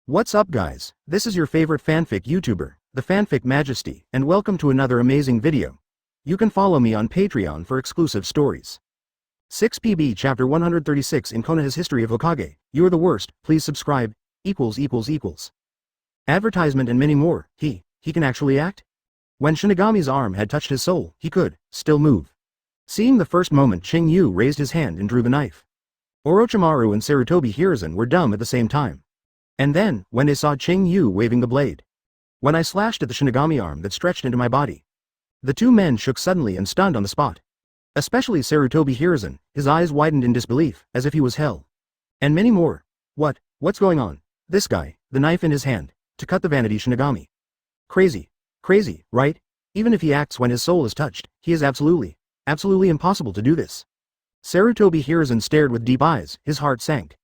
What's up guys, this is your favorite fanfic YouTuber, the Fanfic Majesty, and welcome to another amazing video. You can follow me on Patreon for exclusive stories. 6PB Chapter 136 in Konan's History of Hokage, You Are the Worst, please subscribe, Advertisement and many more, he can actually act? When Shinigami's arm had touched his soul, he could, still move. Seeing the first moment, Qing Yu raised his hand and drew the knife. Orochimaru and Sarutobi Hiruzen were dumb at the same time. And then, when they saw Qing Yu waving the blade. When I slashed at the Shinigami arm that stretched into my body. The two men shook suddenly and stunned on the spot. Especially Sarutobi Hiruzen, his eyes widened in disbelief, as if he was hell. And many more. What's going on? This guy, the knife in his hand, to cut the vanity Shinigami. Crazy, right? Even if he acts when his soul is touched, he is absolutely impossible to do this. Sarutobi Hiruzen stared with deep eyes, his heart sank.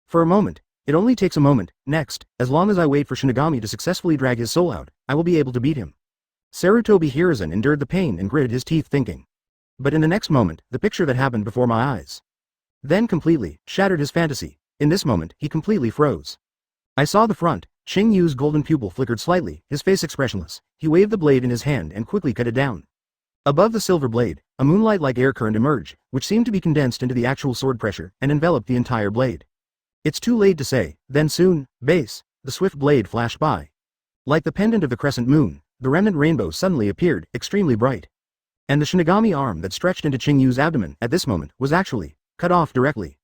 For a moment. It only takes a moment. Next, as long as I wait for Shinigami to successfully drag his soul out, I will be able to beat him. Sarutobi Hiruzen endured the pain and gritted his teeth thinking. But in the next moment, the picture that happened before my eyes then completely shattered his fantasy. In this moment, he completely froze. I saw the front. Qing Yu's golden pupil flickered slightly, his face expressionless. He waved the blade in his hand and quickly cut it down. Above the silver blade, a moonlight-like air current emerged, which seemed to be condensed into the actual sword pressure and enveloped the entire blade. It's too late to say, then soon, the swift blade flashed by. Like the pendant of the crescent moon, the remnant rainbow suddenly appeared, extremely bright. And the Shinigami arm that stretched into Qing Yu's abdomen at this moment was actually cut off directly.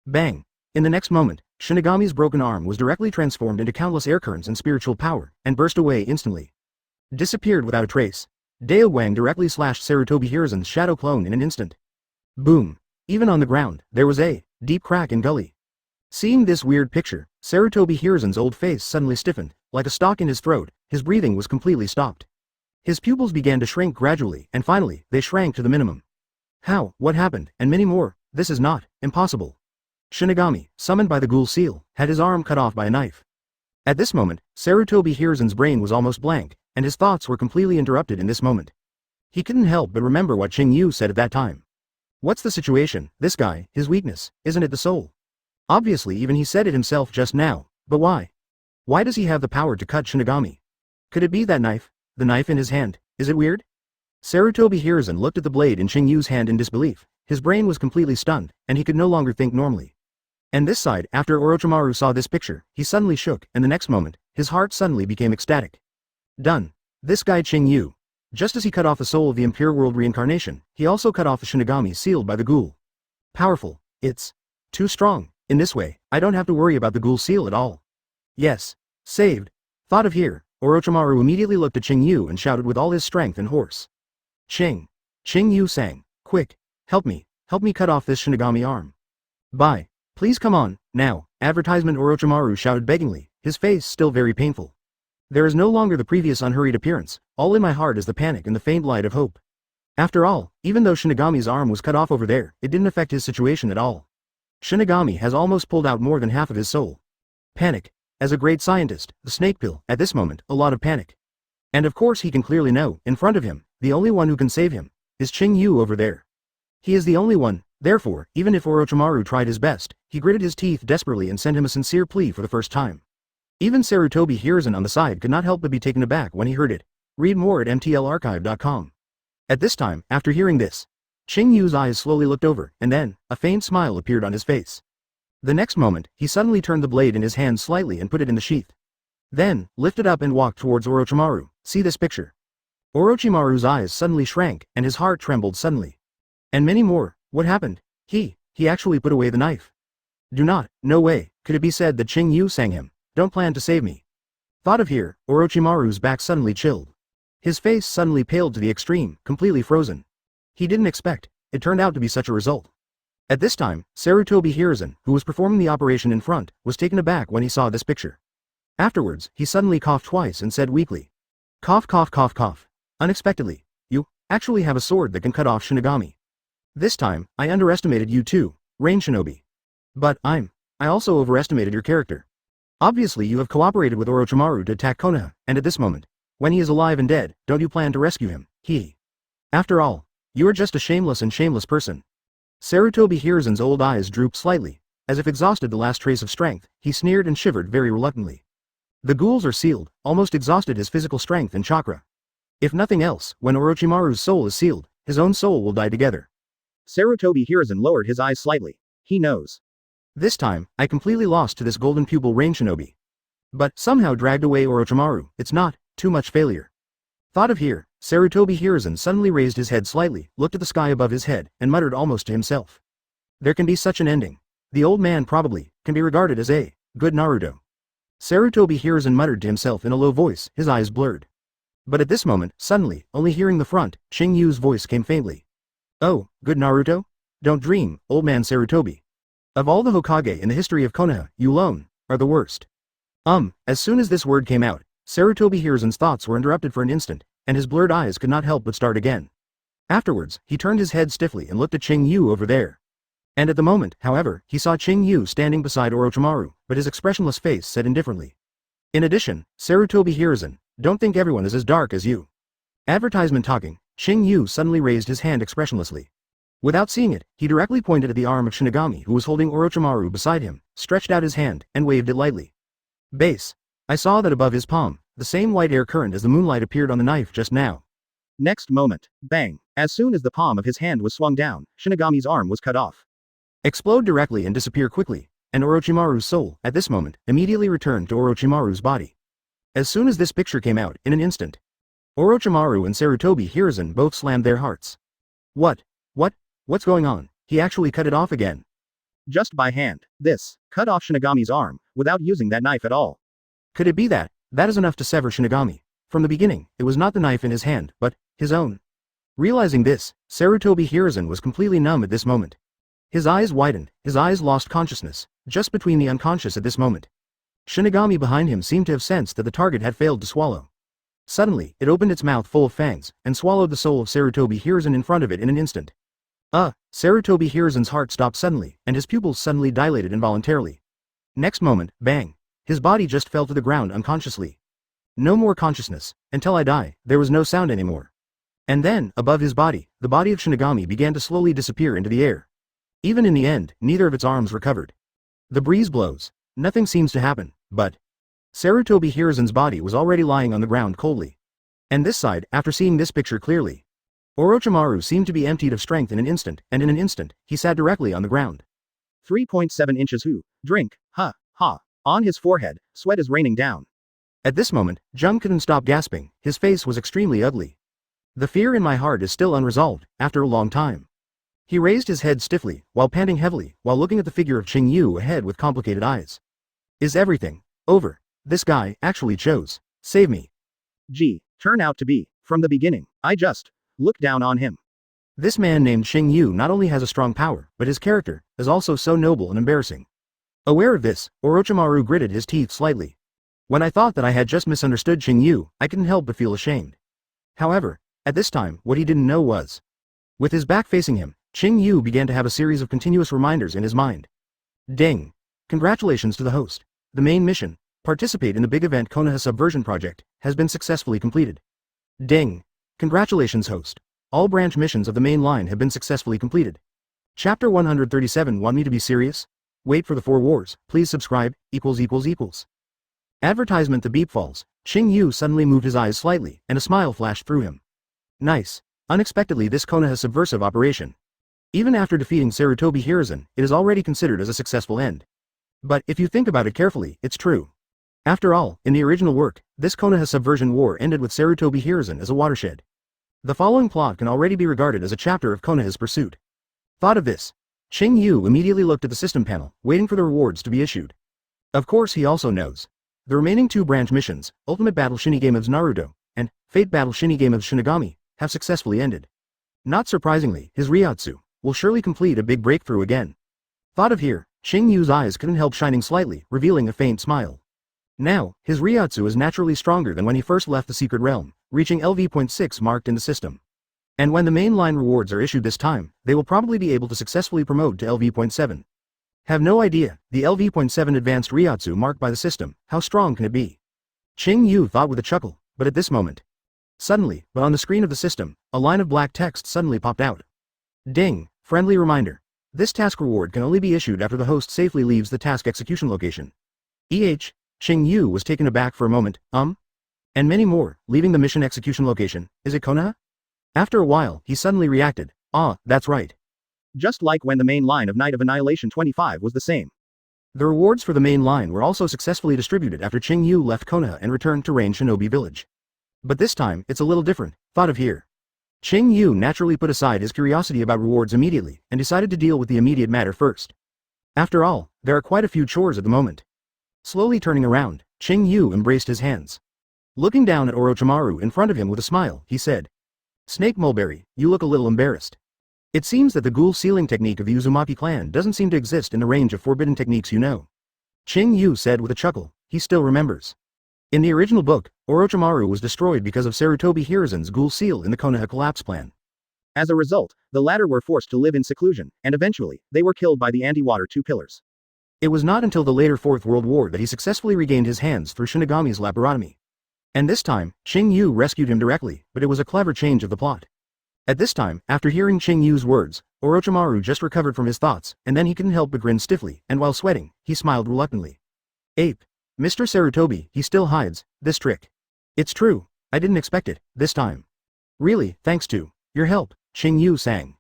Bang! In the next moment, Shinigami's broken arm was directly transformed into countless air currents and spiritual power, and burst away instantly. Disappeared without a trace. Daowang directly slashed Sarutobi Hiruzen's shadow clone in an instant. Boom! Even on the ground, there was a deep crack and gully. Seeing this weird picture, Sarutobi Hiruzen's old face suddenly stiffened, like a stalk in his throat. His breathing was completely stopped. His pupils began to shrink gradually, and finally, they shrank to the minimum. How? What happened? And many more. This is not impossible. Shinigami, summoned by the ghoul seal, had his arm cut off by a knife. At this moment, Sarutobi Hiruzen's brain was almost blank, and his thoughts were completely interrupted in this moment. He couldn't help but remember what Qing Yu said at that time. What's the situation? This guy, his weakness, isn't it the soul? Obviously, even he said it himself just now, but why? Why does he have the power to cut Shinigami? Could it be that knife? The knife in his hand? Is it weird? Sarutobi Hiruzen looked at the blade in Qing Yu's hand in disbelief. His brain was completely stunned, and he could no longer think normally. And this side, after Orochimaru saw this picture, he suddenly shook, and the next moment, his heart suddenly became ecstatic. Done. This guy Qing Yu. Just as he cut off the soul of the Impure World reincarnation, he also cut off the Shinigami sealed by the ghoul. Powerful. It's too strong. In this way, I don't have to worry about the ghoul seal at all. Yes. Saved. Thought of here, Orochimaru immediately looked at Qing Yu and shouted with all his strength and hoarse. Qing Yu sang, quick, help me cut off this Shinigami arm. Bye. Please come on, now, advertisement Orochimaru shouted beggingly, his face still very painful. There is no longer the previous unhurried appearance, all in my heart is the panic and the faint light of hope. After all, even though Shinigami's arm was cut off over there, it didn't affect his situation at all. Shinigami has almost pulled out more than half of his soul. Panic. As a great scientist, the snake pill, at this moment, a lot of panic. And of course he can clearly know, in front of him, the only one who can save him, is Qing Yu over there. He is the only one, therefore, even if Orochimaru tried his best, he gritted his teeth desperately and sent him a sincere plea for the first time. Even Sarutobi Hiruzen on the side could not help but be taken aback when he heard it. Read more at mtlarchive.com. At this time, after hearing this, Qing Yu's eyes slowly looked over, and then, a faint smile appeared on his face. The next moment, he suddenly turned the blade in his hand slightly and put it in the sheath. Then, lifted up and walked towards Orochimaru. See this picture. Orochimaru's eyes suddenly shrank, and his heart trembled suddenly. And many more. What happened? He actually put away the knife. No way, could it be said that Qing Yu sang him, don't plan to save me. Thought of here, Orochimaru's back suddenly chilled. His face suddenly paled to the extreme, completely frozen. He didn't expect it turned out to be such a result. At this time, Sarutobi Hiruzen, who was performing the operation in front, was taken aback when he saw this picture. Afterwards, he suddenly coughed twice and said weakly, cough. Unexpectedly, you actually have a sword that can cut off Shinigami. This time, I underestimated you too, Rain Shinobi. But I also overestimated your character. Obviously you have cooperated with Orochimaru to attack Konan, and at this moment, when he is alive and dead, don't you plan to rescue him? After all, you are just a shameless person. Sarutobi Hiruzen's old eyes drooped slightly. As if exhausted the last trace of strength, he sneered and shivered very reluctantly. The ghouls are sealed, almost exhausted his physical strength and chakra. If nothing else, when Orochimaru's soul is sealed, his own soul will die together. Sarutobi Hiruzen lowered his eyes slightly. He knows. This time, I completely lost to this golden pupil rain shinobi. But, somehow dragged away Orochimaru, it's not, too much failure. Thought of here, Sarutobi Hiruzen suddenly raised his head slightly, looked at the sky above his head, and muttered almost to himself. There can be such an ending. The old man probably, can be regarded as a, good Naruto. Sarutobi Hiruzen muttered to himself in a low voice, his eyes blurred. But at this moment, suddenly, only hearing the front, Qing Yu's voice came faintly. Oh, good Naruto? Don't dream, old man Sarutobi. Of all the Hokage in the history of Konoha, you alone, are the worst. As soon as this word came out, Sarutobi Hiruzen's thoughts were interrupted for an instant, and his blurred eyes could not help but start again. Afterwards, he turned his head stiffly and looked at Qing Yu over there. And at the moment, however, he saw Qing Yu standing beside Orochimaru, but his expressionless face said indifferently. In addition, Sarutobi Hiruzen, don't think everyone is as dark as you. Advertisement talking, Qing Yu suddenly raised his hand expressionlessly. Without seeing it, he directly pointed at the arm of Shinigami who was holding Orochimaru beside him, stretched out his hand, and waved it lightly. Base. I saw that above his palm, the same white air current as the moonlight appeared on the knife just now. Next moment, bang, as soon as the palm of his hand was swung down, Shinigami's arm was cut off. Explode directly and disappear quickly, and Orochimaru's soul, at this moment, immediately returned to Orochimaru's body. As soon as this picture came out, in an instant, Orochimaru and Sarutobi Hiruzen both slammed their hearts. What's going on? He actually cut it off again. Just by hand. This, cut off Shinigami's arm, without using that knife at all. Could it be that is enough to sever Shinigami? From the beginning, it was not the knife in his hand, but his own. Realizing this, Sarutobi Hiruzen was completely numb at this moment. His eyes widened, his eyes lost consciousness, just between the unconscious at this moment. Shinigami behind him seemed to have sensed that the target had failed to swallow. Suddenly, it opened its mouth full of fangs, and swallowed the soul of Sarutobi Hiruzen in front of it in an instant. Sarutobi Hiruzen's heart stopped suddenly, and his pupils suddenly dilated involuntarily. Next moment, bang. His body just fell to the ground unconsciously. No more consciousness. Until I die, there was no sound anymore. And then, above his body, the body of Shinigami began to slowly disappear into the air. Even in the end, neither of its arms recovered. The breeze blows. Nothing seems to happen, but Sarutobi Hiruzen's body was already lying on the ground coldly. And this side, after seeing this picture clearly, Orochimaru seemed to be emptied of strength in an instant, and in an instant, he sat directly on the ground. 3.7 inches who, drink, ha. On his forehead, sweat is raining down. At this moment, Jung couldn't stop gasping, his face was extremely ugly. The fear in my heart is still unresolved, after a long time. He raised his head stiffly, while panting heavily, while looking at the figure of Qing Yu ahead with complicated eyes. Is everything over? This guy actually chose. Save me. Turn out to be, from the beginning, I just look down on him. This man named Qing Yu not only has a strong power, but his character is also so noble and embarrassing. Aware of this, Orochimaru gritted his teeth slightly. When I thought that I had just misunderstood Qing Yu, I couldn't help but feel ashamed. However, at this time, what he didn't know was, with his back facing him, Qing Yu began to have a series of continuous reminders in his mind. Ding! Congratulations to the host. The main mission, participate in the big event Konoha Subversion Project, has been successfully completed. Ding! Congratulations host. All branch missions of the main line have been successfully completed. Chapter 137. Want me to be serious? Wait for the 4 wars, please subscribe, == Advertisement. The beep falls. Qing Yu suddenly moved his eyes slightly, and a smile flashed through him. Nice. Unexpectedly this Konoha subversive operation. Even after defeating Sarutobi Hiruzen, it is already considered as a successful end. But, if you think about it carefully, it's true. After all, in the original work, this Konoha subversion war ended with Sarutobi Hiruzen as a watershed. The following plot can already be regarded as a chapter of Konoha's pursuit. Thought of this, Qing Yu immediately looked at the system panel, waiting for the rewards to be issued. Of course he also knows. The remaining 2 branch missions, Ultimate Battle Shinigami of Naruto, and Fate Battle Shinigami of Shinigami, have successfully ended. Not surprisingly, his Ryotsu will surely complete a big breakthrough again. Thought of here, Qing Yu's eyes couldn't help shining slightly, revealing a faint smile. Now, his Ryotsu is naturally stronger than when he first left the secret realm, reaching LV.6 marked in the system. And when the mainline rewards are issued this time, they will probably be able to successfully promote to LV.7. Have no idea, the LV.7 advanced Ryotsu marked by the system, how strong can it be? Qing Yu thought with a chuckle, but at this moment. Suddenly, but on the screen of the system, a line of black text suddenly popped out. Ding, friendly reminder. This task reward can only be issued after the host safely leaves the task execution location. Qing Yu was taken aback for a moment, and many more, leaving the mission execution location. Is it Konoha? After a while, he suddenly reacted. Ah, that's right. Just like when the main line of Night of Annihilation 25 was the same. The rewards for the main line were also successfully distributed after Qing Yu left Konoha and returned to Rain Shinobi Village. But this time, it's a little different, thought of here. Qing Yu naturally put aside his curiosity about rewards immediately, and decided to deal with the immediate matter first. After all, there are quite a few chores at the moment. Slowly turning around, Qing Yu embraced his hands. Looking down at Orochimaru in front of him with a smile, he said, "Snake Mulberry, you look a little embarrassed. It seems that the ghoul sealing technique of the Uzumaki clan doesn't seem to exist in the range of forbidden techniques you know." Qing Yu said with a chuckle. He still remembers. In the original book, Orochimaru was destroyed because of Sarutobi Hiruzen's ghoul seal in the Konoha collapse plan. As a result, the latter were forced to live in seclusion, and eventually, they were killed by the anti-water two pillars. It was not until the later Fourth World War that he successfully regained his hands through Shinigami's laparotomy. And this time, Qing Yu rescued him directly, but it was a clever change of the plot. At this time, after hearing Qing Yu's words, Orochimaru just recovered from his thoughts, and then he couldn't help but grin stiffly, and while sweating, he smiled reluctantly. "Ape. Mr. Sarutobi, he still hides this trick. It's true, I didn't expect it, this time. Really, thanks to your help," Qing Yu sang.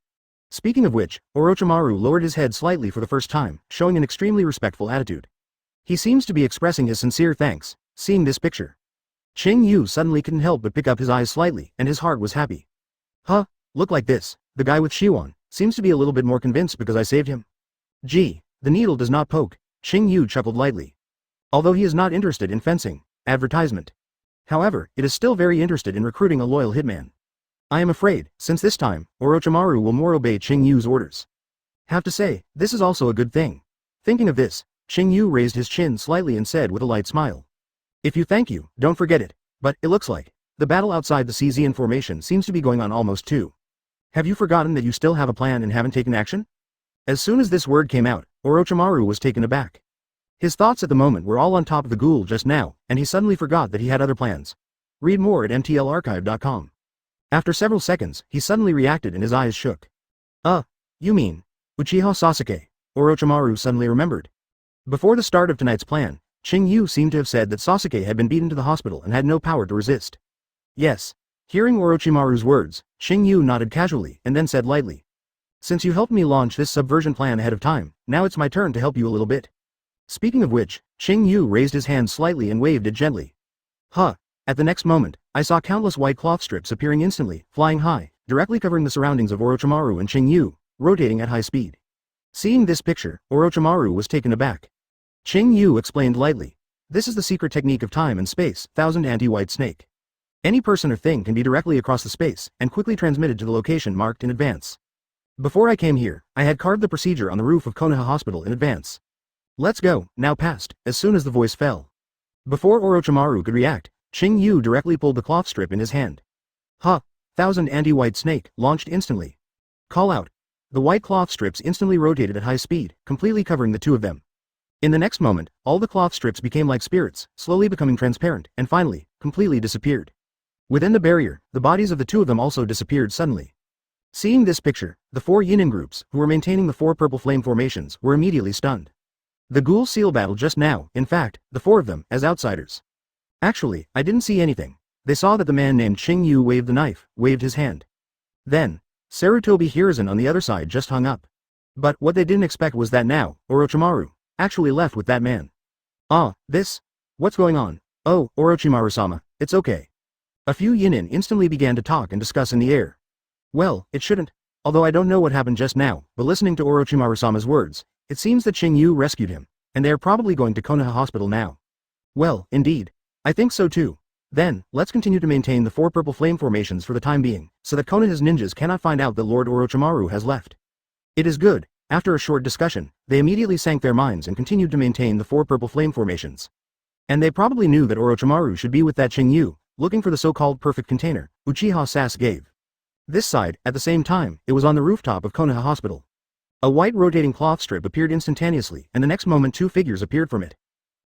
Speaking of which, Orochimaru lowered his head slightly for the first time, showing an extremely respectful attitude. He seems to be expressing his sincere thanks, seeing this picture. Qing Yu suddenly couldn't help but pick up his eyes slightly, and his heart was happy. Huh, look like this, the guy with Shiwan, seems to be a little bit more convinced because I saved him. Gee, the needle does not poke, Qing Yu chuckled lightly. Although he is not interested in fencing, advertisement. However, it is still very interested in recruiting a loyal hitman. I am afraid, since this time, Orochimaru will more obey Qing Yu's orders. Have to say, this is also a good thing. Thinking of this, Qing Yu raised his chin slightly and said with a light smile. If you thank you, don't forget it, but it looks like the battle outside the CZN formation seems to be going on almost too. Have you forgotten that you still have a plan and haven't taken action? As soon as this word came out, Orochimaru was taken aback. His thoughts at the moment were all on top of the ghoul just now, and he suddenly forgot that he had other plans. Read more at mtlarchive.com. After several seconds, he suddenly reacted and his eyes shook. You mean Uchiha Sasuke? Orochimaru suddenly remembered. Before the start of tonight's plan, Qing Yu seemed to have said that Sasuke had been beaten to the hospital and had no power to resist. Yes. Hearing Orochimaru's words, Qing Yu nodded casually and then said lightly. Since you helped me launch this subversion plan ahead of time, now it's my turn to help you a little bit. Speaking of which, Qing Yu raised his hand slightly and waved it gently. At the next moment, I saw countless white cloth strips appearing instantly, flying high, directly covering the surroundings of Orochimaru and Qing Yu, rotating at high speed. Seeing this picture, Orochimaru was taken aback. Qing Yu explained lightly. This is the secret technique of time and space, Thousand Anti-White Snake. Any person or thing can be directly across the space, and quickly transmitted to the location marked in advance. Before I came here, I had carved the procedure on the roof of Konoha Hospital in advance. Let's go, now passed, as soon as the voice fell. Before Orochimaru could react, Qing Yu directly pulled the cloth strip in his hand. Thousand Anti-White Snake, launched instantly. Call out. The white cloth strips instantly rotated at high speed, completely covering the two of them. In the next moment, all the cloth strips became like spirits, slowly becoming transparent, and finally, completely disappeared. Within the barrier, the bodies of the two of them also disappeared suddenly. Seeing this picture, the four Yinin groups, who were maintaining the four purple flame formations, were immediately stunned. The ghoul seal battle just now, in fact, the four of them, as outsiders. Actually, I didn't see anything. They saw that the man named Qing Yu waved the knife, waved his hand. Then, Sarutobi Hiruzen on the other side just hung up. But what they didn't expect was that now, Orochimaru, actually left with that man. What's going on? Oh, Orochimaru-sama, it's okay. A few Yinin instantly began to talk and discuss in the air. Well, it shouldn't, although I don't know what happened just now, but listening to Orochimaru-sama's words, it seems that Qing Yu rescued him, and they are probably going to Konoha Hospital now. Well, indeed. I think so too. Then, let's continue to maintain the four purple flame formations for the time being, so that Konoha's ninjas cannot find out that Lord Orochimaru has left. It is good. After a short discussion, they immediately sank their minds and continued to maintain the four purple flame formations. And they probably knew that Orochimaru should be with that Qing Yu, looking for the so-called perfect container, Uchiha Sas gave. This side, at the same time, it was on the rooftop of Konoha Hospital. A white rotating cloth strip appeared instantaneously, and the next moment two figures appeared from it.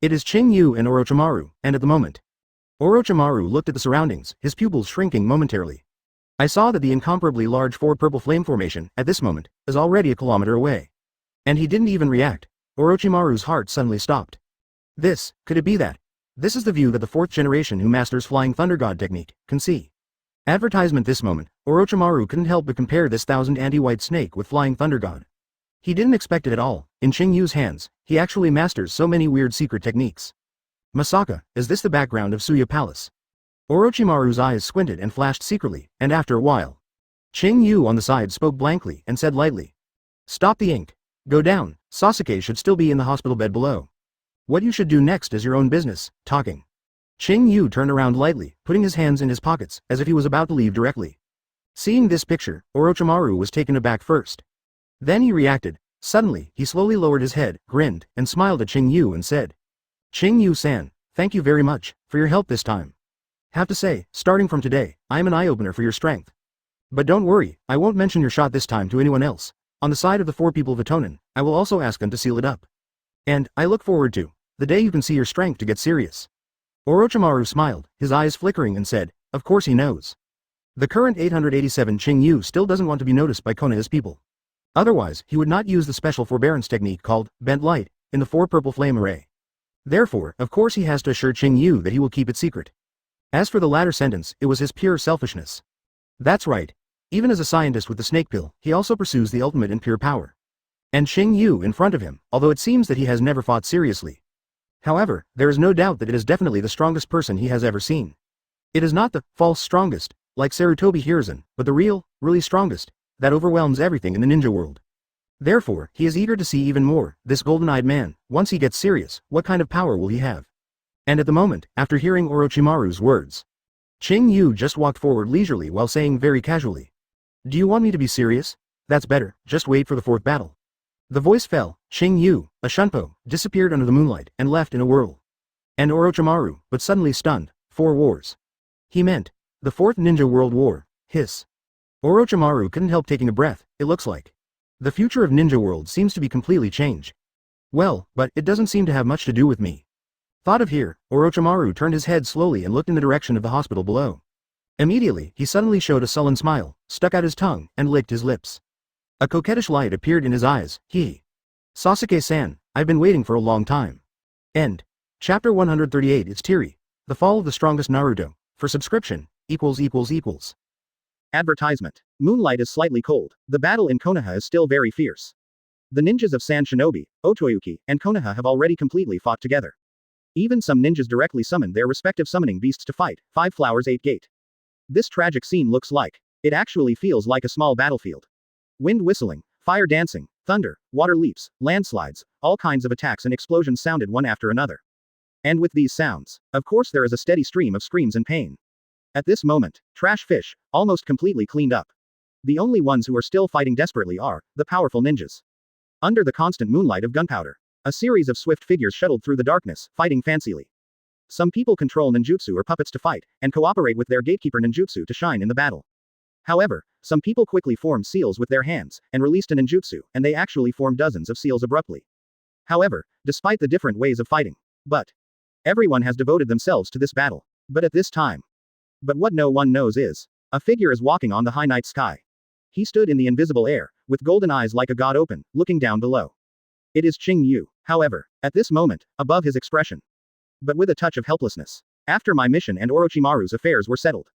It is Qing Yu and Orochimaru, and at the moment, Orochimaru looked at the surroundings, his pupils shrinking momentarily. I saw that the incomparably large four purple flame formation, at this moment, is already a kilometer away. And he didn't even react. Orochimaru's heart suddenly stopped. Could it be that? This is the view that the 4th generation who masters Flying Thunder God technique can see. Advertisement this moment, Orochimaru couldn't help but compare this 1000 anti-white snake with Flying Thunder God. He didn't expect it at all. In Qing Yu's hands, he actually masters so many weird secret techniques. Masaka, is this the background of Suya Palace? Orochimaru's eyes squinted and flashed secretly, and after a while, Qing Yu on the side spoke blankly and said lightly. Stop the ink. Go down. Sasuke should still be in the hospital bed below. What you should do next is your own business, talking. Qing Yu turned around lightly, putting his hands in his pockets, as if he was about to leave directly. Seeing this picture, Orochimaru was taken aback first. Then he reacted. Suddenly, he slowly lowered his head, grinned, and smiled at Qing Yu and said. Qing Yu-san, thank you very much, for your help this time. Have to say, starting from today, I am an eye-opener for your strength. But don't worry, I won't mention your shot this time to anyone else. On the side of the 4 people of Atonin, I will also ask them to seal it up. And, I look forward to the day you can see your strength to get serious. Orochimaru smiled, his eyes flickering and said, of course he knows. The current 887 Qing Yu still doesn't want to be noticed by Kona's people. Otherwise, he would not use the special forbearance technique called Bent Light in the 4 purple flame array. Therefore, of course he has to assure Qing Yu that he will keep it secret. As for the latter sentence, it was his pure selfishness. That's right. Even as a scientist with the snake pill, he also pursues the ultimate in pure power. And Qing Yu in front of him, although it seems that he has never fought seriously. However, there is no doubt that it is definitely the strongest person he has ever seen. It is not the false strongest, like Sarutobi Hiruzen, but the real, really strongest, that overwhelms everything in the ninja world. Therefore, he is eager to see even more. This golden-eyed man, once he gets serious, what kind of power will he have? And at the moment, after hearing Orochimaru's words, Qing Yu just walked forward leisurely while saying very casually, do you want me to be serious? That's better, just wait for the 4th battle. The voice fell. Qing Yu, a shunpo, disappeared under the moonlight and left in a whirl. And Orochimaru, but suddenly stunned, 4 wars. He meant, the 4th Ninja World War, hiss. Orochimaru couldn't help taking a breath. It looks like the future of Ninja World seems to be completely changed. Well, but it doesn't seem to have much to do with me. Thought of here, Orochimaru turned his head slowly and looked in the direction of the hospital below. Immediately, he suddenly showed a sullen smile, stuck out his tongue, and licked his lips. A coquettish light appeared in his eyes. Sasuke-san, I've been waiting for a long time. End. Chapter 138. It's Teary. The Fall of the Strongest Naruto. For subscription, ===. Advertisement. Moonlight is slightly cold. The battle in Konoha is still very fierce. The ninjas of Sand Shinobi, Otoyuki, and Konoha have already completely fought together. Even some ninjas directly summoned their respective summoning beasts to fight. 5 Flowers 8 Gate. This tragic scene looks like. It actually feels like a small battlefield. Wind whistling, fire dancing, thunder, water leaps, landslides, all kinds of attacks and explosions sounded one after another. And with these sounds, of course there is a steady stream of screams and pain. At this moment, trash fish, almost completely cleaned up. The only ones who are still fighting desperately are the powerful ninjas. Under the constant moonlight of gunpowder, a series of swift figures shuttled through the darkness, fighting fancily. Some people control ninjutsu or puppets to fight, and cooperate with their gatekeeper ninjutsu to shine in the battle. However, some people quickly formed seals with their hands, and released a ninjutsu, and they actually formed dozens of seals abruptly. However, despite the different ways of fighting, everyone has devoted themselves to this battle. But at this time. But what no one knows is, a figure is walking on the high night sky. He stood in the invisible air, with golden eyes like a god open, looking down below. It is Qing Yu, however, at this moment, above his expression. But with a touch of helplessness. After my mission and Orochimaru's affairs were settled.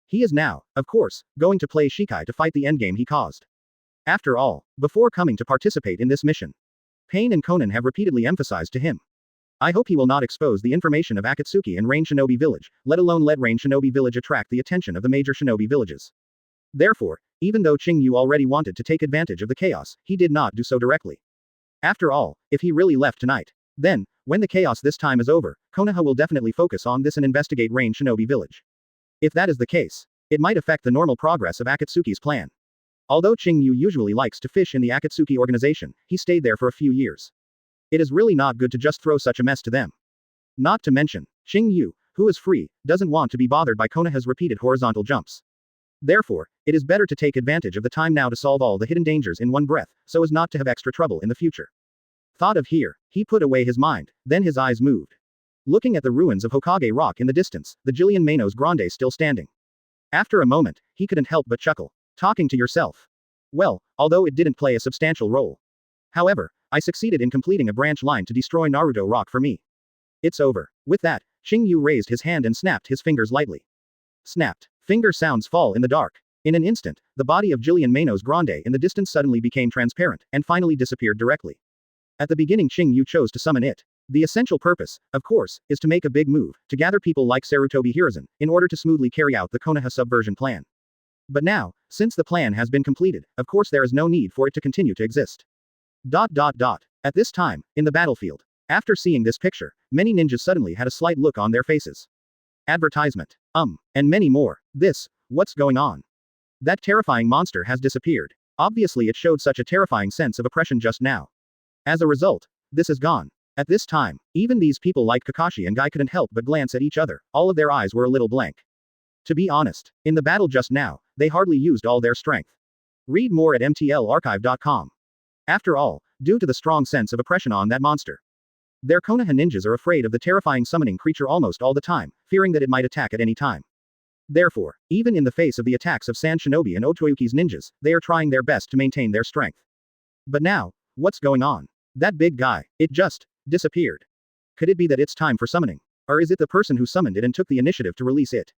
He is now, of course, going to play Shikai to fight the endgame he caused. After all, before coming to participate in this mission, Pain and Konan have repeatedly emphasized to him. I hope he will not expose the information of Akatsuki and Rain Shinobi Village, let alone let Rain Shinobi Village attract the attention of the major shinobi villages. Therefore, even though Qing Yu already wanted to take advantage of the chaos, he did not do so directly. After all, if he really left tonight, then, when the chaos this time is over, Konoha will definitely focus on this and investigate Rain Shinobi Village. If that is the case, it might affect the normal progress of Akatsuki's plan. Although Qing Yu usually likes to fish in the Akatsuki organization, he stayed there for a few years. It is really not good to just throw such a mess to them. Not to mention, Qing Yu, who is free, doesn't want to be bothered by Konoha's repeated horizontal jumps. Therefore, it is better to take advantage of the time now to solve all the hidden dangers in one breath, so as not to have extra trouble in the future. Thought of here, he put away his mind, then his eyes moved. Looking at the ruins of Hokage Rock in the distance, the Jillian Manos Grande still standing. After a moment, he couldn't help but chuckle. Talking to yourself. Well, although it didn't play a substantial role. However, I succeeded in completing a branch line to destroy Naruto Rock for me. It's over. With that, Qing Yu raised his hand and snapped his fingers lightly. Snapped. Finger sounds fall in the dark. In an instant, the body of Jillian Manos Grande in the distance suddenly became transparent, and finally disappeared directly. At the beginning Qing Yu chose to summon it. The essential purpose, of course, is to make a big move, to gather people like Sarutobi Hiruzen, in order to smoothly carry out the Konoha subversion plan. But now, since the plan has been completed, of course there is no need for it to continue to exist. At this time, in the battlefield. After seeing this picture, many ninjas suddenly had a slight look on their faces. Advertisement. And many more. What's going on? That terrifying monster has disappeared. Obviously it showed such a terrifying sense of oppression just now. As a result, this is gone. At this time, even these people like Kakashi and Guy couldn't help but glance at each other, all of their eyes were a little blank. To be honest, in the battle just now, they hardly used all their strength. Read more at mtlarchive.com. After all, due to the strong sense of oppression on that monster. Their Konoha ninjas are afraid of the terrifying summoning creature almost all the time, fearing that it might attack at any time. Therefore, even in the face of the attacks of Sand Shinobi and Otoyuki's ninjas, they are trying their best to maintain their strength. But now, what's going on? That big guy, it just disappeared. Could it be that it's time for summoning? Or is it the person who summoned it and took the initiative to release it?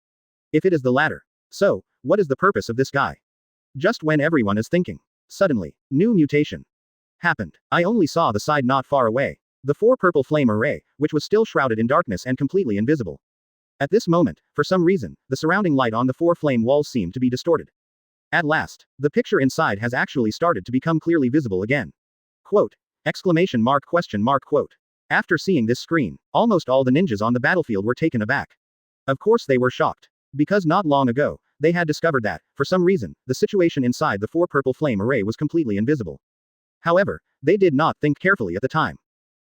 If it is the latter. So, what is the purpose of this guy? Just when everyone is thinking. Suddenly, new mutation happened. I only saw the side not far away. The 4 purple flame array, which was still shrouded in darkness and completely invisible. At this moment, for some reason, the surrounding light on the 4 flame walls seemed to be distorted. At last, the picture inside has actually started to become clearly visible again. Quote! Exclamation mark question mark quote. After seeing this screen, almost all the ninjas on the battlefield were taken aback. Of course they were shocked. Because not long ago, they had discovered that, for some reason, the situation inside the 4 purple flame array was completely invisible. However, they did not think carefully at the time.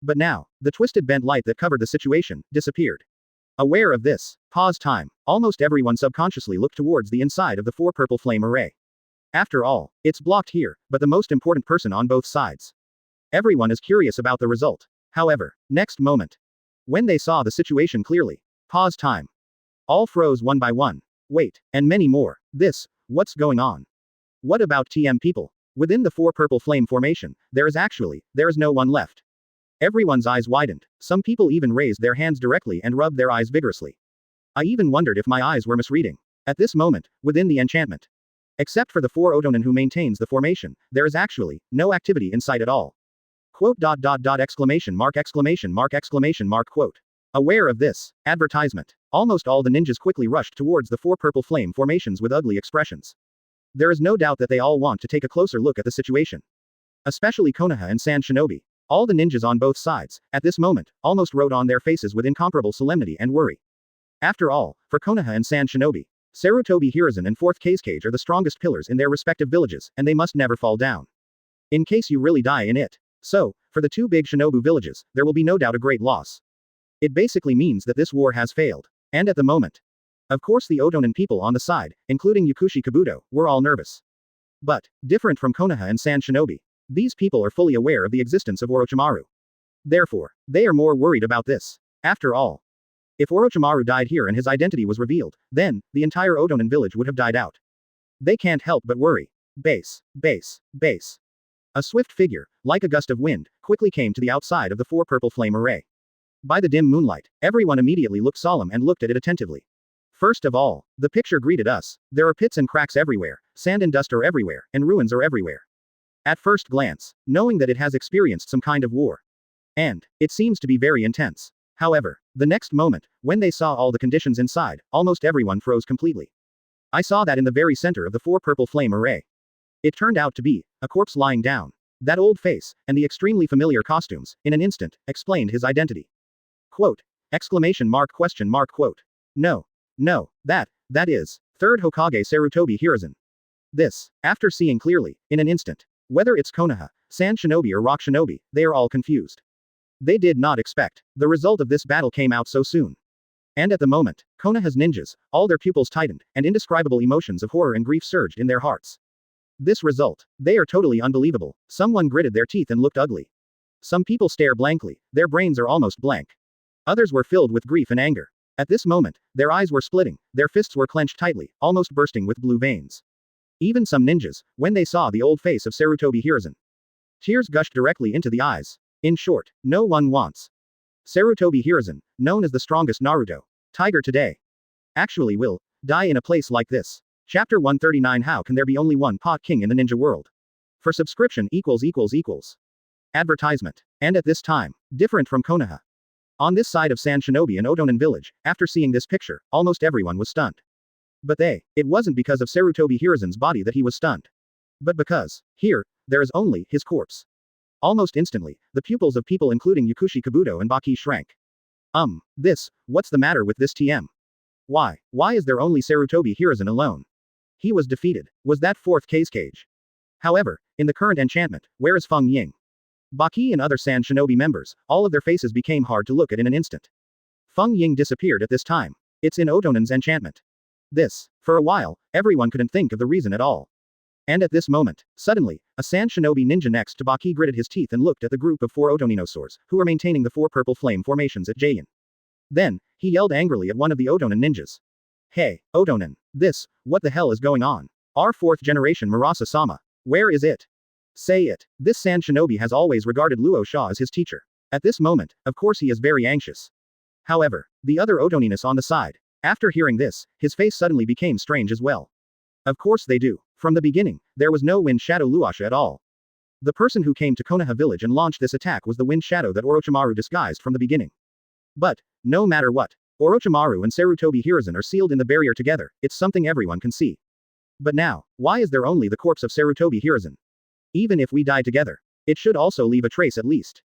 But now, the twisted bent light that covered the situation, disappeared. Aware of this, pause time, almost everyone subconsciously looked towards the inside of the 4 purple flame array. After all, it's blocked here, but the most important person on both sides. Everyone is curious about the result. However, next moment. When they saw the situation clearly. Pause time. All froze one by one. Wait, and many more. What's going on? What about TM people? Within the 4 purple flame formation, there is no one left. Everyone's eyes widened. Some people even raised their hands directly and rubbed their eyes vigorously. I even wondered if my eyes were misreading. At this moment, within the enchantment. Except for the 4 Otonin who maintains the formation, there is no activity in sight at all. Quote ... exclamation mark quote. Aware of this advertisement, almost all the ninjas quickly rushed towards the 4 purple flame formations with ugly expressions. There is no doubt that they all want to take a closer look at the situation. Especially Konoha and Sand Shinobi. All the ninjas on both sides, at this moment, almost wrote on their faces with incomparable solemnity and worry. After all, for Konoha and Sand Shinobi, Sarutobi Hiruzen and Fourth Kazekage are the strongest pillars in their respective villages, and they must never fall down. In case you really die in it. So, for the 2 big Shinobu villages, there will be no doubt a great loss. It basically means that this war has failed. And at the moment. Of course the Otonin people on the side, including Yakushi Kabuto, were all nervous. But, different from Konoha and Sand Shinobi, these people are fully aware of the existence of Orochimaru. Therefore, they are more worried about this. After all, if Orochimaru died here and his identity was revealed, then, the entire Otonin village would have died out. They can't help but worry. Base. A swift figure, like a gust of wind, quickly came to the outside of the 4 purple flame array. By the dim moonlight, everyone immediately looked solemn and looked at it attentively. First of all, the picture greeted us. There are pits and cracks everywhere, sand and dust are everywhere, and ruins are everywhere. At first glance, knowing that it has experienced some kind of war. And, it seems to be very intense. However, the next moment, when they saw all the conditions inside, almost everyone froze completely. I saw that in the very center of the 4 purple flame array. It turned out to be a corpse lying down. That old face, and the extremely familiar costumes, in an instant, explained his identity. Quote! Exclamation mark question mark quote. No, that is, Third Hokage Sarutobi Hiruzen. After seeing clearly, in an instant, whether it's Konoha, Sand Shinobi or Rock Shinobi, they are all confused. They did not expect the result of this battle came out so soon. And at the moment, Konoha's ninjas, all their pupils tightened, and indescribable emotions of horror and grief surged in their hearts. This result, they are totally unbelievable. Someone gritted their teeth and looked ugly. Some people stare blankly, their brains are almost blank. Others were filled with grief and anger. At this moment, their eyes were splitting, their fists were clenched tightly, almost bursting with blue veins. Even some ninjas, when they saw the old face of Sarutobi Hiruzen, tears gushed directly into the eyes. In short, no one wants Sarutobi Hiruzen, known as the strongest Naruto Tiger today, actually will die in a place like this. Chapter 139. How can there be only one pot king in the ninja world? For subscription == Advertisement. And at this time, different from Konoha. On this side of Sand Shinobi and Otonin village, after seeing this picture, almost everyone was stunned. But it wasn't because of Sarutobi Hiruzen's body that he was stunned. But because, here, there is only his corpse. Almost instantly, the pupils of people including Yakushi Kabuto and Baki shrank. What's the matter with this TM? Why is there only Sarutobi Hiruzen alone? He was defeated. Was that fourth Kazekage? However, in the current enchantment, where is Feng Ying? Baki and other Sand Shinobi members, all of their faces became hard to look at in an instant. Feng Ying disappeared at this time. It's in Otonin's enchantment. For a while, everyone couldn't think of the reason at all. And at this moment, suddenly, a Sand Shinobi ninja next to Baki gritted his teeth and looked at the group of 4 Otoninosaurs, who were maintaining the 4 purple flame formations at Jayan. Then, he yelled angrily at one of the Otonin ninjas. Hey, Otonin, what the hell is going on? Our 4th generation Murasa-sama. Where is it? Say it. This Sand Shinobi has always regarded Luo Sha as his teacher. At this moment, of course he is very anxious. However, the other Otoninus on the side, after hearing this, his face suddenly became strange as well. Of course they do. From the beginning, there was no Wind Shadow Luasha at all. The person who came to Konoha village and launched this attack was the Wind Shadow that Orochimaru disguised from the beginning. But, no matter what, Orochimaru and Sarutobi Hiruzen are sealed in the barrier together, it's something everyone can see. But now, why is there only the corpse of Sarutobi Hiruzen? Even if we die together, it should also leave a trace at least.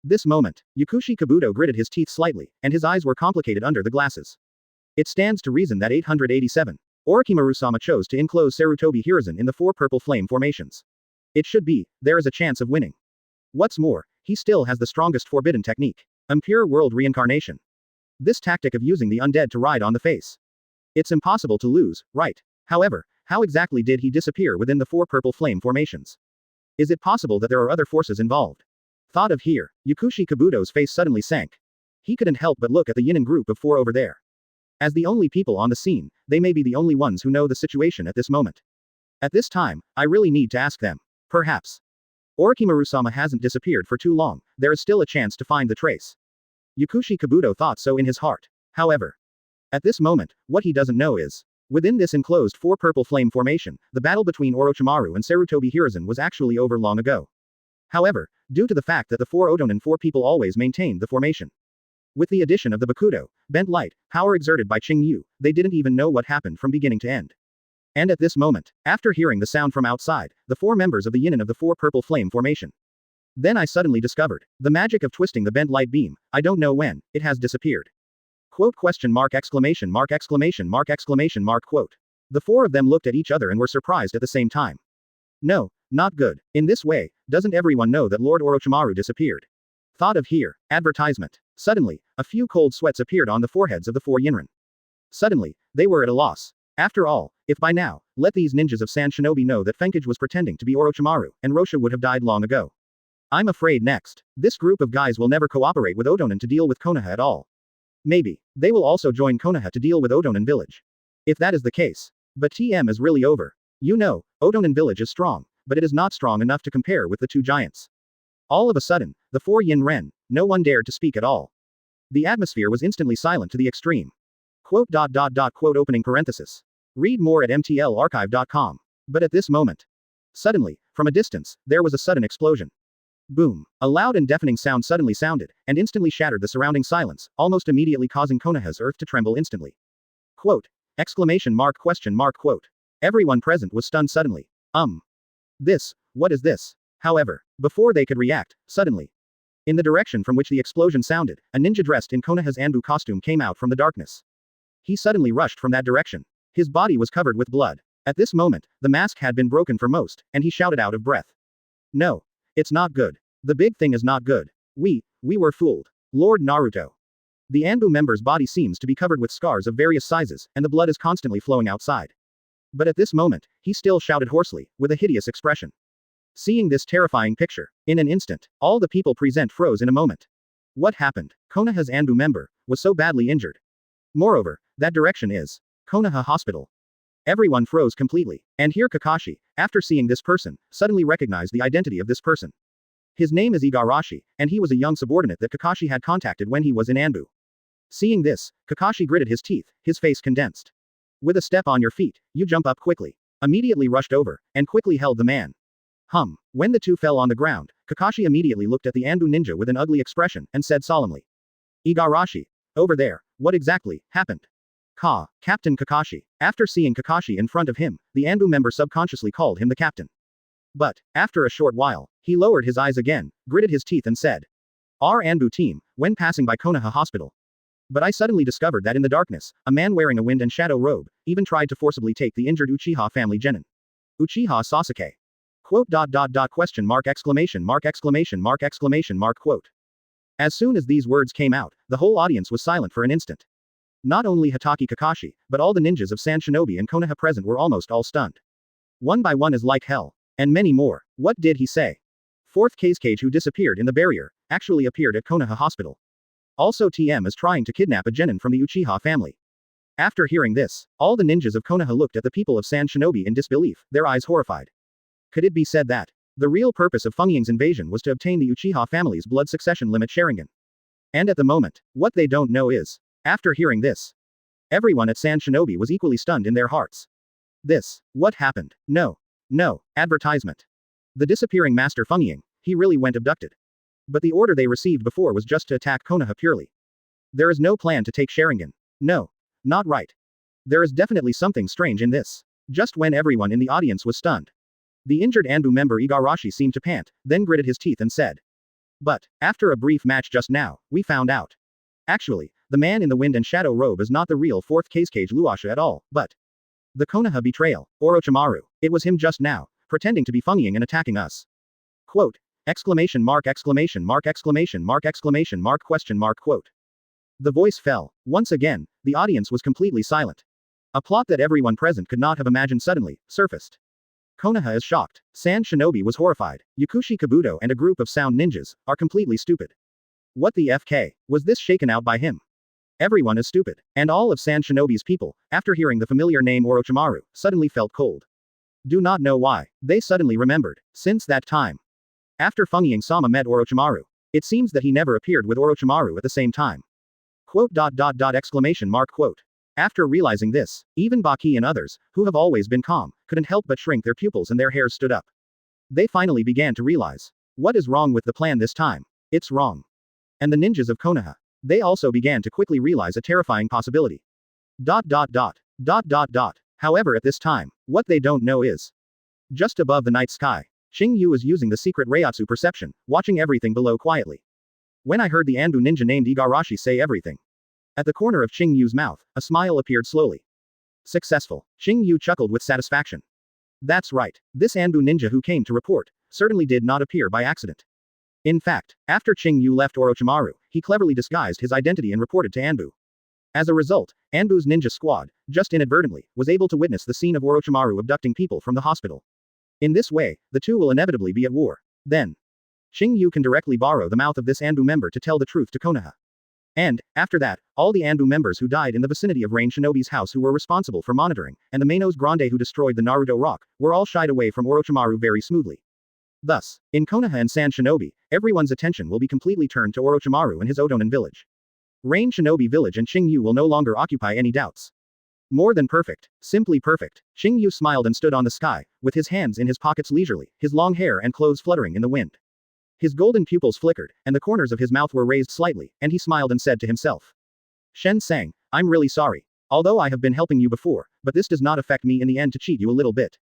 This moment, Yakushi Kabuto gritted his teeth slightly, and his eyes were complicated under the glasses. It stands to reason that 887. Orochimaru-sama chose to enclose Sarutobi Hiruzen in the 4 purple flame formations. It should be, there is a chance of winning. What's more, he still has the strongest forbidden technique. Impure world reincarnation. This tactic of using the undead to ride on the face. It's impossible to lose, right? However, how exactly did he disappear within the 4 purple flame formations? Is it possible that there are other forces involved? Thought of here, Yakushi Kabuto's face suddenly sank. He couldn't help but look at the Yinin group of 4 over there. As the only people on the scene, they may be the only ones who know the situation at this moment. At this time, I really need to ask them. Perhaps. Orochimaru-sama hasn't disappeared for too long, there is still a chance to find the trace. Yakushi Kabuto thought so in his heart. However, at this moment, what he doesn't know is, within this enclosed 4 purple flame formation, the battle between Orochimaru and Sarutobi Hiruzen was actually over long ago. However, due to the fact that the 4 Otonin 4 people always maintained the formation. With the addition of the Bakudo, bent light, power exerted by Qing Yu, they didn't even know what happened from beginning to end. And at this moment, after hearing the sound from outside, the 4 members of the Yinin of the 4 purple flame formation. Then I suddenly discovered, the magic of twisting the bent light beam, I don't know when, it has disappeared. Quote ? Exclamation mark. Quote. The 4 of them looked at each other and were surprised at the same time. No, not good. In this way, doesn't everyone know that Lord Orochimaru disappeared? Thought of here, advertisement. Suddenly, a few cold sweats appeared on the foreheads of the 4 Yinrin. Suddenly, they were at a loss. After all, if by now, let these ninjas of Sand Shinobi know that Fenkage was pretending to be Orochimaru, and Rosha would have died long ago. I'm afraid next, this group of guys will never cooperate with Otonin to deal with Konoha at all. Maybe, they will also join Konoha to deal with Otonin village. If that is the case. But TM is really over. You know, Otonin village is strong, but it is not strong enough to compare with the 2 giants. All of a sudden, the 4 Yin-Ren, no one dared to speak at all. The atmosphere was instantly silent to the extreme. Quote. Opening parenthesis. Read more at mtlarchive.com. But at this moment. Suddenly, from a distance, there was a sudden explosion. Boom. A loud and deafening sound suddenly sounded, and instantly shattered the surrounding silence, almost immediately causing Konoha's earth to tremble instantly. Quote. Exclamation mark. Quote. Everyone present was stunned suddenly. What is this? However, before they could react, suddenly. In the direction from which the explosion sounded, a ninja dressed in Konoha's Anbu costume came out from the darkness. He suddenly rushed from that direction. His body was covered with blood. At this moment, the mask had been broken for most, and he shouted out of breath. No. It's not good. The big thing is not good. We were fooled. Lord Naruto. The Anbu member's body seems to be covered with scars of various sizes, and the blood is constantly flowing outside. But at this moment, he still shouted hoarsely, with a hideous expression. Seeing this terrifying picture, in an instant, all the people present froze in a moment. What happened? Konoha's Anbu member was so badly injured. Moreover, that direction is Konoha Hospital. Everyone froze completely, and here Kakashi, after seeing this person, suddenly recognized the identity of this person. His name is Igarashi, and he was a young subordinate that Kakashi had contacted when he was in Anbu. Seeing this, Kakashi gritted his teeth, his face condensed. With a step on your feet, you jump up quickly. Immediately rushed over, and quickly held the man. When the two fell on the ground, Kakashi immediately looked at the Anbu ninja with an ugly expression, and said solemnly. Igarashi. Over there, what exactly happened? Captain Kakashi. After seeing Kakashi in front of him, the Anbu member subconsciously called him the captain. But, after a short while, he lowered his eyes again, gritted his teeth and said. Our Anbu team, when passing by Konoha Hospital. But I suddenly discovered that in the darkness, a man wearing a wind and shadow robe, even tried to forcibly take the injured Uchiha family genin. Uchiha Sasuke. Quote. Question mark exclamation mark exclamation mark exclamation mark quote. As soon as these words came out, the whole audience was silent for an instant. Not only Hatake Kakashi, but all the ninjas of Sand Shinobi and Konoha present were almost all stunned. One by one is like hell. And many more. What did he say? Fourth Kazekage who disappeared in the barrier, actually appeared at Konoha Hospital. Also TM is trying to kidnap a genin from the Uchiha family. After hearing this, all the ninjas of Konoha looked at the people of Sand Shinobi in disbelief, their eyes horrified. Could it be said that the real purpose of Feng Ying's invasion was to obtain the Uchiha family's blood succession limit Sharingan? And at the moment, what they don't know is, after hearing this, everyone at Sand Shinobi was equally stunned in their hearts. What happened? No. Advertisement. The disappearing master Feng Ying, he really went abducted. But the order they received before was just to attack Konoha purely. There is no plan to take Sharingan. No. Not right. There is definitely something strange in this. Just when everyone in the audience was stunned, the injured Anbu member Igarashi seemed to pant, then gritted his teeth and said. But, after a brief match just now, we found out. Actually, the man in the wind and shadow robe is not the real fourth Kazekage Luasha at all, but the Konoha betrayal, Orochimaru. It was him just now, pretending to be Feng Ying and attacking us. Quote. Exclamation mark exclamation mark exclamation mark exclamation mark question mark quote. The voice fell. Once again, the audience was completely silent. A plot that everyone present could not have imagined suddenly surfaced. Konoha is shocked. Sand Shinobi was horrified. Yakushi Kabuto and a group of sound ninjas are completely stupid. What the FK? Was this shaken out by him? Everyone is stupid. And all of Sand Shinobi's people, after hearing the familiar name Orochimaru, suddenly felt cold. Do not know why. They suddenly remembered. Since that time, after Feng Ying-sama met Orochimaru, it seems that he never appeared with Orochimaru at the same time. Quote. Exclamation mark quote. After realizing this, even Baki and others, who have always been calm, couldn't help but shrink their pupils and their hairs stood up. They finally began to realize. What is wrong with the plan this time? It's wrong. And the ninjas of Konoha. They also began to quickly realize a terrifying possibility. However at this time, what they don't know is. Just above the night sky, Qing Yu is using the secret Reiatsu perception, watching everything below quietly. When I heard the Anbu ninja named Igarashi say everything. At the corner of Qing Yu's mouth, a smile appeared slowly. Successful. Qing Yu chuckled with satisfaction. That's right. This Anbu ninja who came to report, certainly did not appear by accident. In fact, after Qing Yu left Orochimaru, he cleverly disguised his identity and reported to Anbu. As a result, Anbu's ninja squad, just inadvertently, was able to witness the scene of Orochimaru abducting people from the hospital. In this way, the two will inevitably be at war. Then, Qing Yu can directly borrow the mouth of this Anbu member to tell the truth to Konoha. And, after that, all the Anbu members who died in the vicinity of Rain Shinobi's house who were responsible for monitoring, and the Manos Grande who destroyed the Naruto Rock, were all shied away from Orochimaru very smoothly. Thus, in Konoha and Sand Shinobi, everyone's attention will be completely turned to Orochimaru and his Otonin village. Rain Shinobi village and Qing Yu will no longer occupy any doubts. More than perfect. Simply perfect. Qing Yu smiled and stood on the sky, with his hands in his pockets leisurely, his long hair and clothes fluttering in the wind. His golden pupils flickered, and the corners of his mouth were raised slightly, and he smiled and said to himself. Shen Sang, I'm really sorry. Although I have been helping you before, but this does not affect me in the end to cheat you a little bit.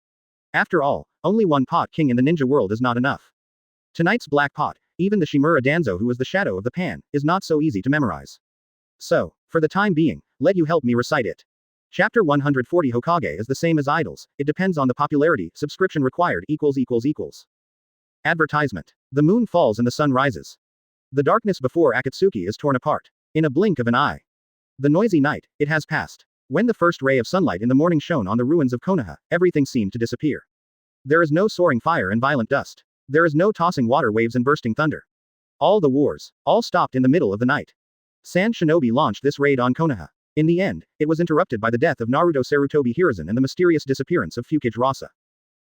After all, only one pot king in the ninja world is not enough. Tonight's black pot, even the Shimura Danzo who is the shadow of the pan, is not so easy to memorize. So, for the time being, let you help me recite it. Chapter 140 Hokage is the same as idols, it depends on the popularity, subscription required ===. Advertisement. The moon falls and the sun rises. The darkness before Akatsuki is torn apart. In a blink of an eye. The noisy night, it has passed. When the first ray of sunlight in the morning shone on the ruins of Konoha, everything seemed to disappear. There is no soaring fire and violent dust. There is no tossing water waves and bursting thunder. All the wars, all stopped in the middle of the night. Sand Shinobi launched this raid on Konoha. In the end, it was interrupted by the death of Naruto Sarutobi Hiruzen and the mysterious disappearance of Fukiage Rasa.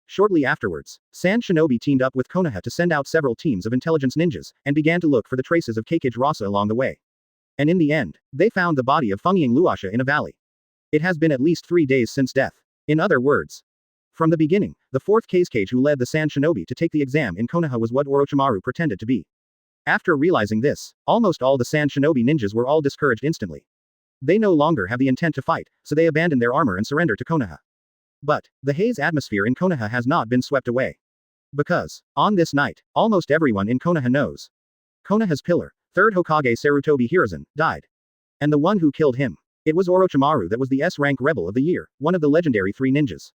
Shortly afterwards, Sand Shinobi teamed up with Konoha to send out several teams of intelligence ninjas, and began to look for the traces of Keikage Rasa along the way. And in the end, they found the body of Fengying Luasha in a valley. It has been at least 3 days since death. In other words, from the beginning, the fourth Kazekage who led the Sand Shinobi to take the exam in Konoha was what Orochimaru pretended to be. After realizing this, almost all the Sand Shinobi ninjas were all discouraged instantly. They no longer have the intent to fight, so they abandon their armor and surrender to Konoha. But, the haze atmosphere in Konoha has not been swept away. Because, on this night, almost everyone in Konoha knows. Konoha's pillar, third Hokage Sarutobi Hiruzen, died. And the one who killed him. It was Orochimaru that was the S-rank rebel of the year, one of the legendary 3 ninjas.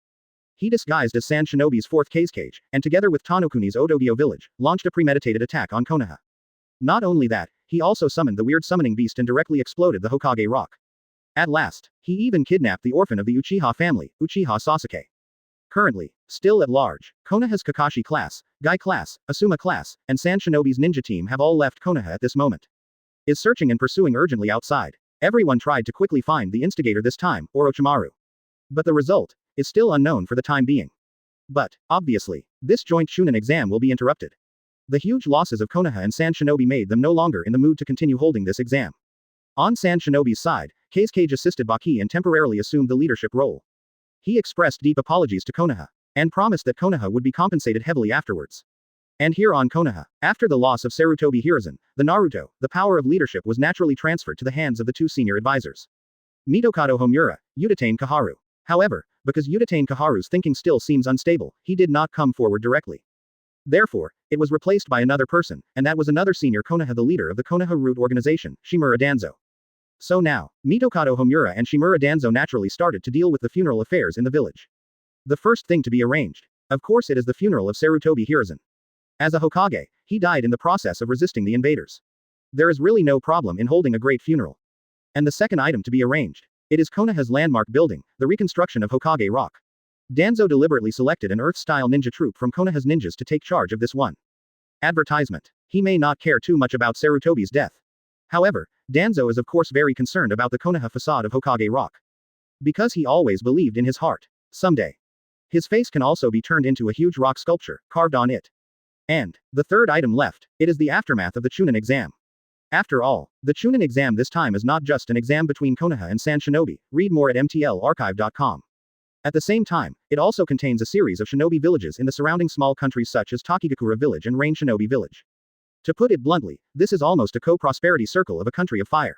He disguised as Sand Shinobi's fourth Kazekage, and together with Tanokuni's Odogyo village, launched a premeditated attack on Konoha. Not only that, he also summoned the weird summoning beast and directly exploded the Hokage rock. At last, he even kidnapped the orphan of the Uchiha family, Uchiha Sasuke. Currently, still at large, Konoha's Kakashi class, Gai class, Asuma class, and Sand Shinobi's ninja team have all left Konoha at this moment. Is searching and pursuing urgently outside. Everyone tried to quickly find the instigator this time, Orochimaru. But the result is still unknown for the time being. But, obviously, this joint Chunin exam will be interrupted. The huge losses of Konoha and Sand Shinobi made them no longer in the mood to continue holding this exam. On Sand Shinobi's side, Kazekage assisted Baki and temporarily assumed the leadership role. He expressed deep apologies to Konoha, and promised that Konoha would be compensated heavily afterwards. And here on Konoha, after the loss of Sarutobi Hiruzen, the Naruto, the power of leadership was naturally transferred to the hands of the 2 senior advisors. Mitokado Homura, Udatane Kaharu. However, because Udatane Kaharu's thinking still seems unstable, he did not come forward directly. Therefore, it was replaced by another person, and that was another senior Konoha, the leader of the Konoha Root organization, Shimura Danzo. So now, Mitokado Homura and Shimura Danzo naturally started to deal with the funeral affairs in the village. The first thing to be arranged. Of course it is the funeral of Sarutobi Hiruzen. As a Hokage, he died in the process of resisting the invaders. There is really no problem in holding a great funeral. And the second item to be arranged. It is Konoha's landmark building, the reconstruction of Hokage Rock. Danzo deliberately selected an Earth-style ninja troupe from Konoha's ninjas to take charge of this one. Advertisement. He may not care too much about Sarutobi's death. However, Danzo is of course very concerned about the Konoha facade of Hokage Rock. Because he always believed in his heart. Someday. His face can also be turned into a huge rock sculpture, carved on it. And, the third item left, it is the aftermath of the Chunin exam. After all, the Chunin exam this time is not just an exam between Konoha and Sand Shinobi, read more at mtlarchive.com. At the same time, it also contains a series of shinobi villages in the surrounding small countries such as Takigakura village and Rain Shinobi village. To put it bluntly, this is almost a co-prosperity circle of a country of fire.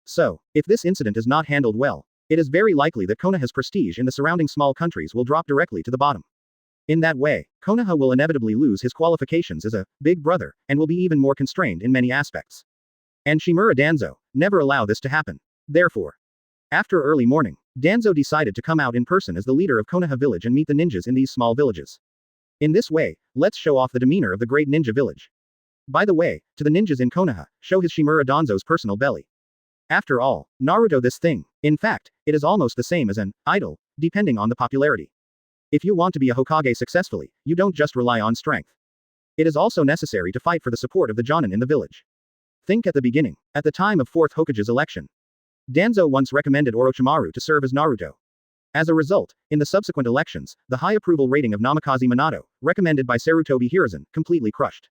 So, if this incident is not handled well, it is very likely that Konoha's prestige in the surrounding small countries will drop directly to the bottom. In that way, Konoha will inevitably lose his qualifications as a big brother, and will be even more constrained in many aspects. And Shimura Danzo never allow this to happen. Therefore, after early morning, Danzo decided to come out in person as the leader of Konoha village and meet the ninjas in these small villages. In this way, let's show off the demeanor of the great ninja village. By the way, to the ninjas in Konoha, show his Shimura Danzo's personal belly. After all, Naruto this thing. In fact, it is almost the same as an idol, depending on the popularity. If you want to be a Hokage successfully, you don't just rely on strength. It is also necessary to fight for the support of the Jonin in the village. Think at the beginning, at the time of 4th Hokage's election. Danzo once recommended Orochimaru to serve as Naruto. As a result, in the subsequent elections, the high approval rating of Namikaze Minato, recommended by Sarutobi Hiruzen, completely crushed.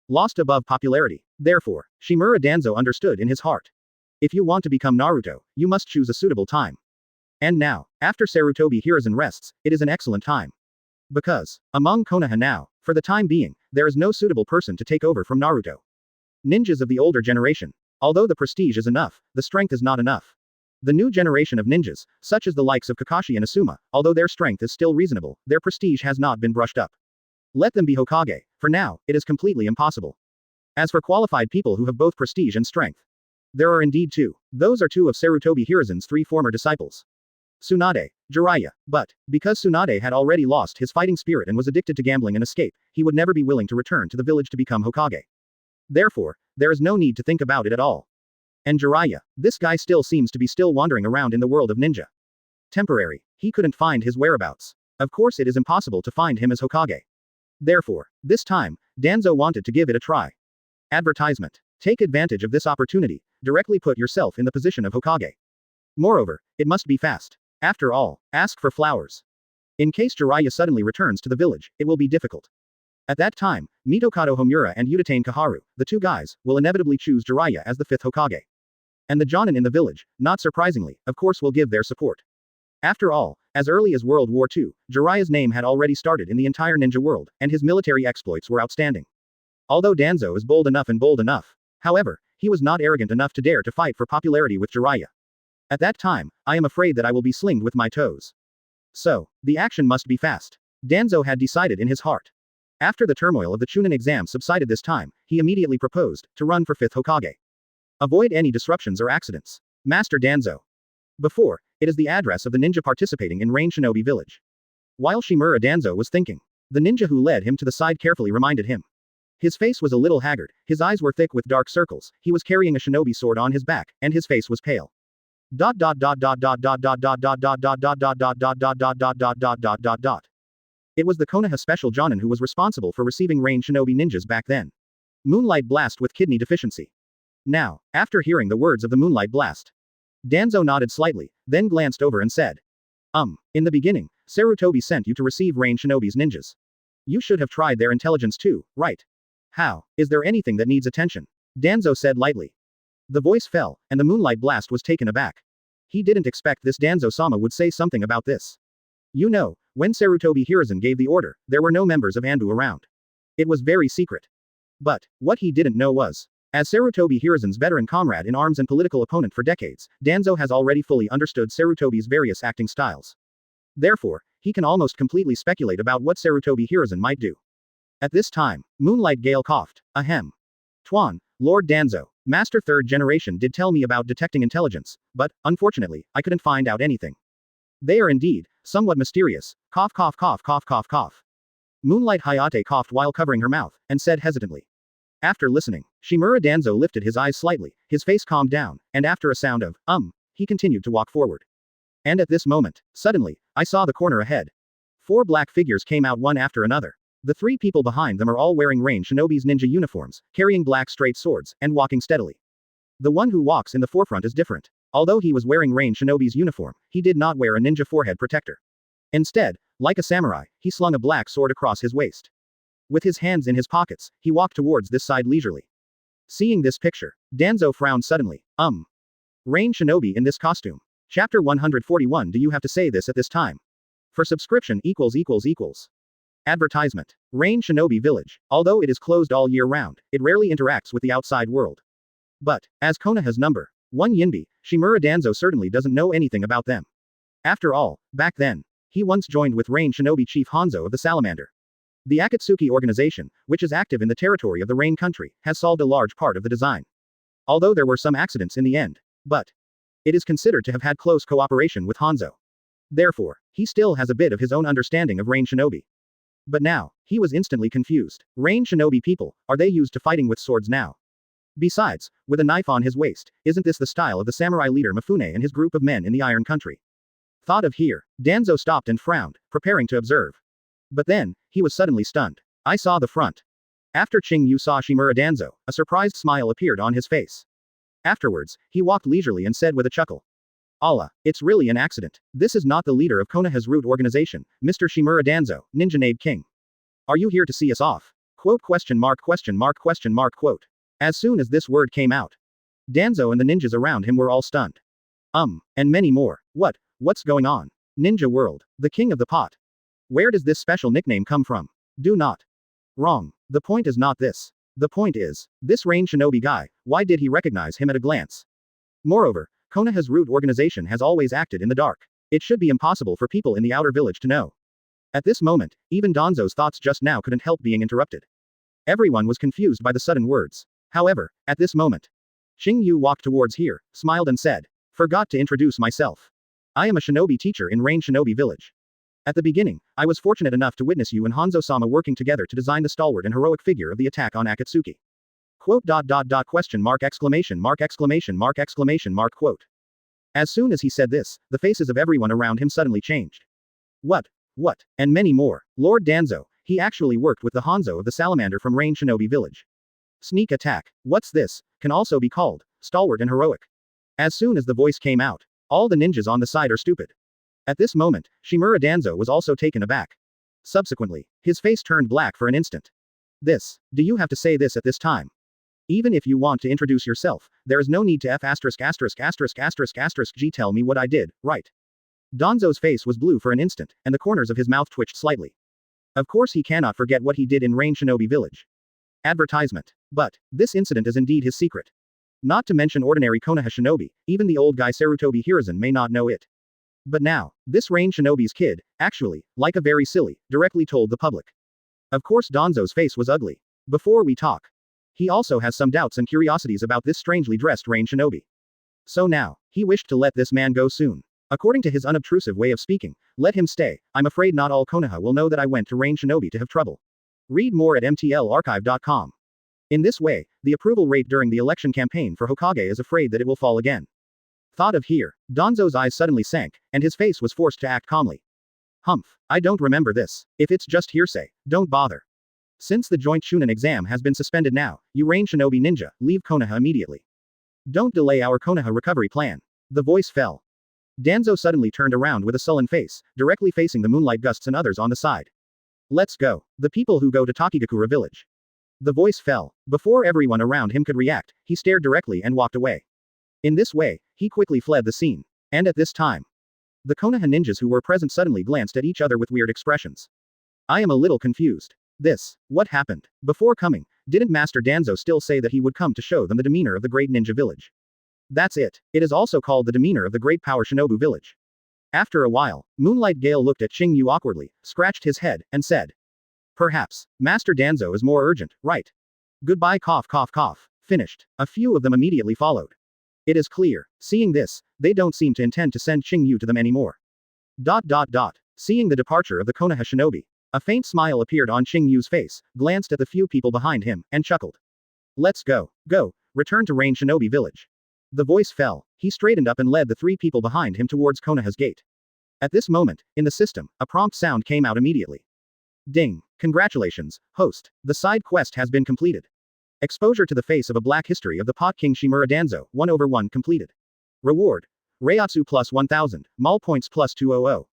Lost above popularity. Therefore, Shimura Danzo understood in his heart. If you want to become Naruto, you must choose a suitable time. And now, after Sarutobi Hiruzen rests, it is an excellent time. Because, among Konoha now, for the time being, there is no suitable person to take over from Naruto. Ninjas of the older generation. Although the prestige is enough, the strength is not enough. The new generation of ninjas, such as the likes of Kakashi and Asuma, although their strength is still reasonable, their prestige has not been brushed up. Let them be Hokage. For now, it is completely impossible. As for qualified people who have both prestige and strength, there are indeed 2. Those are 2 of Sarutobi Hiruzen's 3 former disciples. Tsunade, Jiraiya. But, because Tsunade had already lost his fighting spirit and was addicted to gambling and escape, he would never be willing to return to the village to become Hokage. Therefore, there is no need to think about it at all. And Jiraiya, this guy still seems to be still wandering around in the world of ninja. Temporary. He couldn't find his whereabouts. Of course it is impossible to find him as Hokage. Therefore, this time, Danzo wanted to give it a try. Advertisement. Take advantage of this opportunity, directly put yourself in the position of Hokage. Moreover, it must be fast. After all, ask for flowers. In case Jiraiya suddenly returns to the village, it will be difficult. At that time, Mitokado Homura and Udatane Kaharu, the two guys, will inevitably choose Jiraiya as the fifth Hokage. And the Jonin in the village, not surprisingly, of course will give their support. After all, as early as World War II, Jiraiya's name had already started in the entire ninja world, and his military exploits were outstanding. Although Danzo is bold enough, however, he was not arrogant enough to dare to fight for popularity with Jiraiya. At that time, I am afraid that I will be slinged with my toes. So, the action must be fast. Danzo had decided in his heart. After the turmoil of the Chunin exam subsided this time, he immediately proposed to run for 5th Hokage. Avoid any disruptions or accidents. Master Danzo. Before, it is the address of the ninja participating in Rain Shinobi Village. While Shimura Danzo was thinking, the ninja who led him to the side carefully reminded him. His face was a little haggard, his eyes were thick with dark circles, he was carrying a shinobi sword on his back, and his face was pale. It was the Konoha Special Jonin who was responsible for receiving Rain Shinobi ninjas back then. Moonlight Blast with kidney deficiency. Now, after hearing the words of the Moonlight Blast, Danzo nodded slightly, then glanced over and said. In the beginning, Sarutobi sent you to receive Rain Shinobi's ninjas. You should have tried their intelligence too, right? How? Is there anything that needs attention? Danzo said lightly. The voice fell, and the Moonlight Blast was taken aback. He didn't expect this Danzo-sama would say something about this. You know, when Sarutobi Hiruzen gave the order, there were no members of Anbu around. It was very secret. But, what he didn't know was, as Sarutobi Hiruzen's veteran comrade in arms and political opponent for decades, Danzo has already fully understood Sarutobi's various acting styles. Therefore, he can almost completely speculate about what Sarutobi Hiruzen might do. At this time, Moonlight Gale coughed. Ahem. Tuan, Lord Danzo, Master Third Generation did tell me about detecting intelligence, but, unfortunately, I couldn't find out anything. They are indeed, somewhat mysterious. Cough cough cough cough cough cough. Moonlight Hayate coughed while covering her mouth, and said hesitantly. After listening, Shimura Danzo lifted his eyes slightly, his face calmed down, and after a sound of, he continued to walk forward. And at this moment, suddenly, I saw the corner ahead. 4 black figures came out one after another. The 3 people behind them are all wearing Rain Shinobi's ninja uniforms, carrying black straight swords, and walking steadily. The one who walks in the forefront is different. Although he was wearing Rain Shinobi's uniform, he did not wear a ninja forehead protector. Instead, like a samurai, he slung a black sword across his waist. With his hands in his pockets, he walked towards this side leisurely. Seeing this picture, Danzo frowned suddenly. Rain Shinobi in this costume. Chapter 141. Do you have to say this at this time? For subscription == Advertisement. Rain Shinobi Village. Although it is closed all year round, it rarely interacts with the outside world. But, as Konoha's number 1 Yinbi, Shimura Danzo certainly doesn't know anything about them. After all, back then, he once joined with Rain Shinobi Chief Hanzo of the Salamander. The Akatsuki organization, which is active in the territory of the Rain country, has solved a large part of the design. Although there were some accidents in the end. But, it is considered to have had close cooperation with Hanzo. Therefore, he still has a bit of his own understanding of Rain Shinobi. But now, he was instantly confused. Rain Shinobi people, are they used to fighting with swords now? Besides, with a knife on his waist, isn't this the style of the samurai leader Mifune and his group of men in the Iron Country? Thought of here, Danzo stopped and frowned, preparing to observe. But then, he was suddenly stunned. I saw the front. After Qing Yu saw Shimura Danzo, a surprised smile appeared on his face. Afterwards, he walked leisurely and said with a chuckle. Allah, it's really an accident. This is not the leader of Konoha's root organization, Mr. Shimura Danzo, Ninja Nabe King. Are you here to see us off? Quote ? As soon as this word came out, Danzo and the ninjas around him were all stunned. And many more. What's going on? Ninja World, the king of the pot. Where does this special nickname come from? Do not. Wrong. The point is not this. The point is, this Rain Shinobi guy, why did he recognize him at a glance? Moreover, Konoha's root organization has always acted in the dark. It should be impossible for people in the outer village to know. At this moment, even Danzo's thoughts just now couldn't help being interrupted. Everyone was confused by the sudden words. However, at this moment, Qing Yu walked towards here, smiled and said, Forgot to introduce myself. I am a shinobi teacher in Rain Shinobi Village. At the beginning, I was fortunate enough to witness you and Hanzo-sama working together to design the stalwart and heroic figure of the attack on Akatsuki. Quote ... Quote. As soon as he said this, the faces of everyone around him suddenly changed. What? And many more. Lord Danzo, he actually worked with the Hanzo of the Salamander from Rain Shinobi Village. Sneak attack. What's this? Can also be called stalwart and heroic. As soon as the voice came out, all the ninjas on the side are stupid. At this moment, Shimura Danzo was also taken aback. Subsequently, his face turned black for an instant. Do you have to say this at this time? Even if you want to introduce yourself, there is no need to G tell me what I did, right? Danzo's face was blue for an instant, and the corners of his mouth twitched slightly. Of course he cannot forget what he did in Rain Shinobi Village. Advertisement. But, this incident is indeed his secret. Not to mention ordinary Konoha shinobi, even the old guy Sarutobi Hiruzen may not know it. But now, this Rain Shinobi's kid, actually, like a very silly, directly told the public. Of course Danzo's face was ugly. Before we talk. He also has some doubts and curiosities about this strangely dressed Rain Shinobi. So now, he wished to let this man go soon. According to his unobtrusive way of speaking, let him stay. I'm afraid not all Konoha will know that I went to Rain Shinobi to have trouble. Read more at mtlarchive.com. In this way, the approval rate during the election campaign for Hokage is afraid that it will fall again. Thought of here, Danzo's eyes suddenly sank, and his face was forced to act calmly. Humph, I don't remember this. If it's just hearsay, don't bother. Since the joint Chunin exam has been suspended now, you Rain Shinobi ninja, leave Konoha immediately. Don't delay our Konoha recovery plan. The voice fell. Danzo suddenly turned around with a sullen face, directly facing the Moonlight Gusts and others on the side. Let's go. The people who go to Takigakura village. The voice fell. Before everyone around him could react, he stared directly and walked away. In this way, he quickly fled the scene. And at this time, the Konoha ninjas who were present suddenly glanced at each other with weird expressions. I am a little confused. What happened? Before coming, didn't Master Danzo still say that he would come to show them the demeanor of the great ninja village? That's it. It is also called the demeanor of the great power shinobu village. After a while, Moonlight Gale looked at Qing Yu awkwardly, scratched his head, and said. Perhaps, Master Danzo is more urgent, right? Goodbye cough cough cough. Finished. A few of them immediately followed. It is clear, seeing this, they don't seem to intend to send Qing Yu to them anymore. Seeing the departure of the Konoha shinobi, a faint smile appeared on Qing Yu's face, glanced at the few people behind him, and chuckled. Let's go. Return to Rain Shinobi village. The voice fell. He straightened up and led the three people behind him towards Konoha's gate. At this moment, in the system, a prompt sound came out immediately. Ding. Congratulations, host. The side quest has been completed. Exposure to the face of a black history of the Pot King Shimura Danzo, 1/1 completed. Reward. Reiatsu plus 1000, Mal points plus 200.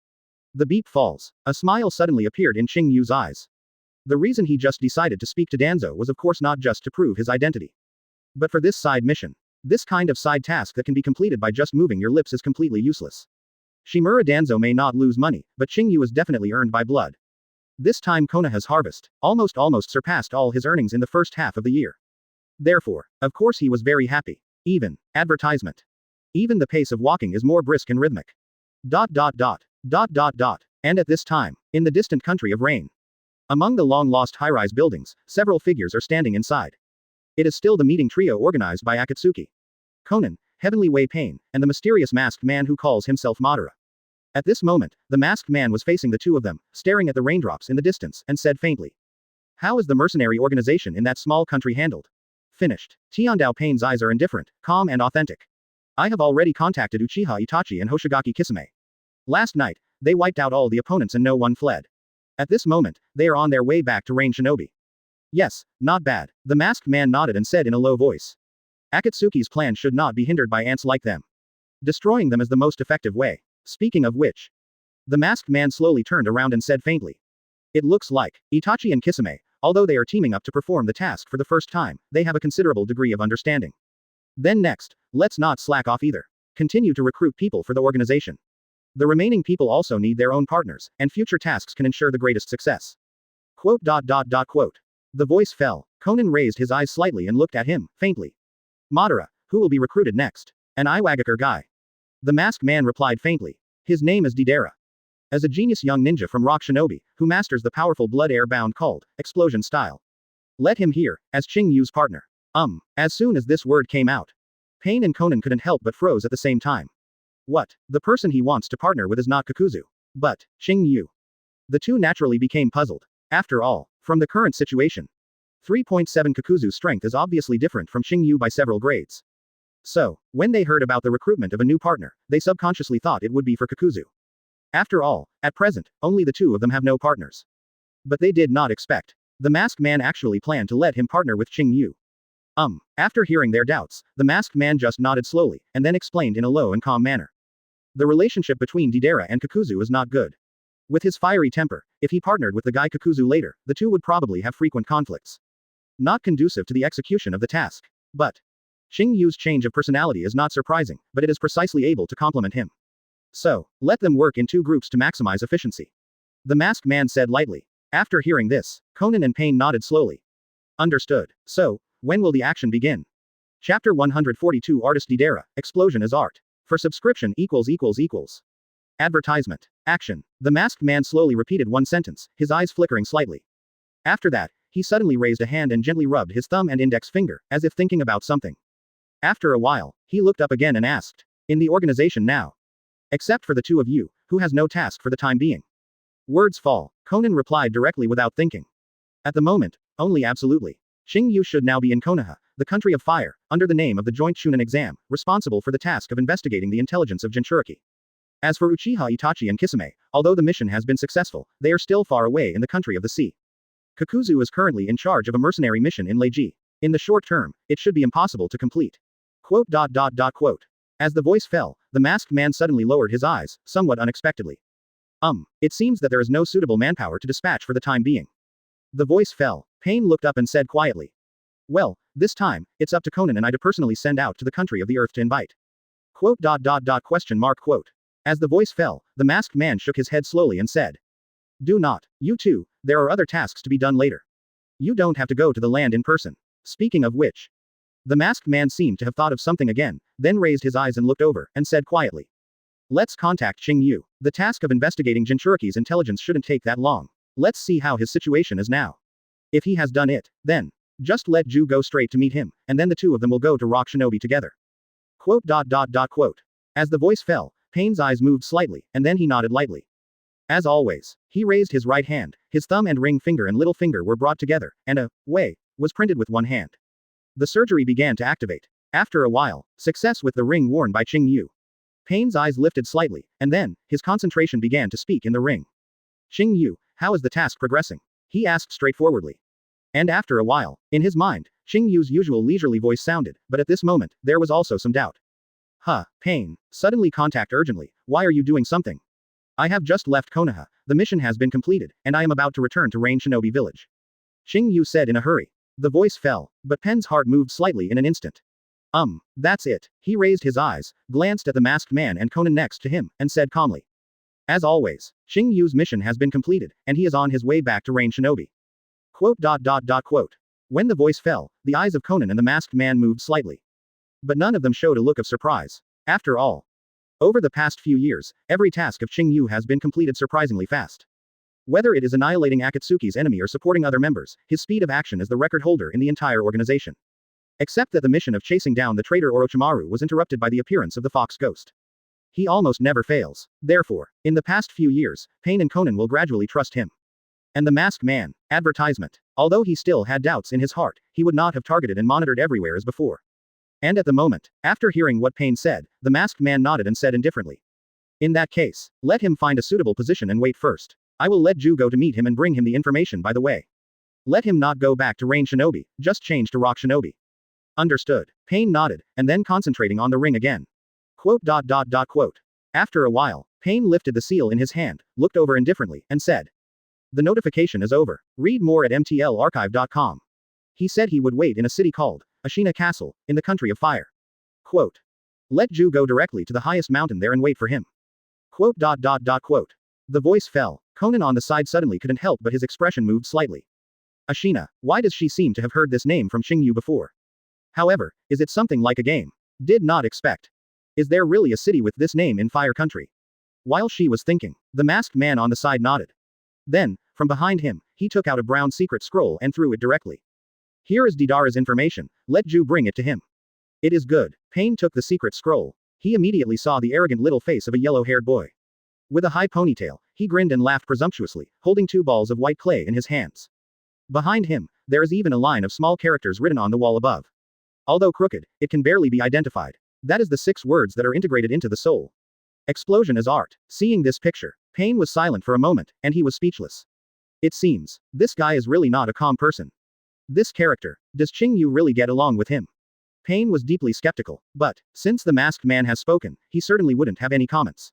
The beep falls. A smile suddenly appeared in Qing Yu's eyes. The reason he just decided to speak to Danzo was of course not just to prove his identity. But for this side mission. This kind of side task that can be completed by just moving your lips is completely useless. Shimura Danzo may not lose money, but Qing Yu is definitely earned by blood. This time Konoha's harvest almost surpassed all his earnings in the first half of the year. Therefore, of course he was very happy. Advertisement. Even the pace of walking is more brisk and rhythmic. And at this time, in the distant country of Rain. Among the long-lost high-rise buildings, several figures are standing inside. It is still the meeting trio organized by Akatsuki, Konan, Heavenly Way Pain, and the mysterious masked man who calls himself Madara. At this moment, the masked man was facing the two of them, staring at the raindrops in the distance, and said faintly. How is the mercenary organization in that small country handled? Finished. Tiandao Pain's eyes are indifferent, calm and authentic. I have already contacted Uchiha Itachi and Hoshigaki Kisame. Last night, they wiped out all the opponents and no one fled. At this moment, they are on their way back to Rain Shinobi. Yes, not bad. The masked man nodded and said in a low voice. Akatsuki's plan should not be hindered by ants like them. Destroying them is the most effective way. Speaking of which. The masked man slowly turned around and said faintly. It looks like Itachi and Kisame, although they are teaming up to perform the task for the first time, they have a considerable degree of understanding. Then next, let's not slack off either. Continue to recruit people for the organization. The remaining people also need their own partners, and future tasks can ensure the greatest success. Quote. The voice fell. Konan raised his eyes slightly and looked at him, faintly. Madara, who will be recruited next? An Iwagakure guy. The masked man replied faintly. His name is Deidara. As a genius young ninja from Rock Shinobi, who masters the powerful blood air bound called explosion style. Let him hear, as Qing Yu's partner. As soon as this word came out. Pain and Konan couldn't help but froze at the same time. What? The person he wants to partner with is not Kakuzu. But, Qing Yu. The two naturally became puzzled. After all, from the current situation. 3.7 Kakuzu's strength is obviously different from Qing Yu by several grades. So, when they heard about the recruitment of a new partner, they subconsciously thought it would be for Kakuzu. After all, at present, only the two of them have no partners. But they did not expect. The masked man actually planned to let him partner with Qing Yu. After hearing their doubts, the masked man just nodded slowly, and then explained in a low and calm manner. The relationship between Deidara and Kakuzu is not good. With his fiery temper, if he partnered with the guy Kakuzu later, the two would probably have frequent conflicts. Not conducive to the execution of the task. But Qing Yu's change of personality is not surprising, but it is precisely able to complement him. So, let them work in two groups to maximize efficiency. The masked man said lightly. After hearing this, Konan and Pain nodded slowly. Understood. So, when will the action begin? Chapter 142 Artist Deidara, Explosion is Art. For subscription ===. Advertisement. Action. The masked man slowly repeated one sentence, his eyes flickering slightly. After that, he suddenly raised a hand and gently rubbed his thumb and index finger, as if thinking about something. After a while, he looked up again and asked, in the organization now? Except for the two of you, who has no task for the time being? Words fall, Konan replied directly without thinking. At the moment, only absolutely. Qing Yu should now be in Konoha, the country of fire, under the name of the Joint Shunin exam, responsible for the task of investigating the intelligence of Jinchuriki. As for Uchiha Itachi and Kisame, although the mission has been successful, they are still far away in the country of the sea. Kakuzu is currently in charge of a mercenary mission in Leiji. In the short term, it should be impossible to complete. Quote. As the voice fell, the masked man suddenly lowered his eyes, somewhat unexpectedly. It seems that there is no suitable manpower to dispatch for the time being. The voice fell. Pain looked up and said quietly. Well, this time, it's up to Konan and I to personally send out to the country of the earth to invite. Quote. As the voice fell, the masked man shook his head slowly and said. Do not. You too, there are other tasks to be done later. You don't have to go to the land in person. Speaking of which. The masked man seemed to have thought of something again, then raised his eyes and looked over, and said quietly. Let's contact Qing Yu. The task of investigating Jinchuriki's intelligence shouldn't take that long. Let's see how his situation is now. If he has done it, then just let Ju go straight to meet him, and then the two of them will go to Rock Shinobi together. Quote. As the voice fell, Pain's eyes moved slightly, and then he nodded lightly. As always, he raised his right hand, his thumb and ring finger and little finger were brought together, and a way was printed with one hand. The surgery began to activate. After a while, success with the ring worn by Qing Yu. Pain's eyes lifted slightly, and then, his concentration began to speak in the ring. Qing Yu, how is the task progressing? He asked straightforwardly. And after a while, in his mind, Qing Yu's usual leisurely voice sounded, but at this moment, there was also some doubt. Pain. Suddenly contact urgently, why are you doing something? I have just left Konoha, the mission has been completed, and I am about to return to Rain Shinobi village. Qing Yu said in a hurry. The voice fell, but Pen's heart moved slightly in an instant. That's it. He raised his eyes, glanced at the masked man and Konan next to him, and said calmly. As always, Qing Yu's mission has been completed, and he is on his way back to Rain Shinobi. Quote. When the voice fell, the eyes of Konan and the masked man moved slightly. But none of them showed a look of surprise. After all, over the past few years, every task of Qing Yu has been completed surprisingly fast. Whether it is annihilating Akatsuki's enemy or supporting other members, his speed of action is the record holder in the entire organization. Except that the mission of chasing down the traitor Orochimaru was interrupted by the appearance of the Fox Ghost. He almost never fails. Therefore, in the past few years, Pain and Konan will gradually trust him. And the masked man. Advertisement. Although he still had doubts in his heart, he would not have targeted and monitored everywhere as before. And at the moment, after hearing what Pain said, the masked man nodded and said indifferently. In that case, let him find a suitable position and wait first. I will let Ju go to meet him and bring him the information by the way. Let him not go back to Rain Shinobi, just change to Rock Shinobi. Understood. Pain nodded, and then concentrating on the ring again. Quote. After a while, Pain lifted the seal in his hand, looked over indifferently, and said. The notification is over. Read more at mtlarchive.com. He said he would wait in a city called Ashina Castle, in the country of fire. Quote. Let Ju go directly to the highest mountain there and wait for him. Quote. The voice fell. Konan on the side suddenly couldn't help but his expression moved slightly. Ashina, why does she seem to have heard this name from Qing Yu before? However, is it something like a game? Did not expect. Is there really a city with this name in Fire Country? While she was thinking, the masked man on the side nodded. Then, from behind him, he took out a brown secret scroll and threw it directly. Here is Deidara's information, let Ju bring it to him. It is good. Pain took the secret scroll. He immediately saw the arrogant little face of a yellow-haired boy. With a high ponytail, he grinned and laughed presumptuously, holding two balls of white clay in his hands. Behind him, there is even a line of small characters written on the wall above. Although crooked, it can barely be identified. That is the 6 words that are integrated into the soul. Explosion is art. Seeing this picture, Pain was silent for a moment, and he was speechless. It seems, this guy is really not a calm person. This character, does Qing Yu really get along with him? Pain was deeply skeptical, but, since the masked man has spoken, he certainly wouldn't have any comments.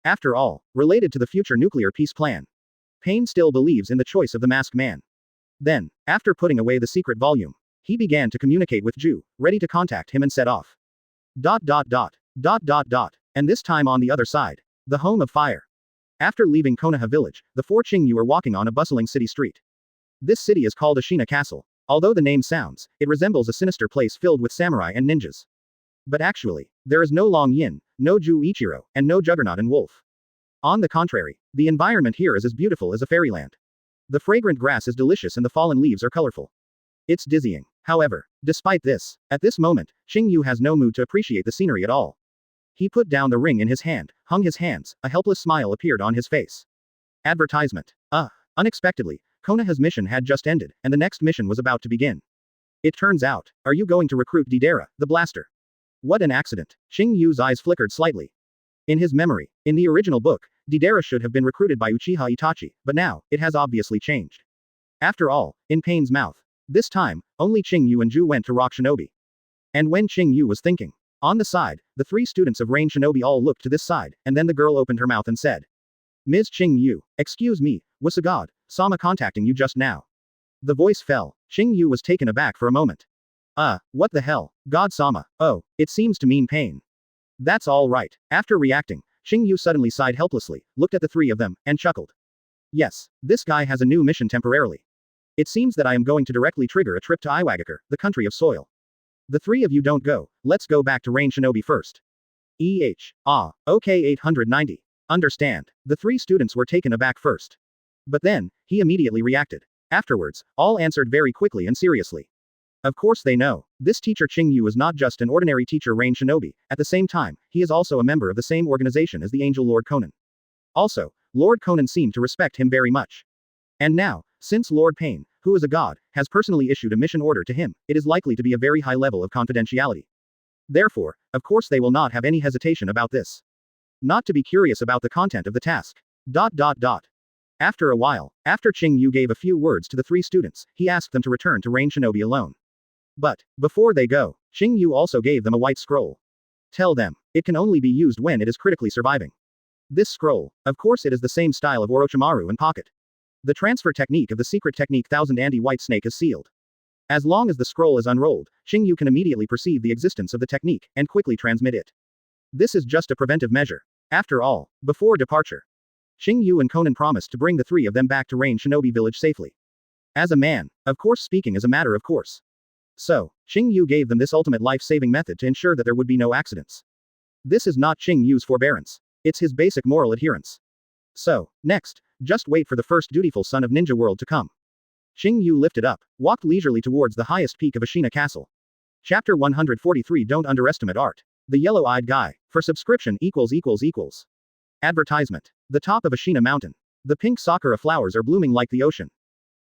After all, related to the future nuclear peace plan. Pain still believes in the choice of the masked man. Then, after putting away the secret volume, he began to communicate with Ju, ready to contact him and set off. ... And this time on the other side. The home of fire. After leaving Konoha village, the four Qing Yu are walking on a bustling city street. This city is called Ashina Castle. Although the name sounds, it resembles a sinister place filled with samurai and ninjas. But actually, there is no Long Yin, no Ju Ichiro, and no Juggernaut and Wolf. On the contrary, the environment here is as beautiful as a fairyland. The fragrant grass is delicious and the fallen leaves are colorful. It's dizzying. However, despite this, at this moment, Qing Yu has no mood to appreciate the scenery at all. He put down the ring in his hand, hung his hands, a helpless smile appeared on his face. Advertisement. Unexpectedly, Konoha's mission had just ended, and the next mission was about to begin. It turns out, are you going to recruit Deidara, the blaster? What an accident. Qing Yu's eyes flickered slightly. In his memory, in the original book, Deidara should have been recruited by Uchiha Itachi, but now, it has obviously changed. After all, in Pain's mouth. This time, only Qing Yu and Ju went to Rock Shinobi. And when Qing Yu was thinking, on the side, the three students of Rain Shinobi all looked to this side, and then the girl opened her mouth and said. Ms. Qing Yu, excuse me, was a god, Sama contacting you just now. The voice fell. Qing Yu was taken aback for a moment. What the hell, God Sama, oh, it seems to mean Pain. That's all right. After reacting, Qing Yu suddenly sighed helplessly, looked at the three of them, and chuckled. Yes, this guy has a new mission temporarily. It seems that I am going to directly trigger a trip to Iwagakure, the country of soil. The three of you don't go, let's go back to Rain Shinobi first. Okay 890. Understand. The three students were taken aback first. But then, he immediately reacted. Afterwards, all answered very quickly and seriously. Of course they know. This teacher Qing Yu is not just an ordinary teacher Rain Shinobi, at the same time, he is also a member of the same organization as the Angel Lord Konan. Also, Lord Konan seemed to respect him very much. And now, since Lord Pain, who is a god, has personally issued a mission order to him, it is likely to be a very high level of confidentiality. Therefore, of course they will not have any hesitation about this. Not to be curious about the content of the task. After a while, after Qing Yu gave a few words to the three students, he asked them to return to Rain Shinobi alone. But, before they go, Qing Yu also gave them a white scroll. Tell them, it can only be used when it is critically surviving. This scroll, of course it is the same style of Orochimaru and Pocket. The transfer technique of the secret technique Thousand Anti-White Snake is sealed. As long as the scroll is unrolled, Qing Yu can immediately perceive the existence of the technique, and quickly transmit it. This is just a preventive measure. After all, before departure, Qing Yu and Konan promised to bring the three of them back to Rain Shinobi village safely. As a man, of course speaking is a matter of course. So, Qing Yu gave them this ultimate life-saving method to ensure that there would be no accidents. This is not Qing Yu's forbearance. It's his basic moral adherence. So, next, just wait for the first dutiful son of Ninja World to come. Qing Yu lifted up, walked leisurely towards the highest peak of Ashina Castle. Chapter 143 Don't underestimate art. The yellow-eyed guy. For subscription == Advertisement. The top of Ashina Mountain. The pink sakura flowers are blooming like the ocean.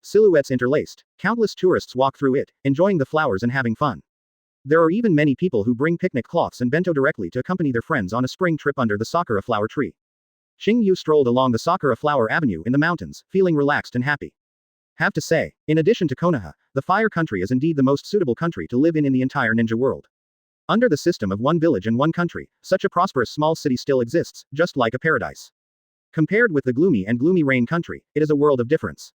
Silhouettes interlaced. Countless tourists walk through it, enjoying the flowers and having fun. There are even many people who bring picnic cloths and bento directly to accompany their friends on a spring trip under the sakura flower tree. Qing Yu strolled along the sakura flower avenue in the mountains, feeling relaxed and happy. Have to say, in addition to Konoha, the Fire Country is indeed the most suitable country to live in the entire ninja world. Under the system of one village and one country, such a prosperous small city still exists, just like a paradise. Compared with the gloomy Rain Country, it is a world of difference.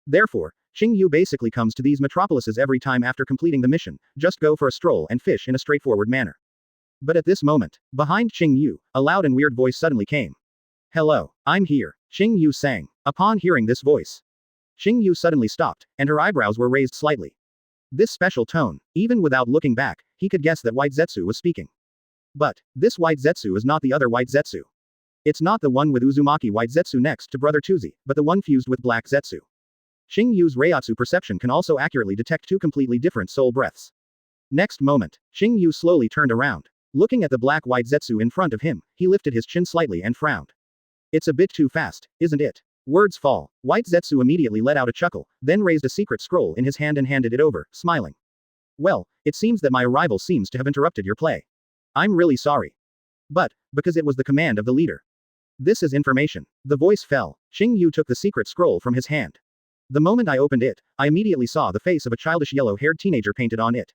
Therefore, Qing Yu basically comes to these metropolises every time after completing the mission, just go for a stroll and fish in a straightforward manner. But at this moment, behind Qing Yu, a loud and weird voice suddenly came. Hello, I'm here, Qing Yu sang. Upon hearing this voice, Qing Yu suddenly stopped, and her eyebrows were raised slightly. This special tone, even without looking back, he could guess that White Zetsu was speaking. But, this White Zetsu is not the other White Zetsu. It's not the one with Uzumaki White Zetsu next to Brother Tuzi, but the one fused with Black Zetsu. Qing Yu's Reiatsu perception can also accurately detect two completely different soul breaths. Next moment, Qing Yu slowly turned around. Looking at the black White Zetsu in front of him, he lifted his chin slightly and frowned. It's a bit too fast, isn't it? Words fall. White Zetsu immediately let out a chuckle, then raised a secret scroll in his hand and handed it over, smiling. Well, it seems that my arrival seems to have interrupted your play. I'm really sorry. But, because it was the command of the leader. This is information. The voice fell. Qing Yu took the secret scroll from his hand. The moment I opened it, I immediately saw the face of a childish yellow-haired teenager painted on it.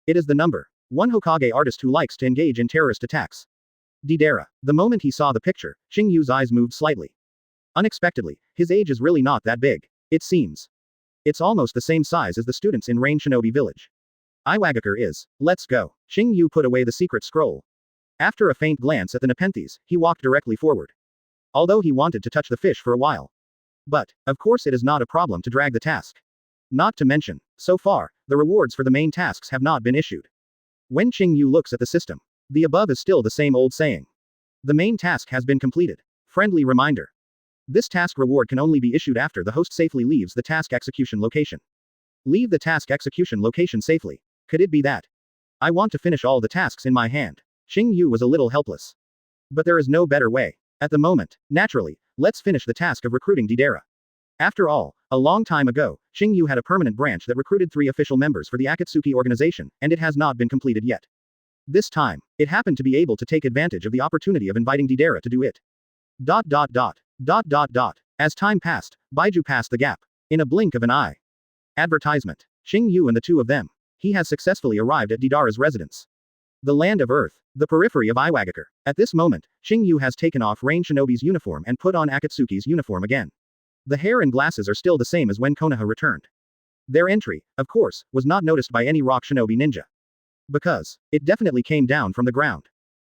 It is the number. One Hokage artist who likes to engage in terrorist attacks. Deidara. The moment he saw the picture, Qing Yu's eyes moved slightly. Unexpectedly, his age is really not that big. It seems. It's almost the same size as the students in Rain Shinobi Village. Iwagakure is. Let's go. Qing Yu put away the secret scroll. After a faint glance at the Nepenthes, he walked directly forward. Although he wanted to touch the fish for a while. But, of course it is not a problem to drag the task. Not to mention, so far, the rewards for the main tasks have not been issued. When Qing Yu looks at the system, the above is still the same old saying. The main task has been completed. Friendly reminder. This task reward can only be issued after the host safely leaves the task execution location. Leave the task execution location safely. Could it be that? I want to finish all the tasks in my hand. Qing Yu was a little helpless. But there is no better way. At the moment, naturally, let's finish the task of recruiting Deidara. After all, a long time ago, Qing Yu had a permanent branch that recruited 3 official members for the Akatsuki organization, and it has not been completed yet. This time, it happened to be able to take advantage of the opportunity of inviting Deidara to do it. ... As time passed, Baiju passed the gap. In a blink of an eye. Advertisement. Qing Yu and the 2 of them. He has successfully arrived at Deidara's residence. The land of Earth. The periphery of Iwagakure. At this moment, Qing Yu has taken off Rain Shinobi's uniform and put on Akatsuki's uniform again. The hair and glasses are still the same as when Konoha returned. Their entry, of course, was not noticed by any rock shinobi ninja. Because, it definitely came down from the ground.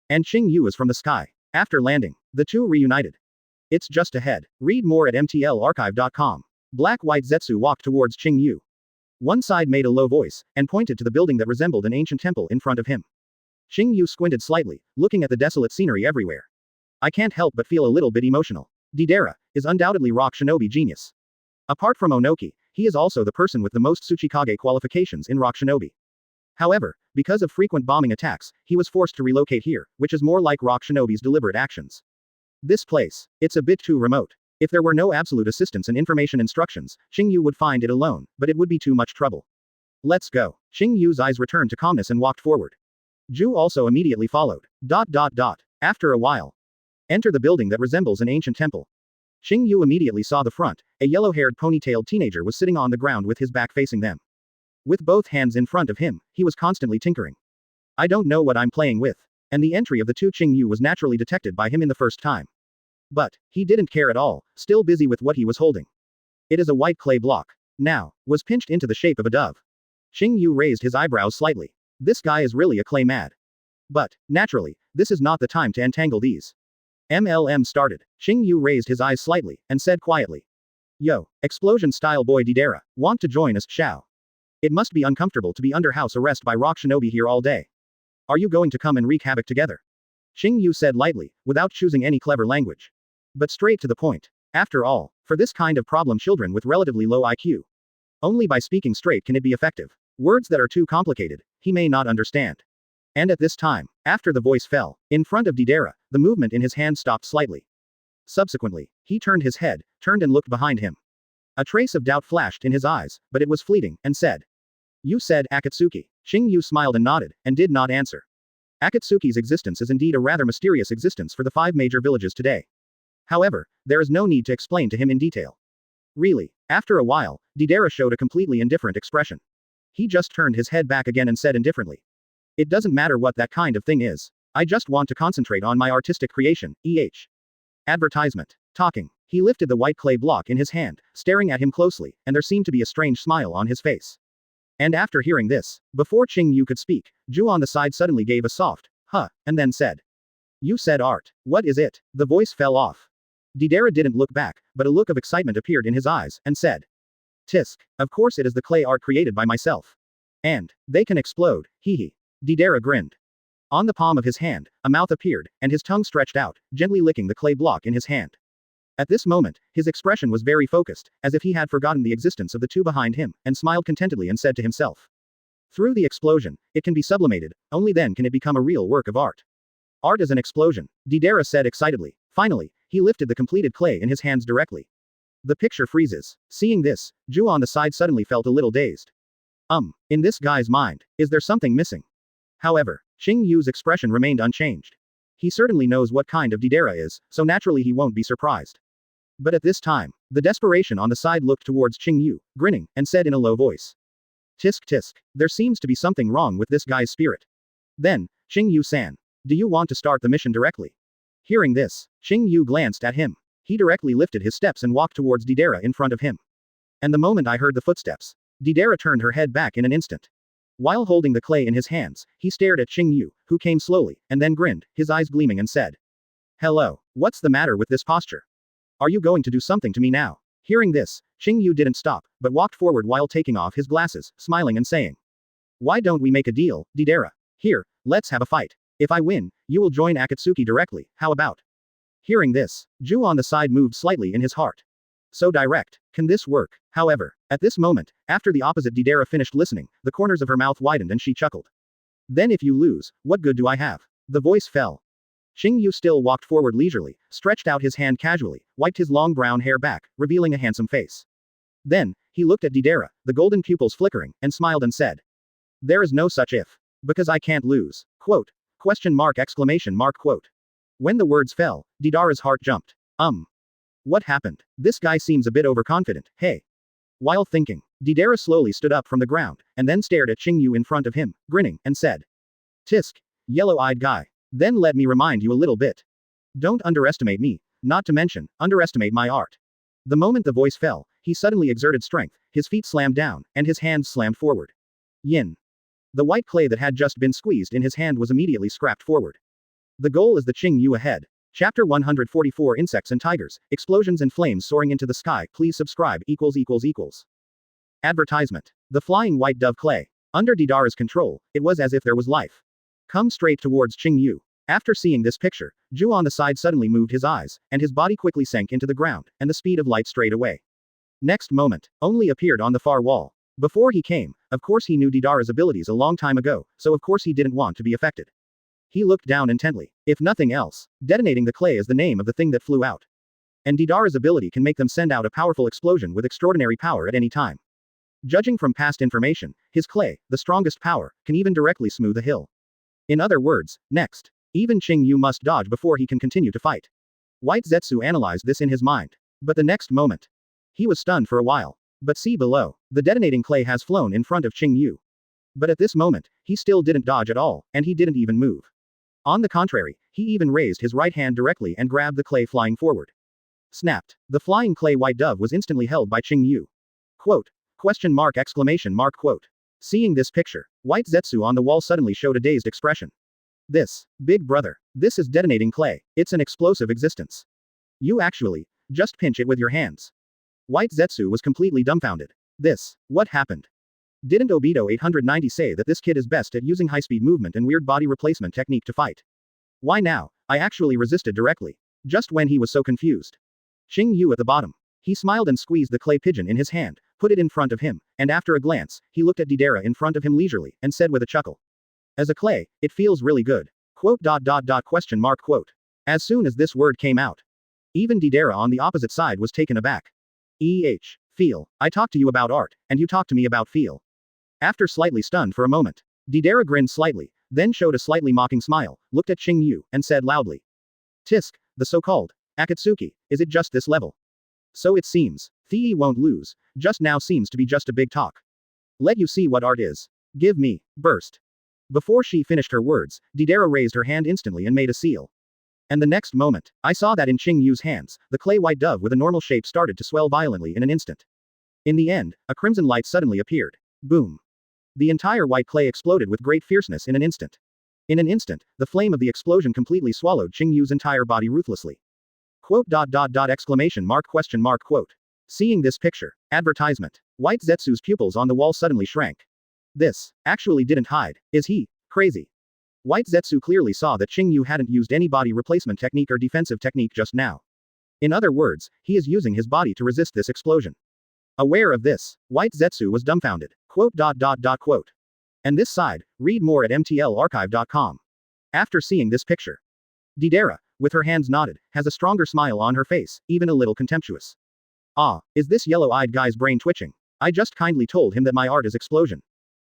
And Qing Yu is from the sky. After landing, the 2 reunited. It's just ahead. Read more at mtlarchive.com. Black-White Zetsu walked towards Qing Yu. One side made a low voice, and pointed to the building that resembled an ancient temple in front of him. Qing Yu squinted slightly, looking at the desolate scenery everywhere. I can't help but feel a little bit emotional. Deidara is undoubtedly rock shinobi genius. Apart from Onoki, he is also the person with the most Tsuchikage qualifications in rock shinobi. However, because of frequent bombing attacks, he was forced to relocate here, which is more like rock shinobi's deliberate actions. This place, it's a bit too remote. If there were no absolute assistance and information instructions, Qing Yu would find it alone, but it would be too much trouble. Let's go. Qing Yu's eyes returned to calmness and walked forward. Ju also immediately followed. After a while. Enter the building that resembles an ancient temple. Qing Yu immediately saw the front. A yellow-haired ponytailed teenager was sitting on the ground with his back facing them. With both hands in front of him, he was constantly tinkering. I don't know what I'm playing with. And the entry of the 2 Qing Yu was naturally detected by him in the first time. But, he didn't care at all, still busy with what he was holding. It is a white clay block. Now, was pinched into the shape of a dove. Qing Yu raised his eyebrows slightly. This guy is really a clay mad. But, naturally, this is not the time to entangle these. MLM started. Qing Yu raised his eyes slightly, and said quietly. Yo, explosion-style boy Deidara, want to join us, Shao? It must be uncomfortable to be under house arrest by rock shinobi here all day. Are you going to come and wreak havoc together? Qing Yu said lightly, without choosing any clever language. But straight to the point. After all, for this kind of problem children with relatively low IQ. Only by speaking straight can it be effective. Words that are too complicated, he may not understand. And at this time, after the voice fell, in front of Deidara, the movement in his hand stopped slightly. Subsequently, he turned his head, turned and looked behind him. A trace of doubt flashed in his eyes, but it was fleeting, and said. You said Akatsuki. Qing Yu smiled and nodded, and did not answer. Akatsuki's existence is indeed a rather mysterious existence for the 5 major villages today. However, there is no need to explain to him in detail. Really, after a while, Deidara showed a completely indifferent expression. He just turned his head back again and said indifferently. It doesn't matter what that kind of thing is. I just want to concentrate on my artistic creation, Advertisement. Talking. He lifted the white clay block in his hand, staring at him closely, and there seemed to be a strange smile on his face. And after hearing this, before Qing Yu could speak, Ju on the side suddenly gave a soft, huh, and then said. You said art. What is it? The voice fell off. Deidara didn't look back, but a look of excitement appeared in his eyes, and said. Tisk. Of course it is the clay art created by myself. And, they can explode, hee. Deidara grinned. On the palm of his hand, a mouth appeared, and his tongue stretched out, gently licking the clay block in his hand. At this moment, his expression was very focused, as if he had forgotten the existence of the 2 behind him, and smiled contentedly and said to himself. Through the explosion, it can be sublimated, only then can it become a real work of art. Art is an explosion, Deidara said excitedly. Finally, he lifted the completed clay in his hands directly. The picture freezes. Seeing this, Ju on the side suddenly felt a little dazed. In this guy's mind, is there something missing? However, Qing Yu's expression remained unchanged. He certainly knows what kind of Deidara is, so naturally he won't be surprised. But at this time, the desperation on the side looked towards Qing Yu, grinning, and said in a low voice. Tisk tisk. There seems to be something wrong with this guy's spirit. Then, Qing Yu-san. Do you want to start the mission directly? Hearing this, Qing Yu glanced at him. He directly lifted his steps and walked towards Deidara in front of him. And the moment I heard the footsteps, Deidara turned her head back in an instant. While holding the clay in his hands, he stared at Qing Yu, who came slowly, and then grinned, his eyes gleaming and said, "Hello, what's the matter with this posture? Are you going to do something to me now?" Hearing this, Qing Yu didn't stop, but walked forward while taking off his glasses, smiling and saying, "Why don't we make a deal, Deidara? Here, let's have a fight. If I win, you will join Akatsuki directly, how about?" Hearing this, Ju on the side moved slightly in his heart. So direct, can this work? However, at this moment, after the opposite Deidara finished listening, the corners of her mouth widened and she chuckled. "Then if you lose, what good do I have?" The voice fell. Qing Yu still walked forward leisurely, stretched out his hand casually, wiped his long brown hair back, revealing a handsome face. Then, he looked at Deidara, the golden pupils flickering, and smiled and said, "There is no such if. Because I can't lose." Quote. Question mark exclamation mark quote. When the words fell, Deidara's heart jumped. What happened? This guy seems a bit overconfident, hey. While thinking, Deidara slowly stood up from the ground, and then stared at Qing Yu in front of him, grinning, and said, "Tisk, yellow-eyed guy. Then let me remind you a little bit. Don't underestimate me, not to mention, underestimate my art." The moment the voice fell, he suddenly exerted strength, his feet slammed down, and his hands slammed forward. Yin. The white clay that had just been squeezed in his hand was immediately scrapped forward. The goal is the Qing Yu ahead. Chapter 144 Insects and Tigers, Explosions and Flames Soaring into the Sky. Please subscribe. Advertisement. The flying white dove clay. Under Deidara's control, it was as if there was life. Come straight towards Qing Yu. After seeing this picture, Ju on the side suddenly moved his eyes, and his body quickly sank into the ground, and the speed of light strayed away. Next moment, only appeared on the far wall. Before he came, of course he knew Deidara's abilities a long time ago, so of course he didn't want to be affected. He looked down intently. If nothing else, detonating the clay is the name of the thing that flew out. And Deidara's ability can make them send out a powerful explosion with extraordinary power at any time. Judging from past information, his clay, the strongest power, can even directly smooth a hill. In other words, next, even Qing Yu must dodge before he can continue to fight. White Zetsu analyzed this in his mind. But the next moment, he was stunned for a while. But see below, the detonating clay has flown in front of Qing Yu. But at this moment, he still didn't dodge at all, and he didn't even move. On the contrary, he even raised his right hand directly and grabbed the clay flying forward. Snapped. The flying clay white dove was instantly held by Qing Yu. Quote. Question mark exclamation mark quote. Seeing this picture, White Zetsu on the wall suddenly showed a dazed expression. This, big brother, this is detonating clay, it's an explosive existence. You actually, just pinch it with your hands. White Zetsu was completely dumbfounded. What happened? Didn't Obito 890 say that this kid is best at using high-speed movement and weird body replacement technique to fight? Why now? I actually resisted directly. Just when he was so confused. Qing Yu at the bottom. He smiled and squeezed the clay pigeon in his hand, put it in front of him, and after a glance, he looked at Deidara in front of him leisurely, and said with a chuckle. As a clay, it feels really good. Quote. Question mark quote. As soon as this word came out, even Deidara on the opposite side was taken aback. Feel. I talked to you about art, and you talked to me about feel. After slightly stunned for a moment, Deidara grinned slightly, then showed a slightly mocking smile, looked at Qing Yu, and said loudly. Tisk, the so-called Akatsuki, is it just this level? So it seems. Thea won't lose, just now seems to be just a big talk. Let you see what art is. Give me, burst. Before she finished her words, Deidara raised her hand instantly and made a seal. And the next moment, I saw that in Qing Yu's hands, the clay white dove with a normal shape started to swell violently in an instant. In the end, a crimson light suddenly appeared. Boom. The entire white clay exploded with great fierceness in an instant. In an instant, the flame of the explosion completely swallowed Qing Yu's entire body ruthlessly. Quote. Exclamation mark question mark quote. Seeing this picture, advertisement. White Zetsu's pupils on the wall suddenly shrank. This, actually didn't hide. Is he crazy? White Zetsu clearly saw that Qing Yu hadn't used any body replacement technique or defensive technique just now. In other words, he is using his body to resist this explosion. Aware of this, White Zetsu was dumbfounded. Quote. Quote. And this side, read more at mtlarchive.com. After seeing this picture, Deidara, with her hands knotted, has a stronger smile on her face, even a little contemptuous. Ah, is this yellow-eyed guy's brain twitching? I just kindly told him that my art is explosion.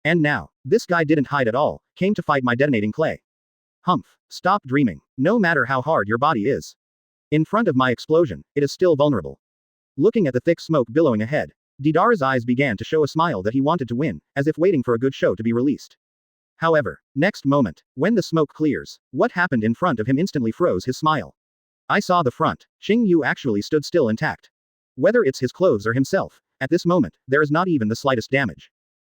And now, this guy didn't hide at all, came to fight my detonating clay. Humph, stop dreaming, no matter how hard your body is. In front of my explosion, it is still vulnerable. Looking at the thick smoke billowing ahead, Deidara's eyes began to show a smile that he wanted to win, as if waiting for a good show to be released. However, next moment, when the smoke clears, what happened in front of him instantly froze his smile. I saw the front. Qing Yu actually stood still intact. Whether it's his clothes or himself, at this moment, there is not even the slightest damage.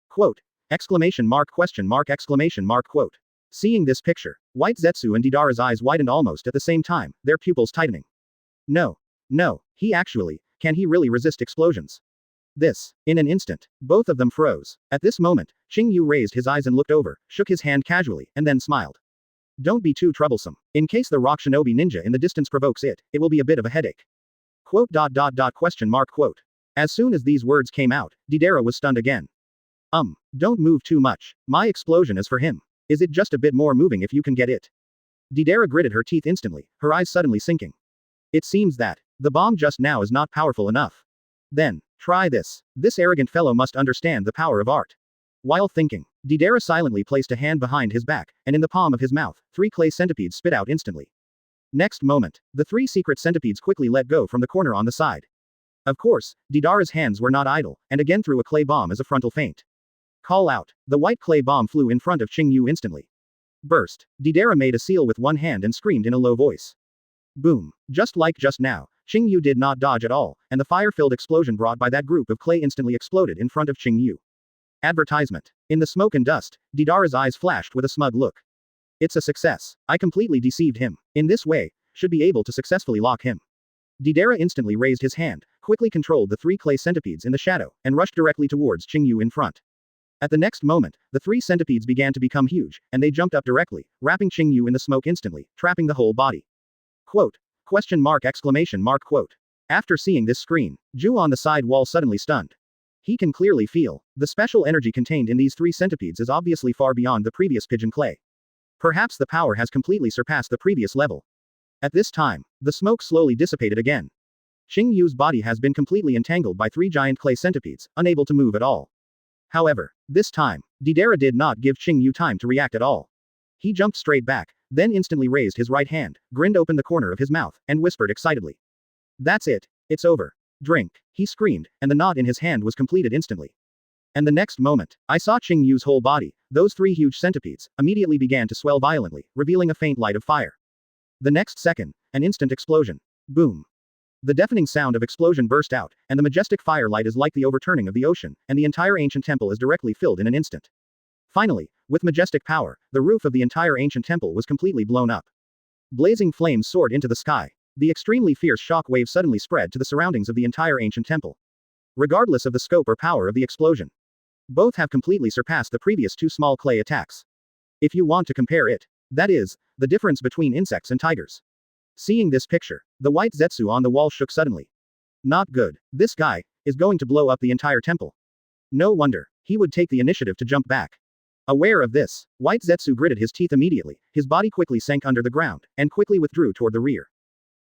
Quote! Exclamation mark question mark exclamation mark quote. Seeing this picture, White Zetsu and Deidara's eyes widened almost at the same time, their pupils tightening. No. No, can he really resist explosions? In an instant, both of them froze. At this moment, Qing Yu raised his eyes and looked over, shook his hand casually, and then smiled. Don't be too troublesome. In case the rock shinobi ninja in the distance provokes it, it will be a bit of a headache. Quote. Question mark quote. As soon as these words came out, Deidara was stunned again. Don't move too much. My explosion is for him. Is it just a bit more moving if you can get it? Deidara gritted her teeth instantly, her eyes suddenly sinking. It seems that the bomb just now is not powerful enough. Then, try this. This arrogant fellow must understand the power of art. While thinking, Deidara silently placed a hand behind his back, and in the palm of his mouth, 3 clay centipedes spit out instantly. Next moment, the 3 secret centipedes quickly let go from the corner on the side. Of course, Deidara's hands were not idle, and again threw a clay bomb as a frontal feint. Call out. The white clay bomb flew in front of Qing Yu instantly. Burst. Deidara made a seal with one hand and screamed in a low voice. Boom. Just like just now, Qing Yu did not dodge at all, and the fire-filled explosion brought by that group of clay instantly exploded in front of Qing Yu. Advertisement. In the smoke and dust, Deidara's eyes flashed with a smug look. It's a success. I completely deceived him. In this way, should be able to successfully lock him. Deidara instantly raised his hand, quickly controlled the 3 clay centipedes in the shadow, and rushed directly towards Qing Yu in front. At the next moment, the 3 centipedes began to become huge, and they jumped up directly, wrapping Qing Yu in the smoke instantly, trapping the whole body. Quote. Question mark exclamation mark quote. After seeing this screen, Ju on the side wall suddenly stunned. He can clearly feel the special energy contained in these 3 centipedes is obviously far beyond the previous pigeon clay. Perhaps the power has completely surpassed the previous level. At this time, the smoke slowly dissipated again. Qing Yu's body has been completely entangled by 3 giant clay centipedes, unable to move at all. However, this time, Deidara did not give Qing Yu time to react at all. He jumped straight back, then instantly raised his right hand, grinned open the corner of his mouth, and whispered excitedly. That's it. It's over. Drink. He screamed, and the knot in his hand was completed instantly. And the next moment, I saw Qing Yu's whole body, those 3 huge centipedes, immediately began to swell violently, revealing a faint light of fire. The next second, an instant explosion. Boom. The deafening sound of explosion burst out, and the majestic firelight is like the overturning of the ocean, and the entire ancient temple is directly filled in an instant. Finally, with majestic power, the roof of the entire ancient temple was completely blown up. Blazing flames soared into the sky. The extremely fierce shock wave suddenly spread to the surroundings of the entire ancient temple. Regardless of the scope or power of the explosion, both have completely surpassed the previous 2 small clay attacks. If you want to compare it, that is, the difference between insects and tigers. Seeing this picture, the white Zetsu on the wall shook suddenly. Not good. This guy is going to blow up the entire temple. No wonder he would take the initiative to jump back. Aware of this, White Zetsu gritted his teeth immediately, his body quickly sank under the ground, and quickly withdrew toward the rear.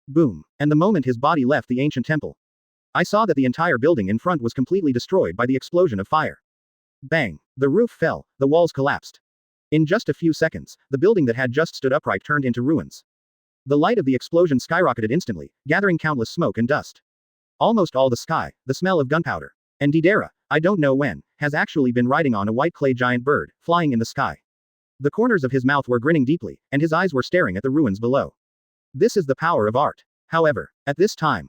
Boom. And the moment his body left the ancient temple, I saw that the entire building in front was completely destroyed by the explosion of fire. Bang. The roof fell, the walls collapsed. In just a few seconds, the building that had just stood upright turned into ruins. The light of the explosion skyrocketed instantly, gathering countless smoke and dust. Almost all the sky, the smell of gunpowder. And Deidara, I don't know when, has actually been riding on a white clay giant bird, flying in the sky. The corners of his mouth were grinning deeply, and his eyes were staring at the ruins below. This is the power of art. However, at this time,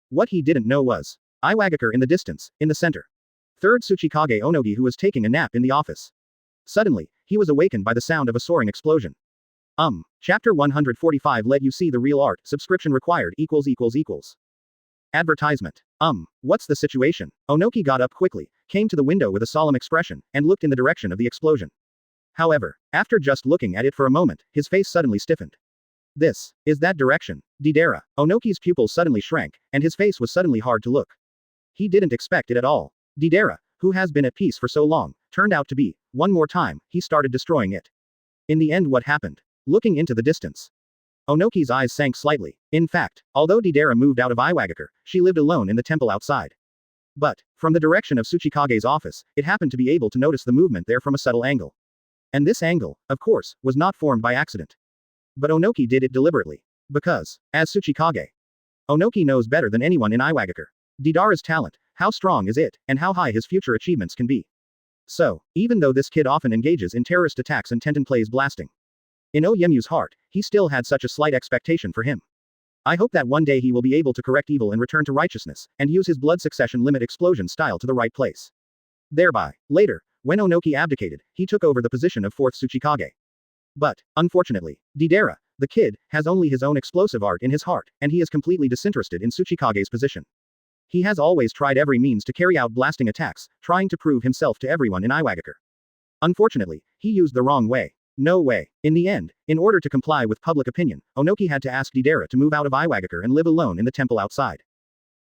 what he didn't know was Iwagakure in the distance, in the center. Third Kazekage Onogi who was taking a nap in the office. Suddenly, he was awakened by the sound of a soaring explosion. Chapter 145 Let you see the real art, subscription required ===. Advertisement. What's the situation? Onoki got up quickly, came to the window with a solemn expression, and looked in the direction of the explosion. However, after just looking at it for a moment, his face suddenly stiffened. This is that direction. Deidara. Onoki's pupils suddenly shrank, and his face was suddenly hard to look. He didn't expect it at all. Deidara, who has been at peace for so long, turned out to be, one more time, he started destroying it. In the end, what happened? Looking into the distance, Onoki's eyes sank slightly. In fact, although Deidara moved out of Iwagakure, she lived alone in the temple outside. But, from the direction of Tsuchikage's office, it happened to be able to notice the movement there from a subtle angle. And this angle, of course, was not formed by accident. But Onoki did it deliberately. Because, as Tsuchikage, Onoki knows better than anyone in Iwagakure Deidara's talent, how strong is it, and how high his future achievements can be. So, even though this kid often engages in terrorist attacks and Tenten plays blasting in Oyemu's heart, he still had such a slight expectation for him. I hope that one day he will be able to correct evil and return to righteousness, and use his blood succession limit explosion style to the right place. Thereby, later, when Onoki abdicated, he took over the position of 4th Tsuchikage. But, unfortunately, Deidara, the kid, has only his own explosive art in his heart, and he is completely disinterested in Tsuchikage's position. He has always tried every means to carry out blasting attacks, trying to prove himself to everyone in Iwagakure. Unfortunately, he used the wrong way. No way. In the end, in order to comply with public opinion, Onoki had to ask Deidara to move out of Iwagakure and live alone in the temple outside.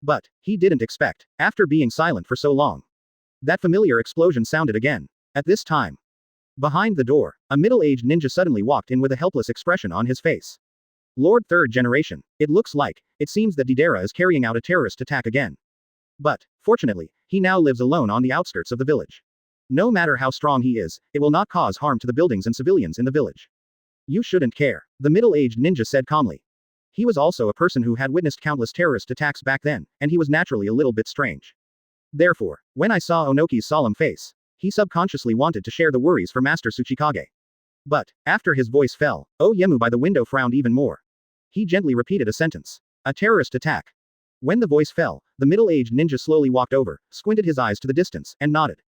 But, he didn't expect, after being silent for so long, that familiar explosion sounded again. At this time, behind the door, a middle-aged ninja suddenly walked in with a helpless expression on his face. Lord Third Generation, it seems that Deidara is carrying out a terrorist attack again. But, fortunately, he now lives alone on the outskirts of the village. No matter how strong he is, it will not cause harm to the buildings and civilians in the village. You shouldn't care, the middle-aged ninja said calmly. He was also a person who had witnessed countless terrorist attacks back then, and he was naturally a little bit strange. Therefore, when I saw Onoki's solemn face, he subconsciously wanted to share the worries for Master Tsuchikage. But, after his voice fell, Oyemu by the window frowned even more. He gently repeated a sentence. A terrorist attack. When the voice fell, the middle-aged ninja slowly walked over, squinted his eyes to the distance, and nodded.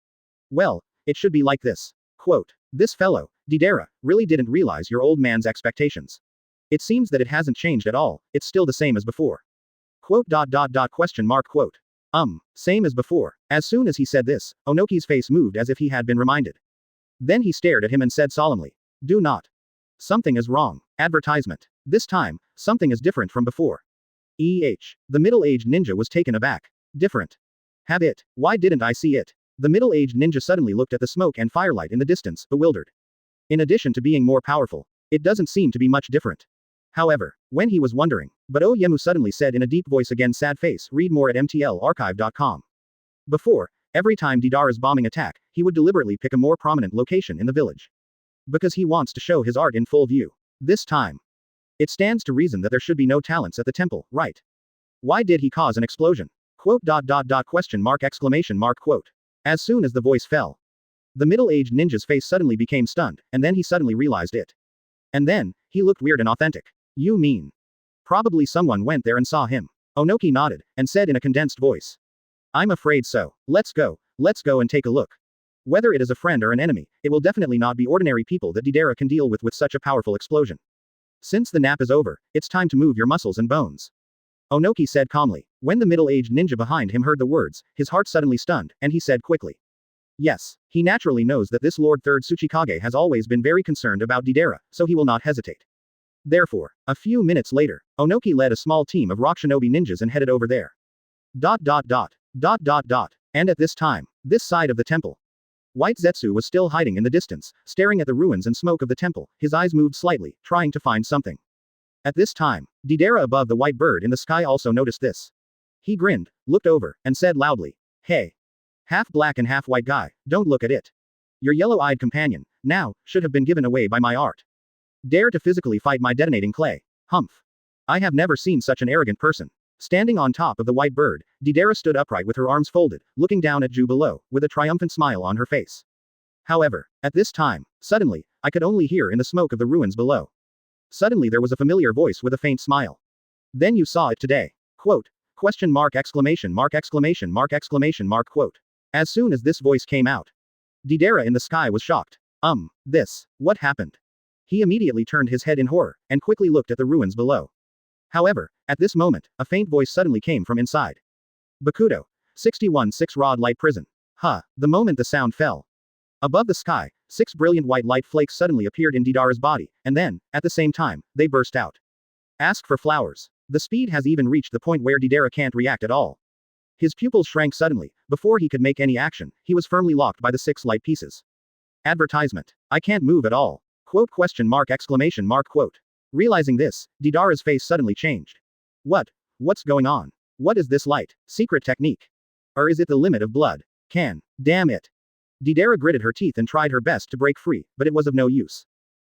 Well, it should be like this. Quote, this fellow, Deidara, really didn't realize your old man's expectations. It seems that it hasn't changed at all, it's still the same as before. Quote. Question mark quote. Same as before. As soon as he said this, Onoki's face moved as if he had been reminded. Then he stared at him and said solemnly. Do not. Something is wrong. Advertisement. This time, something is different from before. The middle-aged ninja was taken aback. Different. Have it. Why didn't I see it? The middle-aged ninja suddenly looked at the smoke and firelight in the distance, bewildered. In addition to being more powerful, it doesn't seem to be much different. However, when he was wondering, but Oyemu suddenly said in a deep voice again sad face, read more at mtlarchive.com. Before, every time Deidara's bombing attack, he would deliberately pick a more prominent location in the village. Because he wants to show his art in full view. This time, it stands to reason that there should be no talents at the temple, right? Why did he cause an explosion? Quote. Question mark exclamation mark quote. As soon as the voice fell, the middle-aged ninja's face suddenly became stunned, and then he suddenly realized it. And then, he looked weird and authentic. You mean? Probably someone went there and saw him. Onoki nodded, and said in a condensed voice. I'm afraid so. Let's go and take a look. Whether it is a friend or an enemy, it will definitely not be ordinary people that Deidara can deal with such a powerful explosion. Since the nap is over, it's time to move your muscles and bones. Onoki said calmly. When the middle-aged ninja behind him heard the words, his heart suddenly stunned, and he said quickly. Yes, he naturally knows that this Lord Third Tsuchikage has always been very concerned about Deidara, so he will not hesitate. Therefore, a few minutes later, Onoki led a small team of rock shinobi ninjas and headed over there. And at this time, this side of the temple, White Zetsu was still hiding in the distance, staring at the ruins and smoke of the temple, his eyes moved slightly, trying to find something. At this time, Deidara above the white bird in the sky also noticed this. He grinned, looked over, and said loudly, Hey! Half black and half white guy, don't look at it. Your yellow-eyed companion, now, should have been given away by my art. Dare to physically fight my detonating clay. Humph. I have never seen such an arrogant person. Standing on top of the white bird, Deidara stood upright with her arms folded, looking down at Ju below, with a triumphant smile on her face. However, at this time, suddenly, I could only hear in the smoke of the ruins below. Suddenly there was a familiar voice with a faint smile. Then you saw it today. Quote. Question mark exclamation mark exclamation mark exclamation mark quote. As soon as this voice came out, Deidara in the sky was shocked. What happened? He immediately turned his head in horror, and quickly looked at the ruins below. However, at this moment, a faint voice suddenly came from inside. Bakudo. 61 6-rod light prison. The moment the sound fell. Above the sky, 6 brilliant white light flakes suddenly appeared in Deidara's body, and then, at the same time, they burst out. Ask for flowers. The speed has even reached the point where Deidara can't react at all. His pupils shrank suddenly. Before he could make any action, he was firmly locked by the 6 light pieces. Advertisement. I can't move at all. Quote question mark exclamation mark quote. Realizing this, Deidara's face suddenly changed. What's going on? What is this light? Secret technique? Or is it the limit of blood? Damn it. Deidara gritted her teeth and tried her best to break free, but it was of no use.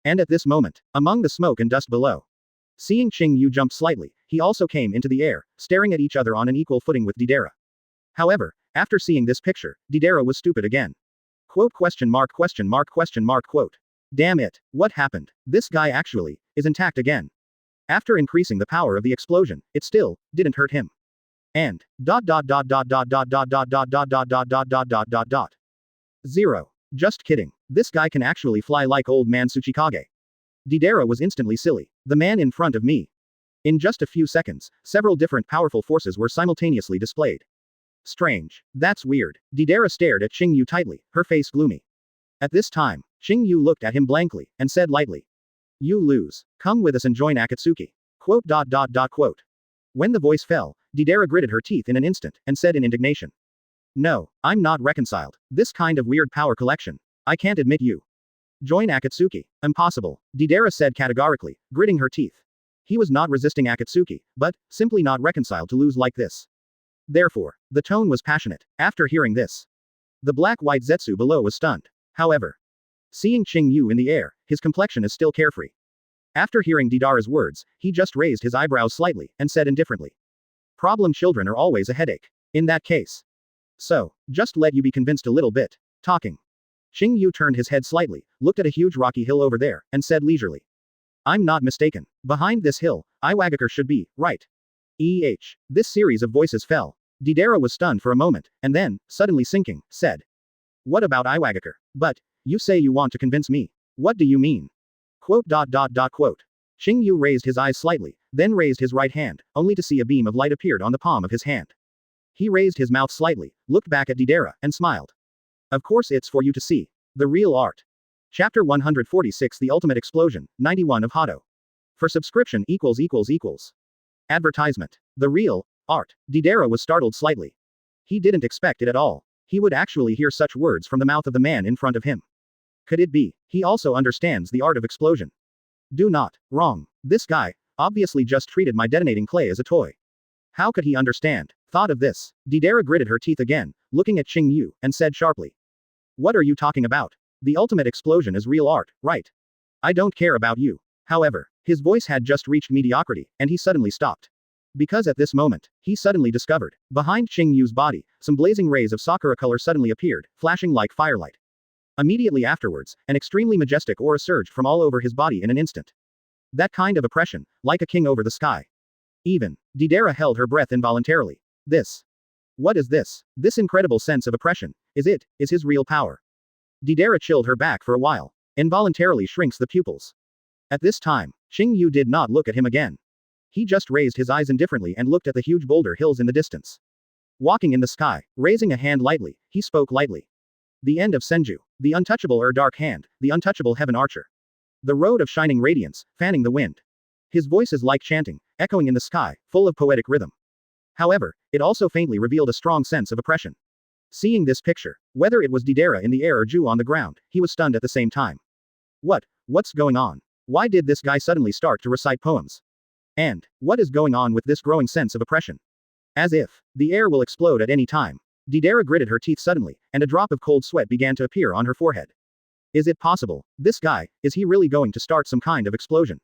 And at this moment, among the smoke and dust below, seeing Qing Yu jump slightly, he also came into the air, staring at each other on an equal footing with Deidara. However, after seeing this picture, Deidara was stupid again. Quote quote. Damn it, what happened? This guy actually is intact again. After increasing the power of the explosion, it still didn't hurt him. And dot dot dot dot dot dot dot dot dot dot dot dot dot dot dot dot dot. 0. Just kidding. This guy can actually fly like old man Tsuchikage. Deidara was instantly silly. The man in front of me. In just a few seconds, several different powerful forces were simultaneously displayed. Strange. That's weird. Deidara stared at Qing Yu tightly, her face gloomy. At this time, Qing Yu looked at him blankly, and said lightly. You lose. Come with us and join Akatsuki. Quote. When the voice fell, Deidara gritted her teeth in an instant, and said in indignation. No, I'm not reconciled. This kind of weird power collection. I can't admit you. Join Akatsuki. Impossible, Deidara said categorically, gritting her teeth. He was not resisting Akatsuki, but simply not reconciled to lose like this. Therefore, the tone was passionate. After hearing this, the black-white Zetsu below was stunned. However, seeing Qing Yu in the air, his complexion is still carefree. After hearing Deidara's words, he just raised his eyebrows slightly, and said indifferently. Problem children are always a headache. In that case. So, just let you be convinced a little bit. Talking. Qing Yu turned his head slightly, looked at a huge rocky hill over there, and said leisurely. I'm not mistaken. Behind this hill, Iwagakure should be, right? This series of voices fell. Deidara was stunned for a moment, and then, suddenly sinking, said. What about Iwagakure? But, you say you want to convince me. What do you mean? Quote. Qing Yu raised his eyes slightly, then raised his right hand, only to see a beam of light appeared on the palm of his hand. He raised his mouth slightly, looked back at Deidara, and smiled. Of course it's for you to see. The real art. Chapter 146 The Ultimate Explosion, 91 of Hado. For subscription ===. Advertisement. The real art. Deidara was startled slightly. He didn't expect it at all. He would actually hear such words from the mouth of the man in front of him. Could it be? He also understands the art of explosion. Do not. Wrong. This guy obviously just treated my detonating clay as a toy. How could he understand? Thought of this. Deidara gritted her teeth again, looking at Qing Yu, and said sharply. What are you talking about? The ultimate explosion is real art, right? I don't care about you. However, his voice had just reached mediocrity, and he suddenly stopped. Because at this moment, he suddenly discovered, behind Qing Yu's body, some blazing rays of sakura color suddenly appeared, flashing like firelight. Immediately afterwards, an extremely majestic aura surged from all over his body in an instant. That kind of oppression, like a king over the sky. Even, Deidara held her breath involuntarily. This. What is this? This incredible sense of oppression, is his real power. Deidara chilled her back for a while. Involuntarily shrinks the pupils. At this time, Qing Yu did not look at him again. He just raised his eyes indifferently and looked at the huge boulder hills in the distance. Walking in the sky, raising a hand lightly, he spoke lightly. The end of Senju. The untouchable dark hand, the untouchable heaven archer. The road of shining radiance, fanning the wind. His voice is like chanting, echoing in the sky, full of poetic rhythm. However, it also faintly revealed a strong sense of oppression. Seeing this picture, whether it was Deidara in the air or Ju on the ground, he was stunned at the same time. What's going on? Why did this guy suddenly start to recite poems? And, what is going on with this growing sense of oppression? As if, the air will explode at any time. Deidara gritted her teeth suddenly, and a drop of cold sweat began to appear on her forehead. Is it possible? This guy, is he really going to start some kind of explosion?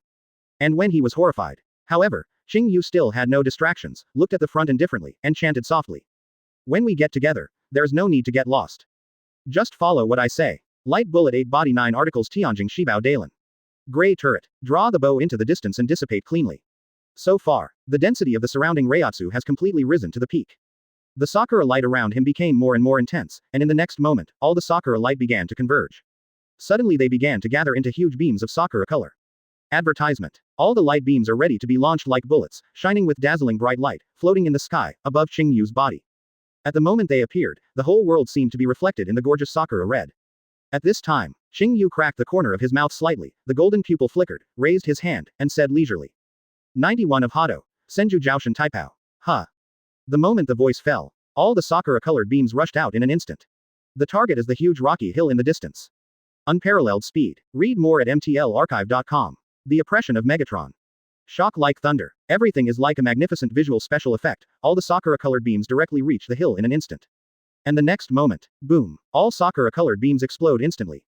And when he was horrified. However, Qing Yu still had no distractions, looked at the front indifferently, and chanted softly. When we get together, there's no need to get lost. Just follow what I say. Light bullet 8 body 9 articles Tianjing Shibao Dailin. Gray turret. Draw the bow into the distance and dissipate cleanly. So far, the density of the surrounding Reiatsu has completely risen to the peak. The sakura light around him became more and more intense, and in the next moment, all the sakura light began to converge. Suddenly they began to gather into huge beams of sakura color. Advertisement. All the light beams are ready to be launched like bullets, shining with dazzling bright light, floating in the sky, above Qing Yu's body. At the moment they appeared, the whole world seemed to be reflected in the gorgeous sakura red. At this time, Qing Yu cracked the corner of his mouth slightly, the golden pupil flickered, raised his hand, and said leisurely. 91 of Hado. Senju Jiaoshan Taipao. Huh. The moment the voice fell, all the sakura-colored beams rushed out in an instant. The target is the huge rocky hill in the distance. Unparalleled speed. Read more at mtlarchive.com. The oppression of Megatron. Shock like thunder. Everything is like a magnificent visual special effect, all the sakura-colored beams directly reach the hill in an instant. And the next moment, boom, all sakura-colored beams explode instantly.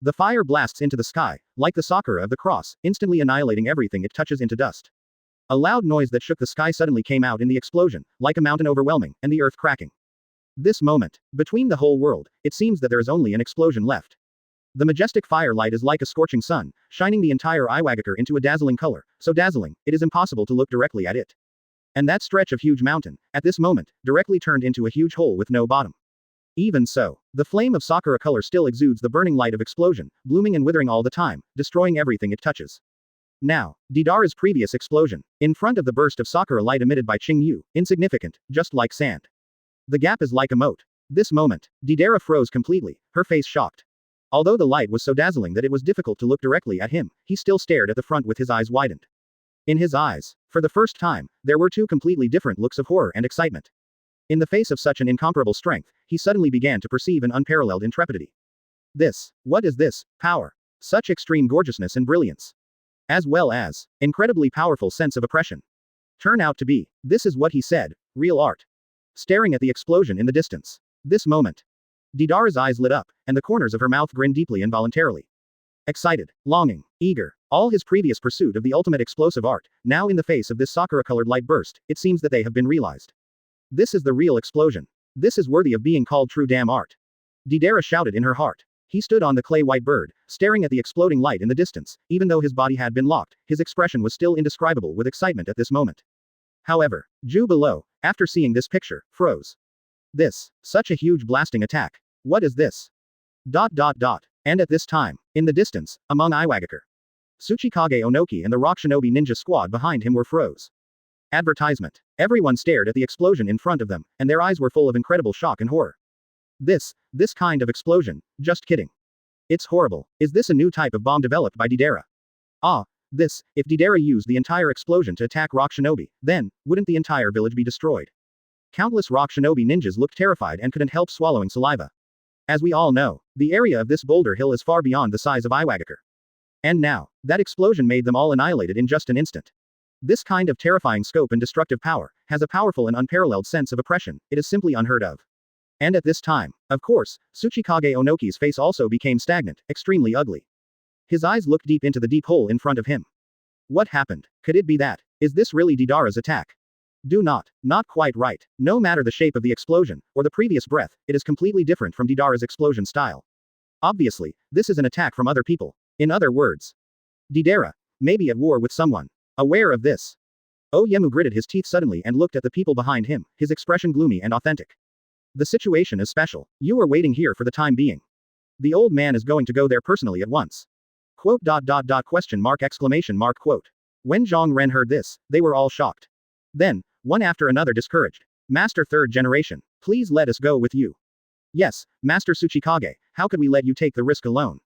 The fire blasts into the sky, like the sakura of the cross, instantly annihilating everything it touches into dust. A loud noise that shook the sky suddenly came out in the explosion, like a mountain overwhelming, and the earth cracking. This moment, between the whole world, it seems that there is only an explosion left. The majestic firelight is like a scorching sun, shining the entire Iwagakure into a dazzling color, so dazzling, it is impossible to look directly at it. And that stretch of huge mountain, at this moment, directly turned into a huge hole with no bottom. Even so, the flame of Sakura color still exudes the burning light of explosion, blooming and withering all the time, destroying everything it touches. Now, Deidara's previous explosion, in front of the burst of Sakura light emitted by Qing Yu, insignificant, just like sand. The gap is like a moat. This moment, Deidara froze completely, her face shocked. Although the light was so dazzling that it was difficult to look directly at him, he still stared at the front with his eyes widened. In his eyes, for the first time, there were two completely different looks of horror and excitement. In the face of such an incomparable strength, he suddenly began to perceive an unparalleled intrepidity. What is this, power? Such extreme gorgeousness and brilliance. As well as, incredibly powerful sense of oppression. Turn out to be, this is what he said, real art. Staring at the explosion in the distance. This moment. Deidara's eyes lit up, and the corners of her mouth grinned deeply involuntarily. Excited, longing, eager, all his previous pursuit of the ultimate explosive art, now in the face of this Sakura-colored light burst, it seems that they have been realized. This is the real explosion. This is worthy of being called true damn art. Deidara shouted in her heart. He stood on the clay-white bird, staring at the exploding light in the distance, even though his body had been locked, his expression was still indescribable with excitement at this moment. However, Ju below, after seeing this picture, froze. Such a huge blasting attack. What is this? And at this time, in the distance, among Iwagakure, Tsuchikage Onoki and the rock shinobi ninja squad behind him were froze. Advertisement. Everyone stared at the explosion in front of them, and their eyes were full of incredible shock and horror. This kind of explosion, just kidding. It's horrible. Is this a new type of bomb developed by Deidara? If Deidara used the entire explosion to attack rock shinobi, then, wouldn't the entire village be destroyed? Countless rock shinobi ninjas looked terrified and couldn't help swallowing saliva. As we all know, the area of this boulder hill is far beyond the size of Iwagakure. And now, that explosion made them all annihilated in just an instant. This kind of terrifying scope and destructive power has a powerful and unparalleled sense of oppression, it is simply unheard of. And at this time, of course, Tsuchikage Onoki's face also became stagnant, extremely ugly. His eyes looked deep into the deep hole in front of him. What happened? Could it be that? Is this really Deidara's attack? Not quite right. No matter the shape of the explosion, or the previous breath, it is completely different from Deidara's explosion style. Obviously, this is an attack from other people. In other words, Deidara may be at war with someone. Aware of this, Oyemu gritted his teeth suddenly and looked at the people behind him, his expression gloomy and authentic. The situation is special. You are waiting here for the time being. The old man is going to go there personally at once. Question mark exclamation mark quote. When Zhang Ren heard this, they were all shocked. Then, one after another discouraged. Master Third Generation, please let us go with you. Yes, Master Tsuchikage, how could we let you take the risk alone?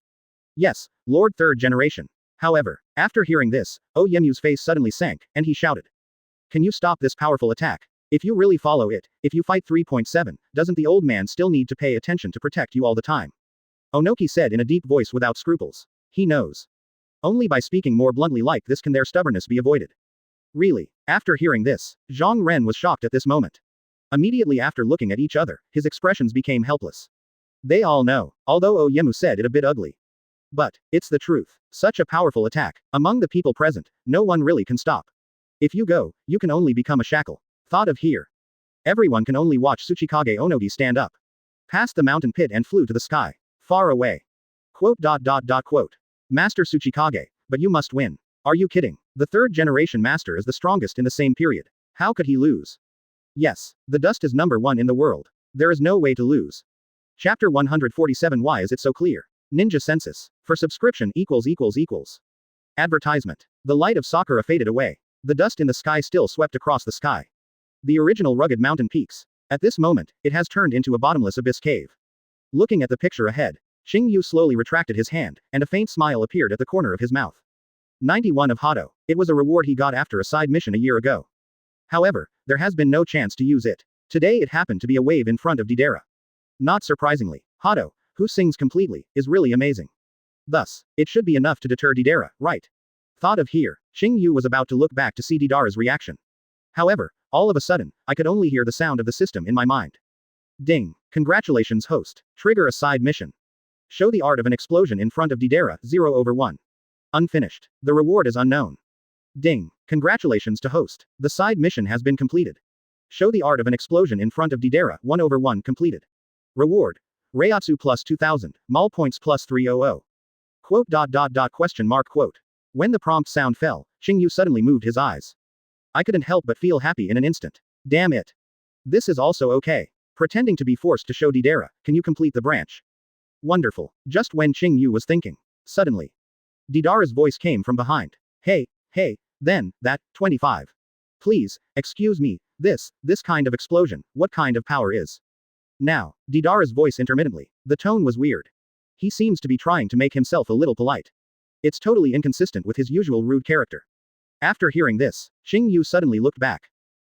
Yes, Lord Third Generation. However, after hearing this, Oyemu's face suddenly sank, and he shouted. Can you stop this powerful attack? If you really follow it, if you fight 3.7, doesn't the old man still need to pay attention to protect you all the time? Onoki said in a deep voice without scruples. He knows. Only by speaking more bluntly like this can their stubbornness be avoided. Really? After hearing this, Zhang Ren was shocked at this moment. Immediately after looking at each other, his expressions became helpless. They all know, although Oyemu said it a bit ugly. But, it's the truth. Such a powerful attack, among the people present, no one really can stop. If you go, you can only become a shackle. Thought of here. Everyone can only watch Tsuchikage Onogi stand up. Past the mountain pit and flew to the sky. Far away. Quote. Master Tsuchikage, but you must win. Are you kidding? The third generation master is the strongest in the same period. How could he lose? Yes, the dust is number one in the world. There is no way to lose. Chapter 147. Why is it so clear? Ninja Census. For subscription ===. Advertisement. The light of Sakura faded away. The dust in the sky still swept across the sky. The original rugged mountain peaks. At this moment, it has turned into a bottomless abyss cave. Looking at the picture ahead, Qing Yu slowly retracted his hand, and a faint smile appeared at the corner of his mouth. 91 of Hado. It was a reward he got after a side mission a year ago. However, there has been no chance to use it. Today it happened to be a wave in front of Deidara. Not surprisingly, Hado, who sings completely, is really amazing. Thus, it should be enough to deter Deidara, right? Thought of here, Qing Yu was about to look back to see Deidara's reaction. However, all of a sudden, I could only hear the sound of the system in my mind. Ding. Congratulations host. Trigger a side mission. Show the art of an explosion in front of Deidara, 0/1. Unfinished. The reward is unknown. Ding. Congratulations to host. The side mission has been completed. Show the art of an explosion in front of Deidara, 1/1 completed. Reward. Reiatsu plus 2000, Mal points plus 300. Quote. Question mark quote. When the prompt sound fell, Qing Yu suddenly moved his eyes. I couldn't help but feel happy in an instant. Damn it. This is also okay. Pretending to be forced to show Deidara, can you complete the branch? Wonderful. Just when Qing Yu was thinking. Suddenly. Deidara's voice came from behind. Hey, then, that, 25. Please, excuse me, this kind of explosion, what kind of power is? Now, Deidara's voice intermittently. The tone was weird. He seems to be trying to make himself a little polite. It's totally inconsistent with his usual rude character. After hearing this, Qing Yu suddenly looked back.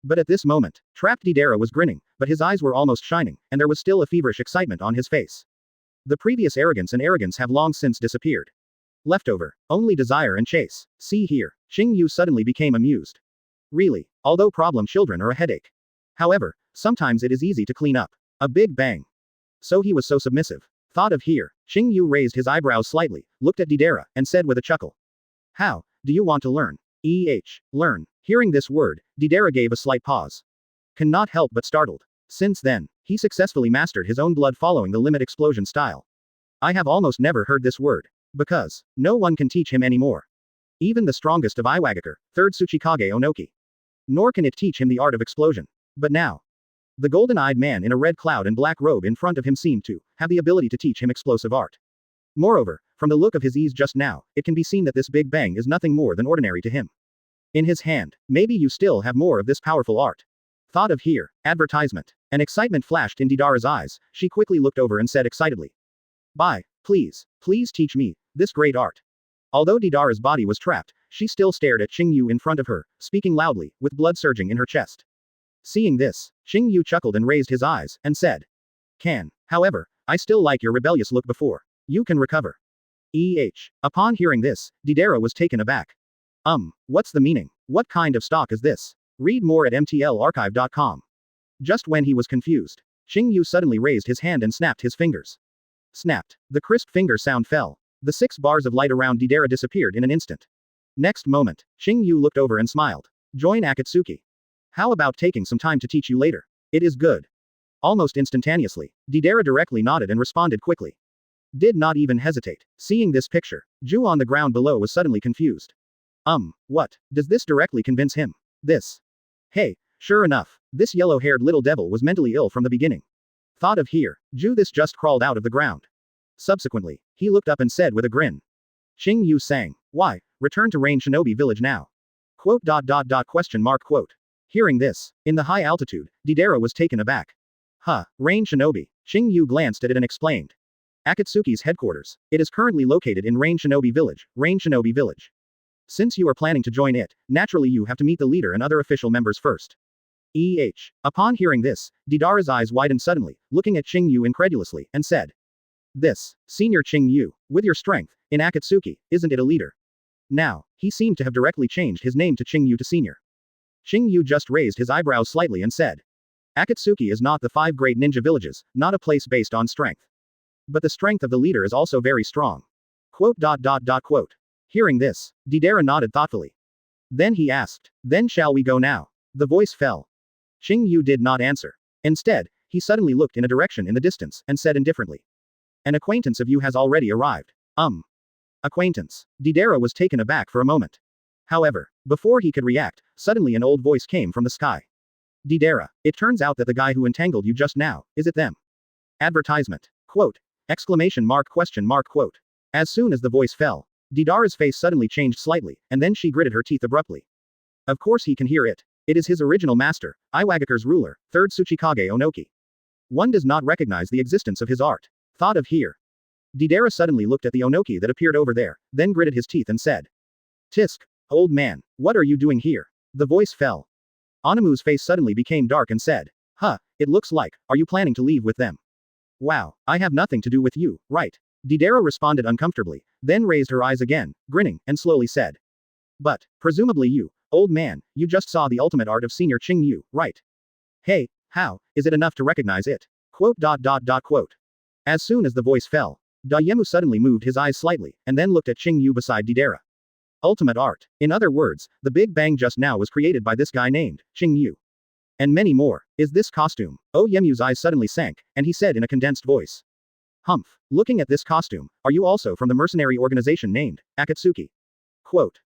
But at this moment, trapped Deidara was grinning, but his eyes were almost shining, and there was still a feverish excitement on his face. The previous arrogance have long since disappeared. Leftover, only desire and chase. See here, Qing Yu suddenly became amused. Really, although problem children are a headache. However, sometimes it is easy to clean up. A big bang. So he was so submissive. Thought of here, Qing Yu raised his eyebrows slightly, looked at Deidara, and said with a chuckle. How, do you want to learn? Learn. Hearing this word, Deidara gave a slight pause. Cannot help but startled. Since then, he successfully mastered his own blood following the limit explosion style. I have almost never heard this word. Because, no one can teach him anymore. Even the strongest of Iwagakure, Third Kazekage Onoki. Nor can it teach him the art of explosion. But now. The golden-eyed man in a red cloud and black robe in front of him seemed to have the ability to teach him explosive art. Moreover, from the look of his ease just now, it can be seen that this big bang is nothing more than ordinary to him. In his hand, maybe you still have more of this powerful art. Thought of here, advertisement. An excitement flashed in Deidara's eyes, she quickly looked over and said excitedly. Bye, please teach me this great art. Although Deidara's body was trapped, she still stared at Qing Yu in front of her, speaking loudly, with blood surging in her chest. Seeing this, Qing Yu chuckled and raised his eyes, and said. However, I still like your rebellious look before. You can recover. Upon hearing this, Deidara was taken aback. What's the meaning? What kind of stock is this? Read more at mtlarchive.com. Just when he was confused, Qing Yu suddenly raised his hand and snapped his fingers. Snapped. The crisp finger sound fell. The 6 bars of light around Deidara disappeared in an instant. Next moment, Qing Yu looked over and smiled. Join Akatsuki. How about taking some time to teach you later? It is good. Almost instantaneously, Deidara directly nodded and responded quickly. Did not even hesitate. Seeing this picture, Ju on the ground below was suddenly confused. What? Does this directly convince him? This. Hey, sure enough, this yellow-haired little devil was mentally ill from the beginning. Thought of here, Ju this just crawled out of the ground. Subsequently, he looked up and said with a grin. Qing Yu sang. Why, return to Rain Shinobi Village now. Quote. Question mark quote. Hearing this, in the high altitude, Deidara was taken aback. Rain Shinobi. Qing Yu glanced at it and explained. Akatsuki's headquarters. It is currently located in Rain Shinobi Village, Rain Shinobi Village. Since you are planning to join it, naturally you have to meet the leader and other official members first. Upon hearing this, Deidara's eyes widened suddenly, looking at Qing Yu incredulously, and said. This, Senior Qing Yu, with your strength, in Akatsuki, isn't it a leader? Now, he seemed to have directly changed his name to Qing Yu to Senior. Qing Yu just raised his eyebrows slightly and said. Akatsuki is not the 5 great ninja villages, not a place based on strength. But the strength of the leader is also very strong. Quote. Hearing this, Deidara nodded thoughtfully. Then he asked, then shall we go now? The voice fell. Qing Yu did not answer. Instead, he suddenly looked in a direction in the distance, and said indifferently. An acquaintance of you has already arrived. Acquaintance. Deidara was taken aback for a moment. However, before he could react, suddenly an old voice came from the sky. Deidara, it turns out that the guy who entangled you just now, is it them? Advertisement. Quote. Exclamation mark question mark quote. As soon as the voice fell, Deidara's face suddenly changed slightly, and then she gritted her teeth abruptly. Of course he can hear it. It is his original master, Iwagakure's ruler, Third Kazekage Onoki. One does not recognize the existence of his art. Thought of here. Deidara suddenly looked at the Onoki that appeared over there, then gritted his teeth and said. Tisk. Old man, what are you doing here? The voice fell. Onamu's face suddenly became dark and said. It looks like, are you planning to leave with them? Wow, I have nothing to do with you, right? Deidara responded uncomfortably, then raised her eyes again, grinning, and slowly said. But, presumably you, old man, you just saw the ultimate art of Senior Qing Yu, right? Hey, how, is it enough to recognize it? Quote. As soon as the voice fell, Dayemu suddenly moved his eyes slightly, and then looked at Qing Yu beside Deidara. Ultimate art. In other words, the Big Bang just now was created by this guy named Qing Yu. And many more. Is this costume? Oyemu's eyes suddenly sank, and he said in a condensed voice. Humph. Looking at this costume, are you also from the mercenary organization named Akatsuki? Quote.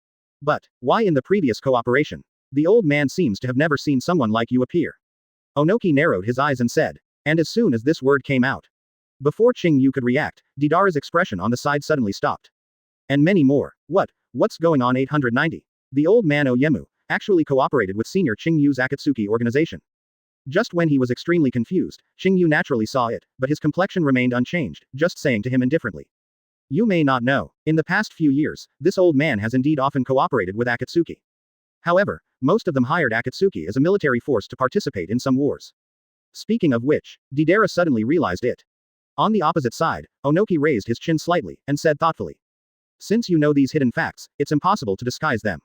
But, why in the previous cooperation? The old man seems to have never seen someone like you appear. Onoki narrowed his eyes and said. And as soon as this word came out. Before Qing Yu could react, Deidara's expression on the side suddenly stopped. And many more. What's going on 890? The old man Oyemu actually cooperated with senior Qing Yu's Akatsuki organization. Just when he was extremely confused, Qing Yu naturally saw it, but his complexion remained unchanged, just saying to him indifferently. You may not know. In the past few years, this old man has indeed often cooperated with Akatsuki. However, most of them hired Akatsuki as a military force to participate in some wars. Speaking of which, Deidara suddenly realized it. On the opposite side, Onoki raised his chin slightly, and said thoughtfully. Since you know these hidden facts, it's impossible to disguise them.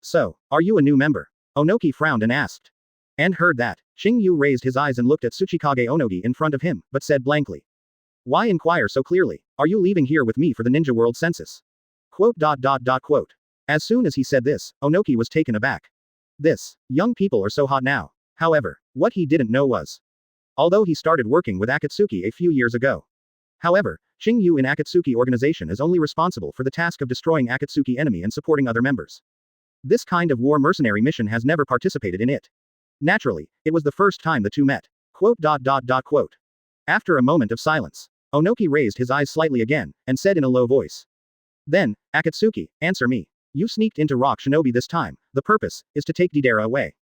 So, are you a new member? Onoki frowned and asked. And heard that, Qing Yu raised his eyes and looked at Tsuchikage Onogi in front of him, but said blankly. Why inquire so clearly? Are you leaving here with me for the Ninja World census? Quote. As soon as he said this, Onoki was taken aback. Young people are so hot now. However, what he didn't know was. Although he started working with Akatsuki a few years ago. However, Qing Yu in Akatsuki organization is only responsible for the task of destroying Akatsuki enemy and supporting other members. This kind of war mercenary mission has never participated in it. Naturally, it was the first time the two met. Quote. After a moment of silence, Onoki raised his eyes slightly again, and said in a low voice. Then, Akatsuki, answer me. You sneaked into Rock Shinobi this time, the purpose, is to take Deidara away.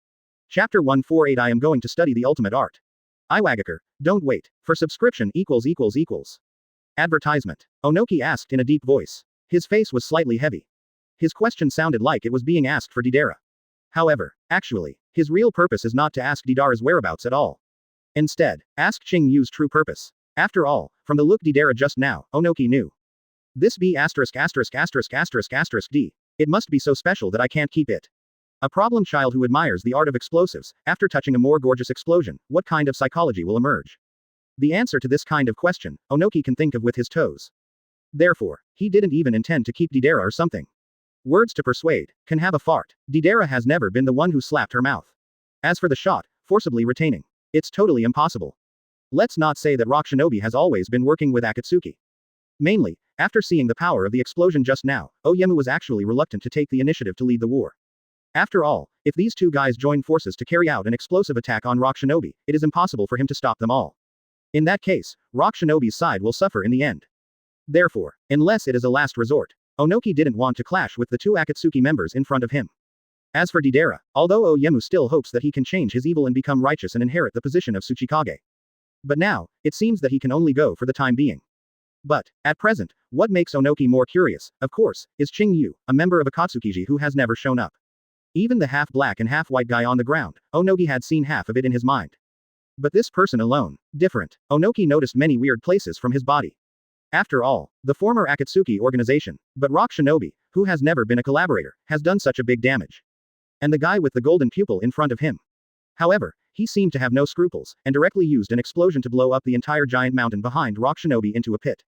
Chapter 148 I am going to study the ultimate art. Iwagaker, don't wait, for subscription ===. Advertisement. Onoki asked in a deep voice. His face was slightly heavy. His question sounded like it was being asked for Deidara. However, actually, his real purpose is not to ask Deidara's whereabouts at all. Instead, ask Qing Yu's true purpose. After all, from the look Deidara just now, Onoki knew. This B****************. D. It must be so special that I can't keep it. A problem child who admires the art of explosives, after touching a more gorgeous explosion, what kind of psychology will emerge? The answer to this kind of question, Onoki can think of with his toes. Therefore, he didn't even intend to keep Deidara or something. Words to persuade, can have a fart. Deidara has never been the one who slapped her mouth. As for the shot, forcibly retaining. It's totally impossible. Let's not say that Rock Shinobi has always been working with Akatsuki. Mainly, after seeing the power of the explosion just now, Oyemu was actually reluctant to take the initiative to lead the war. After all, if these two guys join forces to carry out an explosive attack on Rock Shinobi, it is impossible for him to stop them all. In that case, Rock Shinobi's side will suffer in the end. Therefore, unless it is a last resort, Onoki didn't want to clash with the two Akatsuki members in front of him. As for Deidara, although Oyemu still hopes that he can change his evil and become righteous and inherit the position of Tsuchikage. But now, it seems that he can only go for the time being. But, at present, what makes Onoki more curious, of course, is Qing Yu, a member of Akatsuki who has never shown up. Even the half-black and half-white guy on the ground, Onoki had seen half of it in his mind. But this person alone, different. Onoki noticed many weird places from his body. After all, the former Akatsuki organization, but Rock Shinobi, who has never been a collaborator, has done such a big damage. And the guy with the golden pupil in front of him. However, he seemed to have no scruples, and directly used an explosion to blow up the entire giant mountain behind Rock Shinobi into a pit.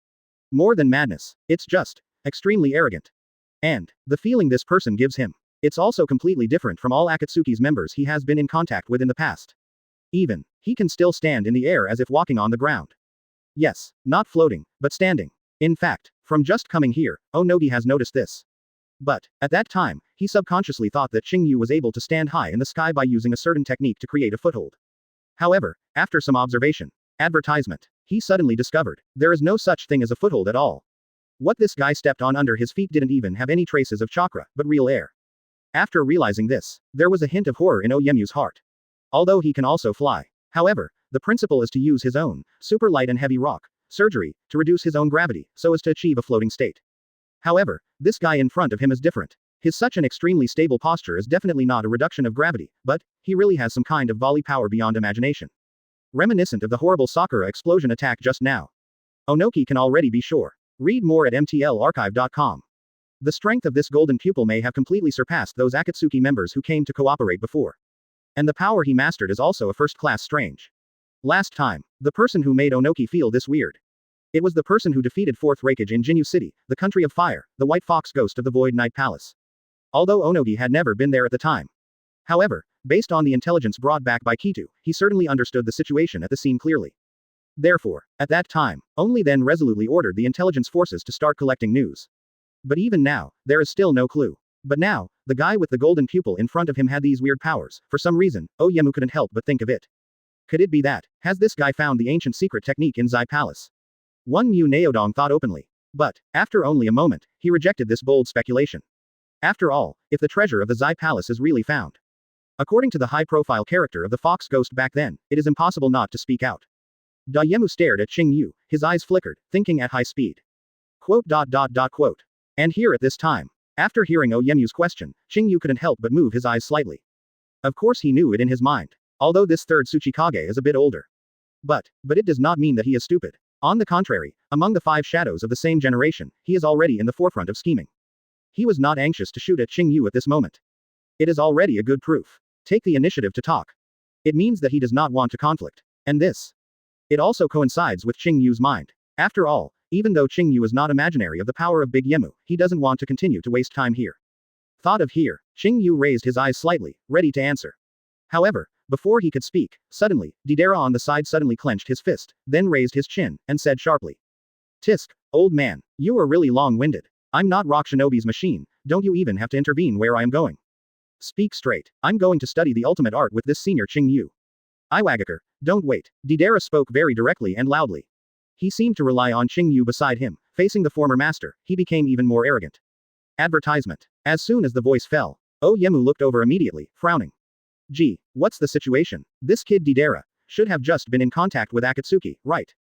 More than madness, it's just extremely arrogant. And the feeling this person gives him, it's also completely different from all Akatsuki's members he has been in contact with in the past. Even, he can still stand in the air as if walking on the ground. Yes, not floating, but standing. In fact, from just coming here, Onogi has noticed this. But, at that time, he subconsciously thought that Qing Yu was able to stand high in the sky by using a certain technique to create a foothold. However, after some observation, advertisement, he suddenly discovered, there is no such thing as a foothold at all. What this guy stepped on under his feet didn't even have any traces of chakra, but real air. After realizing this, there was a hint of horror in Oyemu's heart. Although he can also fly. However, the principle is to use his own, super light and heavy rock, surgery, to reduce his own gravity, so as to achieve a floating state. However, this guy in front of him is different. His such an extremely stable posture is definitely not a reduction of gravity, but, he really has some kind of volley power beyond imagination. Reminiscent of the horrible Sakura explosion attack just now. Onoki can already be sure. Read more at mtlarchive.com. The strength of this golden pupil may have completely surpassed those Akatsuki members who came to cooperate before. And the power he mastered is also a first-class strange. Last time, the person who made Onoki feel this weird. It was the person who defeated Fourth Kazekage in Qing Yu City, the country of fire, the White Fox ghost of the Void Knight Palace. Although Onogi had never been there at the time. However, based on the intelligence brought back by Kitu, he certainly understood the situation at the scene clearly. Therefore, at that time, only then resolutely ordered the intelligence forces to start collecting news. But even now, there is still no clue. But now, the guy with the golden pupil in front of him had these weird powers. For some reason, Oyemu couldn't help but think of it. Could it be that, has this guy found the ancient secret technique in Zai Palace? One Mu Naodong thought openly. But, after only a moment, he rejected this bold speculation. After all, if the treasure of the Zai Palace is really found. According to the high-profile character of the Fox Ghost back then, it is impossible not to speak out. Oyemu stared at Qing Yu, his eyes flickered, thinking at high speed. Quote. And here at this time. After hearing Oyemu's question, Qing Yu couldn't help but move his eyes slightly. Of course he knew it in his mind. Although this third Tsuchikage is a bit older. But it does not mean that he is stupid. On the contrary, among the 5 shadows of the same generation, he is already in the forefront of scheming. He was not anxious to shoot at Qing Yu at this moment. It is already a good proof. Take the initiative to talk. It means that he does not want to conflict. And this. It also coincides with Qing Yu's mind. After all, even though Qing Yu is not imaginary of the power of Big Yemu, he doesn't want to continue to waste time here. Thought of here, Qing Yu raised his eyes slightly, ready to answer. However, before he could speak, suddenly, Deidara on the side suddenly clenched his fist, then raised his chin, and said sharply. Tisk, old man, you are really long-winded. I'm not Rock Shinobi's machine, don't you even have to intervene where I am going. Speak straight, I'm going to study the ultimate art with this senior Qing Yu. Iwagakure, don't wait, Deidara spoke very directly and loudly. He seemed to rely on Qing Yu beside him, facing the former master, he became even more arrogant. Advertisement. As soon as the voice fell, Oyemu looked over immediately, frowning. Gee, what's the situation? This kid Deidara should have just been in contact with Akatsuki, right?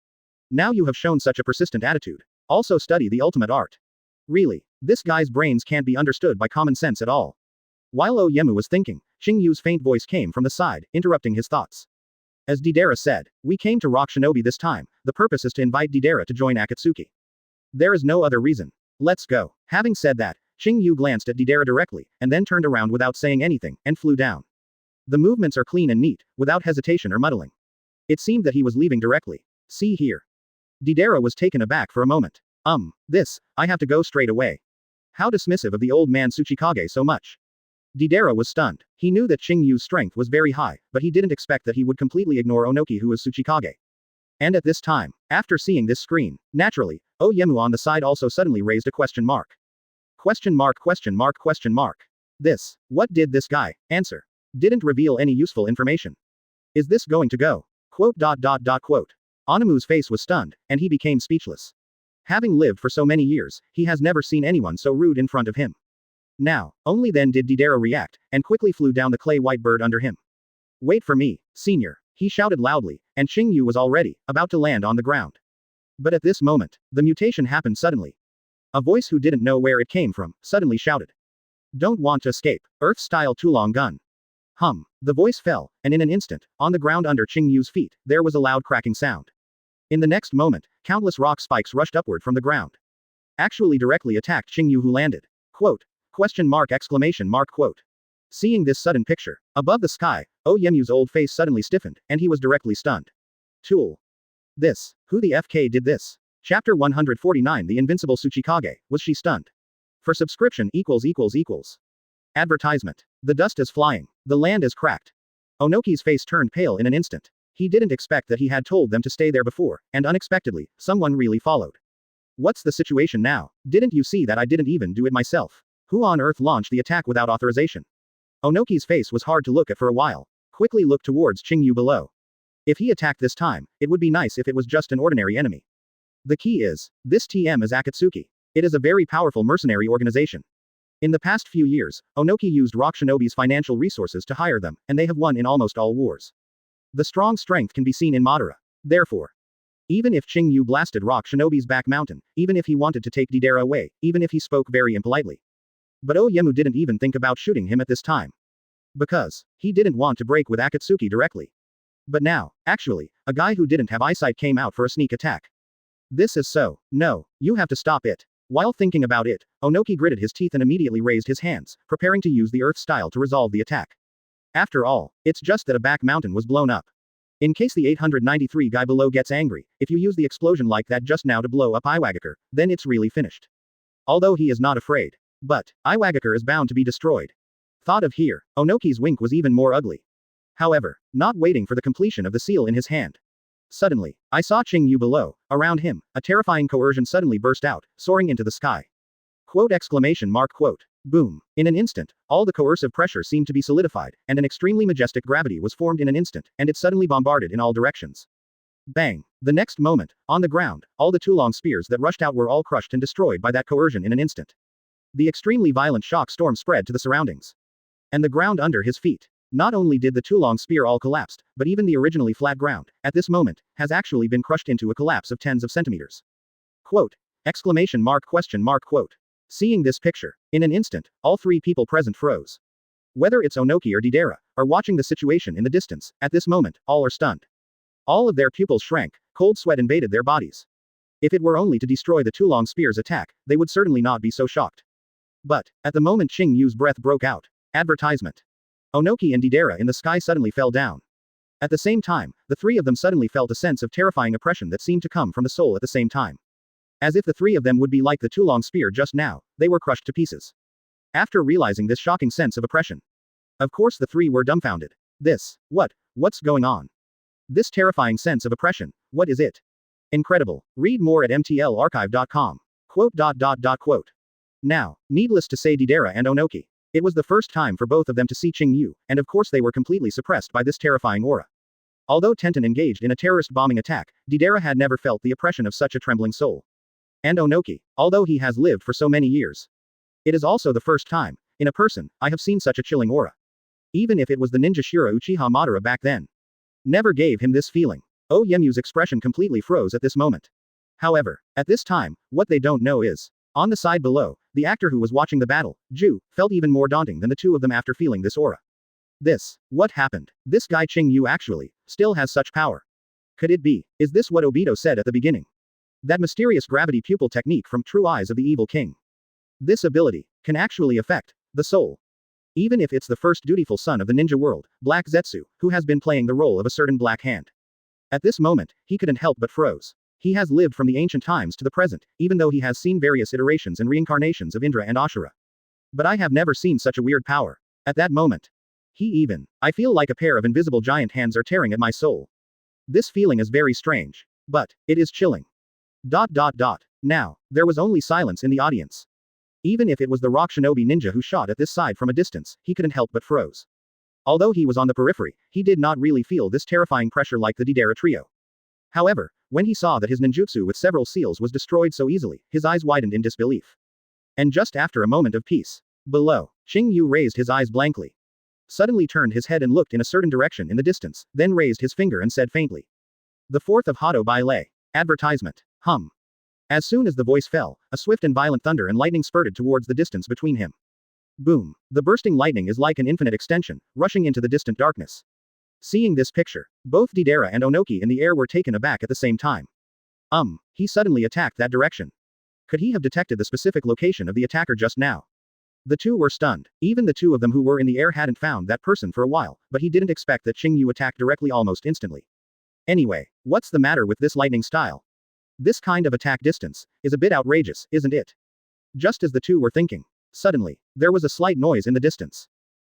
Now you have shown such a persistent attitude. Also study the ultimate art. Really, this guy's brains can't be understood by common sense at all. While Oyemu was thinking, Qing Yu's faint voice came from the side, interrupting his thoughts. As Deidara said, we came to Rock Shinobi this time, the purpose is to invite Deidara to join Akatsuki. There is no other reason. Let's go. Having said that, Qing Yu glanced at Deidara directly, and then turned around without saying anything, and flew down. The movements are clean and neat, without hesitation or muddling. It seemed that he was leaving directly. See here. Deidara was taken aback for a moment. I have to go straight away. How dismissive of the old man Tsuchikage so much. Deidara was stunned. He knew that Qing Yu's strength was very high, but he didn't expect that he would completely ignore Onoki who was Tsuchikage. And at this time, after seeing this screen, naturally, Oyemu on the side also suddenly raised a question mark. Question mark. This. What did this guy answer? Didn't reveal any useful information. Is this going to go? Quote. Onamu's face was stunned, and he became speechless. Having lived for so many years, he has never seen anyone so rude in front of him. Now, only then did Deidara react, and quickly flew down the clay white bird under him. Wait for me, senior, he shouted loudly, and Qing Yu was already about to land on the ground. But at this moment, the mutation happened suddenly. A voice who didn't know where it came from, suddenly shouted. Don't want to escape, Earth-style Tulong gun. The voice fell, and in an instant, on the ground under Qing Yu's feet, there was a loud cracking sound. In the next moment, countless rock spikes rushed upward from the ground. Actually directly attacked Qing Yu who landed. Quote. Seeing this sudden picture, above the sky, Oyemu's old face suddenly stiffened, and he was directly stunned. Tool. This. Who the FK did this? Chapter 149 The Invincible Tsuchikage, was she stunned? For subscription == Advertisement. The dust is flying. The land is cracked. Onoki's face turned pale in an instant. He didn't expect that he had told them to stay there before, and unexpectedly, someone really followed. What's the situation now? Didn't you see that I didn't even do it myself? Who on earth launched the attack without authorization? Onoki's face was hard to look at for a while. Quickly looked towards Qing Yu below. If he attacked this time, it would be nice if it was just an ordinary enemy. The key is, this TM is Akatsuki. It is a very powerful mercenary organization. In the past few years, Onoki used Rock Shinobi's financial resources to hire them, and they have won in almost all wars. The strong strength can be seen in Madara. Therefore, even if Qing Yu blasted Rock Shinobi's back mountain, even if he wanted to take Deidara away, even if he spoke very impolitely. But Oyemu didn't even think about shooting him at this time. Because he didn't want to break with Akatsuki directly. But now, actually, a guy who didn't have eyesight came out for a sneak attack. This is so. No, you have to stop it. While thinking about it, Onoki gritted his teeth and immediately raised his hands, preparing to use the earth style to resolve the attack. After all, it's just that a back mountain was blown up. In case the 893 guy below gets angry, if you use the explosion like that just now to blow up Iwagakure, then it's really finished. Although he is not afraid. But Iwagakure is bound to be destroyed. Thought of here, Onoki's wink was even more ugly. However, not waiting for the completion of the seal in his hand. Suddenly, I saw Qing Yu below. Around him, a terrifying coercion suddenly burst out, soaring into the sky. Quote exclamation mark quote. Boom. In an instant, all the coercive pressure seemed to be solidified, and an extremely majestic gravity was formed in an instant, and it suddenly bombarded in all directions. Bang. The next moment, on the ground, all the Tulong spears that rushed out were all crushed and destroyed by that coercion in an instant. The extremely violent shock storm spread to the surroundings. And the ground under his feet. Not only did the Tulong spear all collapsed, but even the originally flat ground, at this moment, has actually been crushed into a collapse of tens of centimeters. Quote. Exclamation mark question mark quote. Seeing this picture, in an instant, all three people present froze. Whether it's Onoki or Deidara, or watching the situation in the distance, at this moment, all are stunned. All of their pupils shrank, cold sweat invaded their bodies. If it were only to destroy the Tulong spear's attack, they would certainly not be so shocked. But, at the moment Qing Yu's breath broke out. Advertisement. Onoki and Deidara in the sky suddenly fell down. At the same time, the three of them suddenly felt a sense of terrifying oppression that seemed to come from the soul at the same time. As if the three of them would be like the Tulong spear just now, they were crushed to pieces. After realizing this shocking sense of oppression. Of course the three were dumbfounded. What's going on? This terrifying sense of oppression, what is it? Incredible. Read more at mtlarchive.com. Quote. Now, needless to say Deidara and Onoki. It was the first time for both of them to see Qing Yu, and of course they were completely suppressed by this terrifying aura. Although Tenten engaged in a terrorist bombing attack, Deidara had never felt the oppression of such a trembling soul. And Onoki, although he has lived for so many years. It is also the first time, in a person, I have seen such a chilling aura. Even if it was the ninja Shura Uchiha Madara back then. Never gave him this feeling. Oyemyu's expression completely froze at this moment. However, at this time, what they don't know is, on the side below, the actor who was watching the battle, Ju, felt even more daunting than the two of them after feeling this aura. What happened? This guy Qing Yu actually, still has such power. Could it be? Is this what Obito said at the beginning? That mysterious gravity pupil technique from True Eyes of the Evil King. This ability can actually affect the soul. Even if it's the first dutiful son of the ninja world, Black Zetsu, who has been playing the role of a certain Black Hand. At this moment, he couldn't help but froze. He has lived from the ancient times to the present, even though he has seen various iterations and reincarnations of Indra and Ashura. But I have never seen such a weird power. At that moment. I feel like a pair of invisible giant hands are tearing at my soul. This feeling is very strange. But, it is chilling. Now, there was only silence in the audience. Even if it was the rock shinobi ninja who shot at this side from a distance, he couldn't help but froze. Although he was on the periphery, he did not really feel this terrifying pressure like the Deidara trio. However, when he saw that his ninjutsu with several seals was destroyed so easily, his eyes widened in disbelief. And just after a moment of peace, below, Qing Yu raised his eyes blankly. Suddenly turned his head and looked in a certain direction in the distance, then raised his finger and said faintly. The 4th of Hado by Lei. Advertisement. Hum. As soon as the voice fell, a swift and violent thunder and lightning spurted towards the distance between him. Boom. The bursting lightning is like an infinite extension, rushing into the distant darkness. Seeing this picture, both Deidara and Onoki in the air were taken aback at the same time. He suddenly attacked that direction. Could he have detected the specific location of the attacker just now? The two were stunned. Even the two of them who were in the air hadn't found that person for a while, but he didn't expect that Qing Yu attacked directly almost instantly. Anyway, what's the matter with this lightning style? This kind of attack distance is a bit outrageous, isn't it? Just as the two were thinking. Suddenly, there was a slight noise in the distance.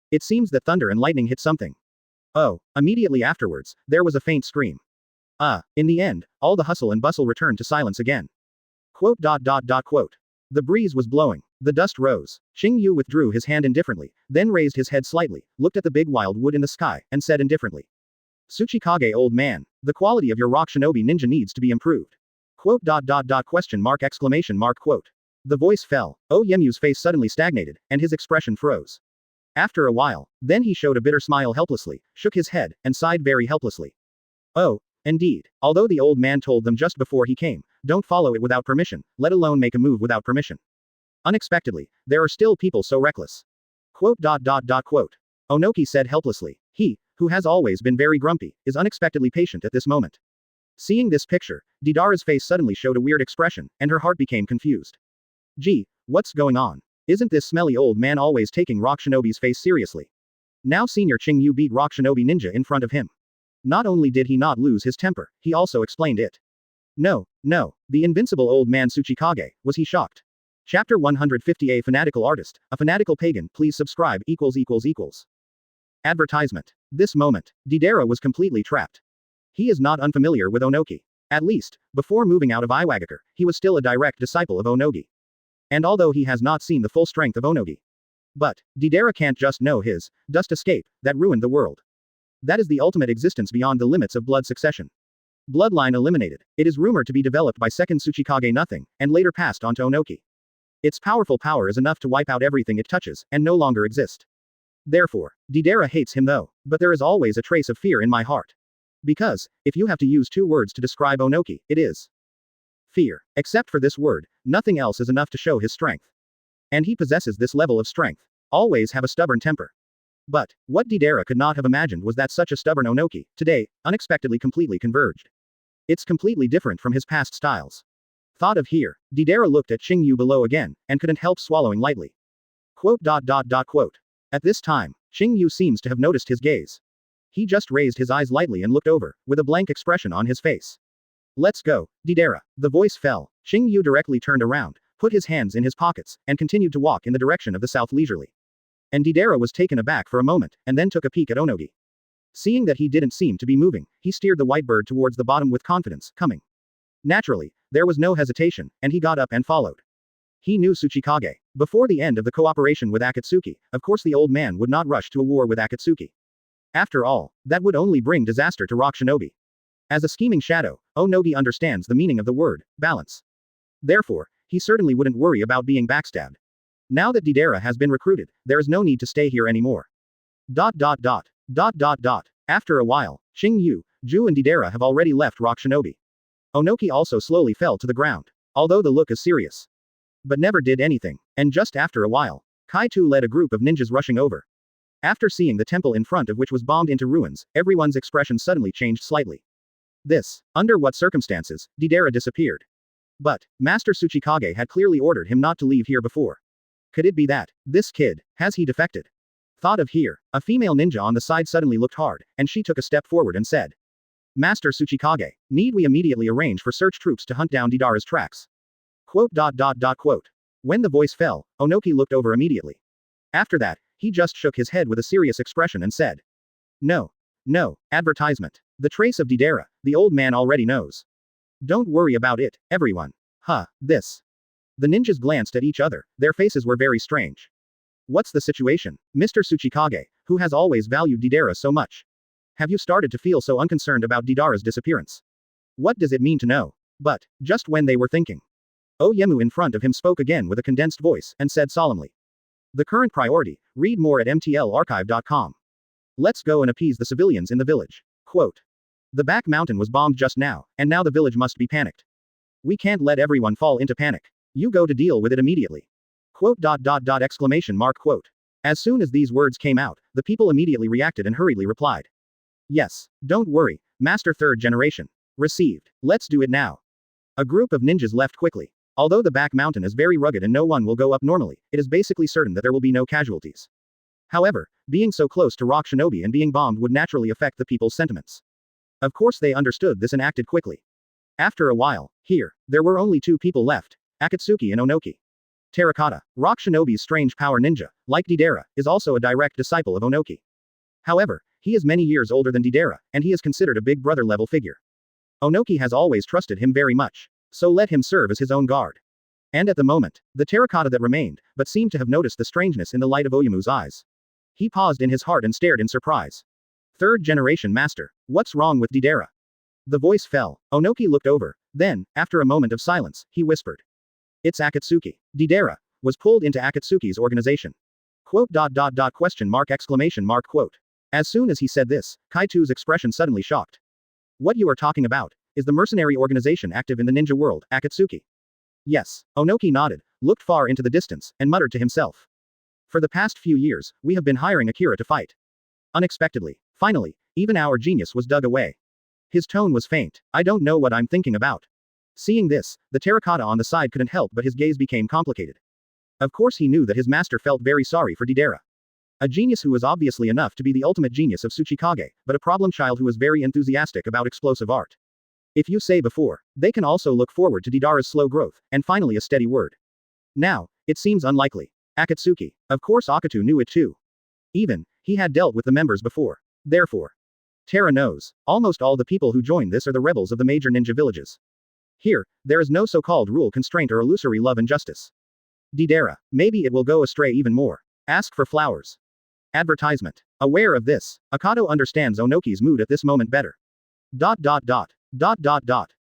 It seems that thunder and lightning hit something. Oh, immediately afterwards, there was a faint scream. In the end, all the hustle and bustle returned to silence again. Quote. The breeze was blowing. The dust rose. Qing Yu withdrew his hand indifferently, then raised his head slightly, looked at the big wild wood in the sky, and said indifferently. Tsuchikage old man, the quality of your rock shinobi ninja needs to be improved. Quote. Question mark exclamation mark quote. The voice fell. Oyemyu's face suddenly stagnated, and his expression froze. After a while, then he showed a bitter smile helplessly, shook his head, and sighed very helplessly. Oh, indeed. Although the old man told them just before he came, don't follow it without permission, let alone make a move without permission. Unexpectedly, there are still people so reckless. Quote. Onoki said helplessly. He, who has always been very grumpy, is unexpectedly patient at this moment. Seeing this picture, Deidara's face suddenly showed a weird expression, and her heart became confused. Gee, what's going on? Isn't this smelly old man always taking Rock Shinobi's face seriously? Now Senior Qing Yu beat Rock Shinobi Ninja in front of him. Not only did he not lose his temper, he also explained it. No, the invincible old man Tsuchikage, was he shocked? Chapter 150. A fanatical artist, a fanatical pagan, please subscribe ===. Advertisement. This moment, Deidara was completely trapped. He is not unfamiliar with Onoki. At least, before moving out of Iwagakure, he was still a direct disciple of Onogi. And although he has not seen the full strength of Onogi. But, Deidara can't just know his dust escape that ruined the world. That is the ultimate existence beyond the limits of blood succession. Bloodline eliminated. It is rumored to be developed by second Tsuchikage nothing, and later passed on to Onoki. Its powerful power is enough to wipe out everything it touches, and no longer exist. Therefore, Deidara hates him though, but there is always a trace of fear in my heart. Because, if you have to use 2 words to describe Onoki, it is fear. Except for this word, nothing else is enough to show his strength. And he possesses this level of strength. Always have a stubborn temper. But, what Deidara could not have imagined was that such a stubborn Onoki, today, unexpectedly completely converged. It's completely different from his past styles. Thought of here, Deidara looked at Qing Yu below again, and couldn't help swallowing lightly. Quote. At this time, Qing Yu seems to have noticed his gaze. He just raised his eyes lightly and looked over, with a blank expression on his face. Let's go, Deidara. The voice fell. Qing Yu directly turned around, put his hands in his pockets, and continued to walk in the direction of the south leisurely. And Deidara was taken aback for a moment, and then took a peek at Onogi. Seeing that he didn't seem to be moving, he steered the white bird towards the bottom with confidence, coming. Naturally, there was no hesitation, and he got up and followed. He knew Tsuchikage. Before the end of the cooperation with Akatsuki, of course the old man would not rush to a war with Akatsuki. After all, that would only bring disaster to Rock Shinobi. As a scheming shadow, Onogi understands the meaning of the word balance. Therefore, he certainly wouldn't worry about being backstabbed. Now that Deidara has been recruited, there is no need to stay here anymore. After a while, Qing Yu, Ju and Deidara have already left Rock Shinobi. Onoki also slowly fell to the ground, although the look is serious. But never did anything, and just after a while, Kaito led a group of ninjas rushing over. After seeing the temple in front of which was bombed into ruins, everyone's expression suddenly changed slightly. Under what circumstances, Deidara disappeared. But, Master Tsuchikage had clearly ordered him not to leave here before. Could it be that, this kid, has he defected? Thought of here, a female ninja on the side suddenly looked hard, and she took a step forward and said. Master Tsuchikage, need we immediately arrange for search troops to hunt down Deidara's tracks? Quote. When the voice fell, Onoki looked over immediately. After that, he just shook his head with a serious expression and said. No. Advertisement. The trace of Deidara, the old man already knows. Don't worry about it, everyone. This. The ninjas glanced at each other, their faces were very strange. What's the situation, Mr. Tsuchikage, who has always valued Deidara so much? Have you started to feel so unconcerned about Deidara's disappearance? What does it mean to know? But, just when they were thinking. Oyemu in front of him spoke again with a condensed voice, and said solemnly. The current priority, read more at mtlarchive.com. Let's go and appease the civilians in the village. Quote. The back mountain was bombed just now, and now the village must be panicked. We can't let everyone fall into panic. You go to deal with it immediately. Quote. Quote. As soon as these words came out, the people immediately reacted and hurriedly replied. Yes, don't worry, Master Third Generation. Received. Let's do it now. A group of ninjas left quickly. Although the back mountain is very rugged and no one will go up normally, it is basically certain that there will be no casualties. However, being so close to Rock Shinobi and being bombed would naturally affect the people's sentiments. Of course they understood this and acted quickly. After a while, there were only 2 people left, Akatsuki and Onoki. Terracotta, Rock Shinobi's strange power ninja, like Deidara, is also a direct disciple of Onoki. However, he is many years older than Deidara, and he is considered a big brother level figure. Onoki has always trusted him very much, so let him serve as his own guard. And at the moment, the terracotta that remained, but seemed to have noticed the strangeness in the light of Oyemu's eyes. He paused in his heart and stared in surprise. Third Generation Master, what's wrong with Deidara? The voice fell. Onoki looked over, then, after a moment of silence, he whispered. It's Akatsuki. Deidara was pulled into Akatsuki's organization. Quote. Quote. As soon as he said this, Kaito's expression suddenly shocked. What you are talking about, is the mercenary organization active in the ninja world, Akatsuki? Yes. Onoki nodded, looked far into the distance, and muttered to himself. For the past few years, we have been hiring Akira to fight. Unexpectedly, finally, even our genius was dug away. His tone was faint. I don't know what I'm thinking about. Seeing this, the terracotta on the side couldn't help but his gaze became complicated. Of course he knew that his master felt very sorry for Deidara. A genius who was obviously enough to be the ultimate genius of Tsuchikage, but a problem child who was very enthusiastic about explosive art. If you say before, they can also look forward to Deidara's slow growth, and finally a steady word. Now, it seems unlikely. Akatsuki. Of course Akatu knew it too. Even, he had dealt with the members before. Therefore, Terra knows. Almost all the people who join this are the rebels of the major ninja villages. Here, there is no so-called rule constraint or illusory love and justice. Deidara, maybe it will go astray even more. Ask for flowers. Advertisement. Aware of this, Akato understands Onoki's mood at this moment better. ...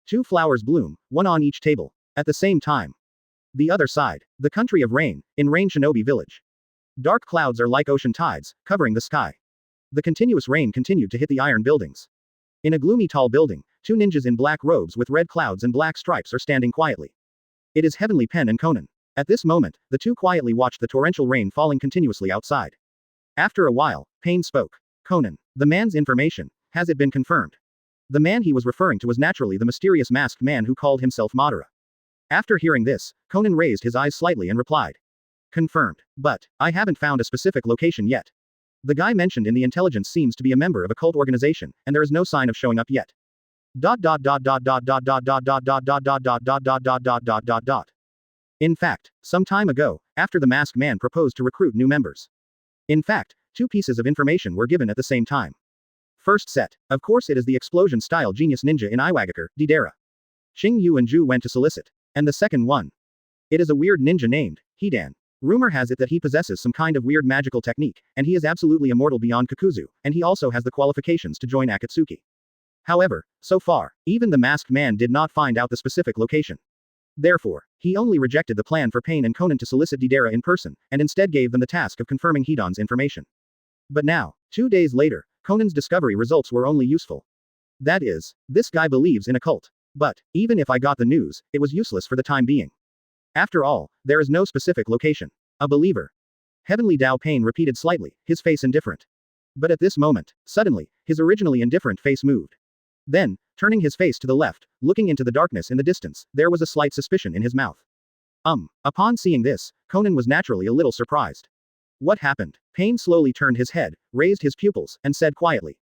2 flowers bloom, one on each table. At the same time. The other side, the country of rain, in Rain Shinobi Village. Dark clouds are like ocean tides, covering the sky. The continuous rain continued to hit the iron buildings. In a gloomy tall building, 2 ninjas in black robes with red clouds and black stripes are standing quietly. It is Heavenly Pen and Konan. At this moment, the two quietly watched the torrential rain falling continuously outside. After a while, Pain spoke. Konan. The man's information, has it been confirmed? The man he was referring to was naturally the mysterious masked man who called himself Madara. After hearing this, Konan raised his eyes slightly and replied. Confirmed. But, I haven't found a specific location yet. The guy mentioned in the intelligence seems to be a member of a cult organization, and there is no sign of showing up yet. In fact, some time ago, after the masked man proposed to recruit new members. In fact, 2 pieces of information were given at the same time. First set, of course it is the explosion-style genius ninja in Iwagakure, Deidara. Qing Yu and Ju went to solicit. And the second one. It is a weird ninja named, Hidan. Rumor has it that he possesses some kind of weird magical technique, and he is absolutely immortal beyond Kakuzu, and he also has the qualifications to join Akatsuki. However, so far, even the masked man did not find out the specific location. Therefore, he only rejected the plan for Pain and Konan to solicit Deidara in person, and instead gave them the task of confirming Hidan's information. But now, 2 days later, Konan's discovery results were only useful. That is, this guy believes in a cult. But, even if I got the news, it was useless for the time being. After all, there is no specific location. A believer. Heavenly Dao Pain repeated slightly, his face indifferent. But at this moment, suddenly, his originally indifferent face moved. Then, turning his face to the left, looking into the darkness in the distance, there was a slight suspicion in his mouth. Upon seeing this, Konan was naturally a little surprised. What happened? Pain slowly turned his head, raised his pupils, and said quietly.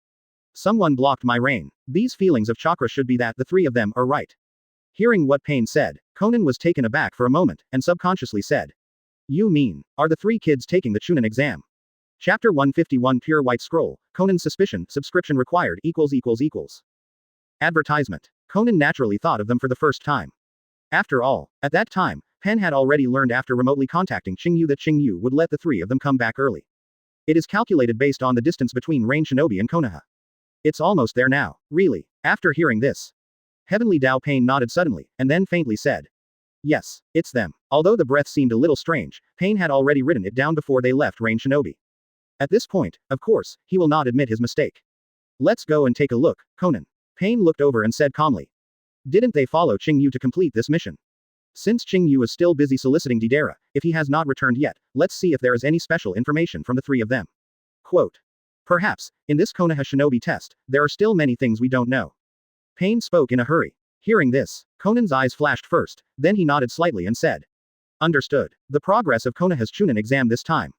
Someone blocked my rain. These feelings of chakra should be that the 3 of them are right. Hearing what Pain said, Konan was taken aback for a moment, and subconsciously said. You mean, are the 3 kids taking the Chunin exam? Chapter 151 Pure White Scroll, Konan's suspicion, subscription required == Advertisement. Konan naturally thought of them for the first time. After all, at that time, Pen had already learned after remotely contacting Qing Yu that Qing Yu would let the 3 of them come back early. It is calculated based on the distance between Rain Shinobi and Konoha. It's almost there now. Really. After hearing this, Heavenly Dao Pain nodded suddenly, and then faintly said. Yes, it's them. Although the breath seemed a little strange, Pain had already written it down before they left Rain Shinobi. At this point, of course, he will not admit his mistake. Let's go and take a look, Konan. Pain looked over and said calmly. Didn't they follow Qing Yu to complete this mission? Since Qing Yu is still busy soliciting Deidara, if he has not returned yet, let's see if there is any special information from the 3 of them. Quote. Perhaps, in this Konoha Shinobi test, there are still many things we don't know. Pain spoke in a hurry. Hearing this, Konan's eyes flashed first, then he nodded slightly and said. Understood. The progress of Konoha's Chunin exam this time.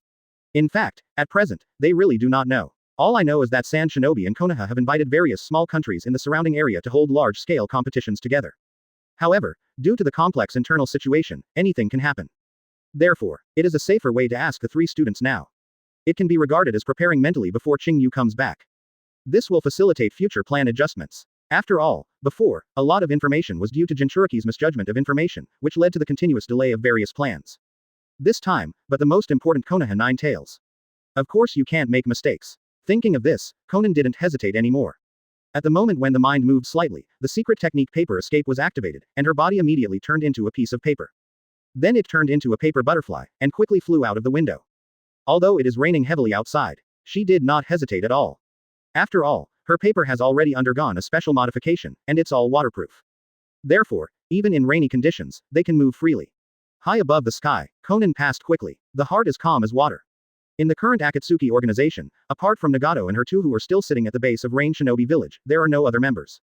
In fact, at present, they really do not know. All I know is that Sand Shinobi and Konoha have invited various small countries in the surrounding area to hold large-scale competitions together. However, due to the complex internal situation, anything can happen. Therefore, it is a safer way to ask the 3 students now. It can be regarded as preparing mentally before Qing Yu comes back. This will facilitate future plan adjustments. After all, before, a lot of information was due to Jinchuriki's misjudgment of information, which led to the continuous delay of various plans. This time, but the most important Konoha 9 Tails. Of course you can't make mistakes. Thinking of this, Konan didn't hesitate anymore. At the moment when the mind moved slightly, the secret technique paper escape was activated, and her body immediately turned into a piece of paper. Then it turned into a paper butterfly, and quickly flew out of the window. Although it is raining heavily outside, she did not hesitate at all. After all, her paper has already undergone a special modification, and it's all waterproof. Therefore, even in rainy conditions, they can move freely. High above the sky, Konan passed quickly. The heart is calm as water. In the current Akatsuki organization, apart from Nagato and her 2 who are still sitting at the base of Rain Shinobi Village, there are no other members.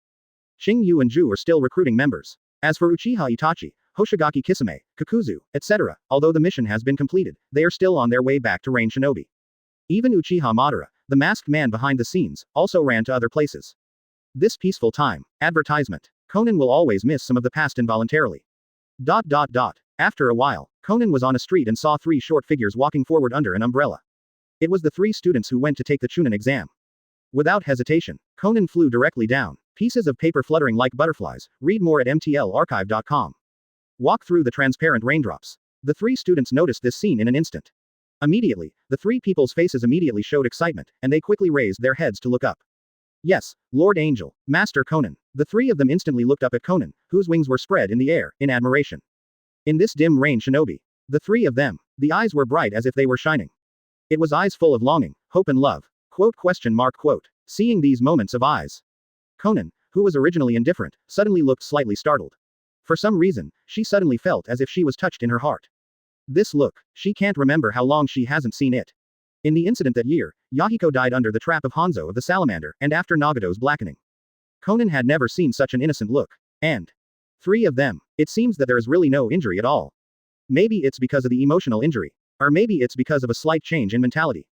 Qing Yu and Ju are still recruiting members. As for Uchiha Itachi, Hoshigaki Kisame, Kakuzu, etc., although the mission has been completed, they are still on their way back to Rain Shinobi. Even Uchiha Madara, the masked man behind the scenes, also ran to other places. This peaceful time. Advertisement. Konan will always miss some of the past involuntarily. After a while, Konan was on a street and saw three short figures walking forward under an umbrella. It was the three students who went to take the Chunin exam. Without hesitation, Konan flew directly down, pieces of paper fluttering like butterflies. Read more at mtlarchive.com. Walk through the transparent raindrops. The three students noticed this scene in an instant. Immediately, the three people's faces immediately showed excitement, and they quickly raised their heads to look up. Yes, Lord Angel, Master Konan. The three of them instantly looked up at Konan, whose wings were spread in the air, in admiration. In this dim rain shinobi, the three of them, the eyes were bright as if they were shining. It was eyes full of longing, hope and love. Quote. Seeing these moments of eyes, Konan, who was originally indifferent, suddenly looked slightly startled. For some reason, she suddenly felt as if she was touched in her heart. This look, she can't remember how long she hasn't seen it. In the incident that year, Yahiko died under the trap of Hanzo of the Salamander, and after Nagato's blackening. Konan had never seen such an innocent look. And three of them, it seems that there is really no injury at all. Maybe it's because of the emotional injury. Or maybe it's because of a slight change in mentality.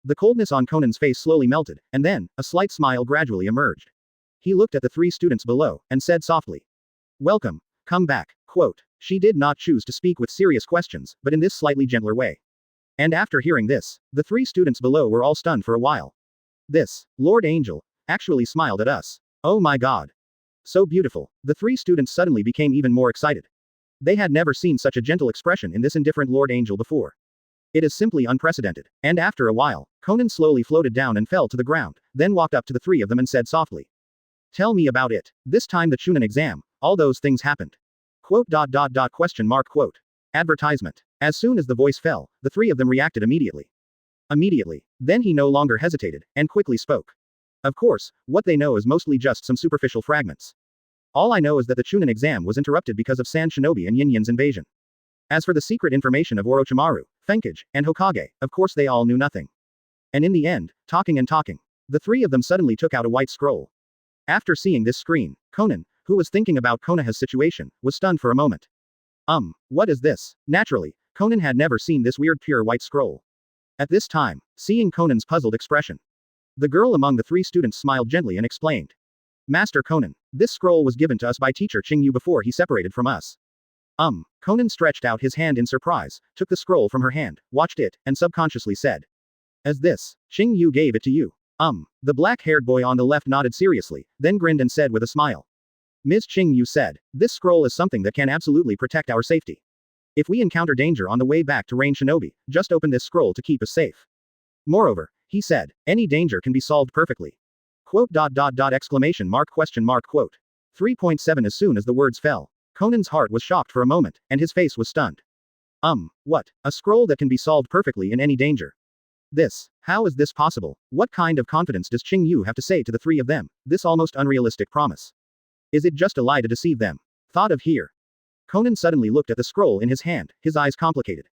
The coldness on Konan's face slowly melted, and then, a slight smile gradually emerged. He looked at the three students below, and said softly, "Welcome, come back." Quote. She did not choose to speak with serious questions, but in this slightly gentler way. And after hearing this, the three students below were all stunned for a while. This, Lord Angel, actually smiled at us. Oh my god. So beautiful. The three students suddenly became even more excited. They had never seen such a gentle expression in this indifferent Lord Angel before. It is simply unprecedented. And after a while, Konan slowly floated down and fell to the ground, then walked up to the three of them and said softly, "Tell me about it. This time the Chunin exam, all those things happened." Quote. Quote. Advertisement. As soon as the voice fell, the three of them reacted immediately. Then he no longer hesitated, and quickly spoke. Of course, what they know is mostly just some superficial fragments. All I know is that the Chunin exam was interrupted because of Sand Shinobi and Yin Yin's invasion. As for the secret information of Orochimaru, Fenkage, and Hokage, of course they all knew nothing. And in the end, talking, the three of them suddenly took out a white scroll. After seeing this screen, Konan, who was thinking about Konoha's situation, was stunned for a moment. What is this? Naturally, Konan had never seen this weird pure white scroll. At this time, seeing Konan's puzzled expression, the girl among the three students smiled gently and explained. "Master Konan, this scroll was given to us by teacher Qing Yu before he separated from us." Konan stretched out his hand in surprise, took the scroll from her hand, watched it, and subconsciously said, "As this, Qing Yu gave it to you." The black-haired boy on the left nodded seriously, then grinned and said with a smile. "Ms. Qing Yu said, this scroll is something that can absolutely protect our safety. If we encounter danger on the way back to Rain Shinobi, just open this scroll to keep us safe. Moreover, he said, any danger can be solved perfectly." Quote. Quote. 3.7 As soon as the words fell, Konan's heart was shocked for a moment, and his face was stunned. What? A scroll that can be solved perfectly in any danger? How is this possible? What kind of confidence does Qing Yu have to say to the three of them, this almost unrealistic promise? Is it just a lie to deceive them? Thought of here. Konan suddenly looked at the scroll in his hand, his eyes complicated.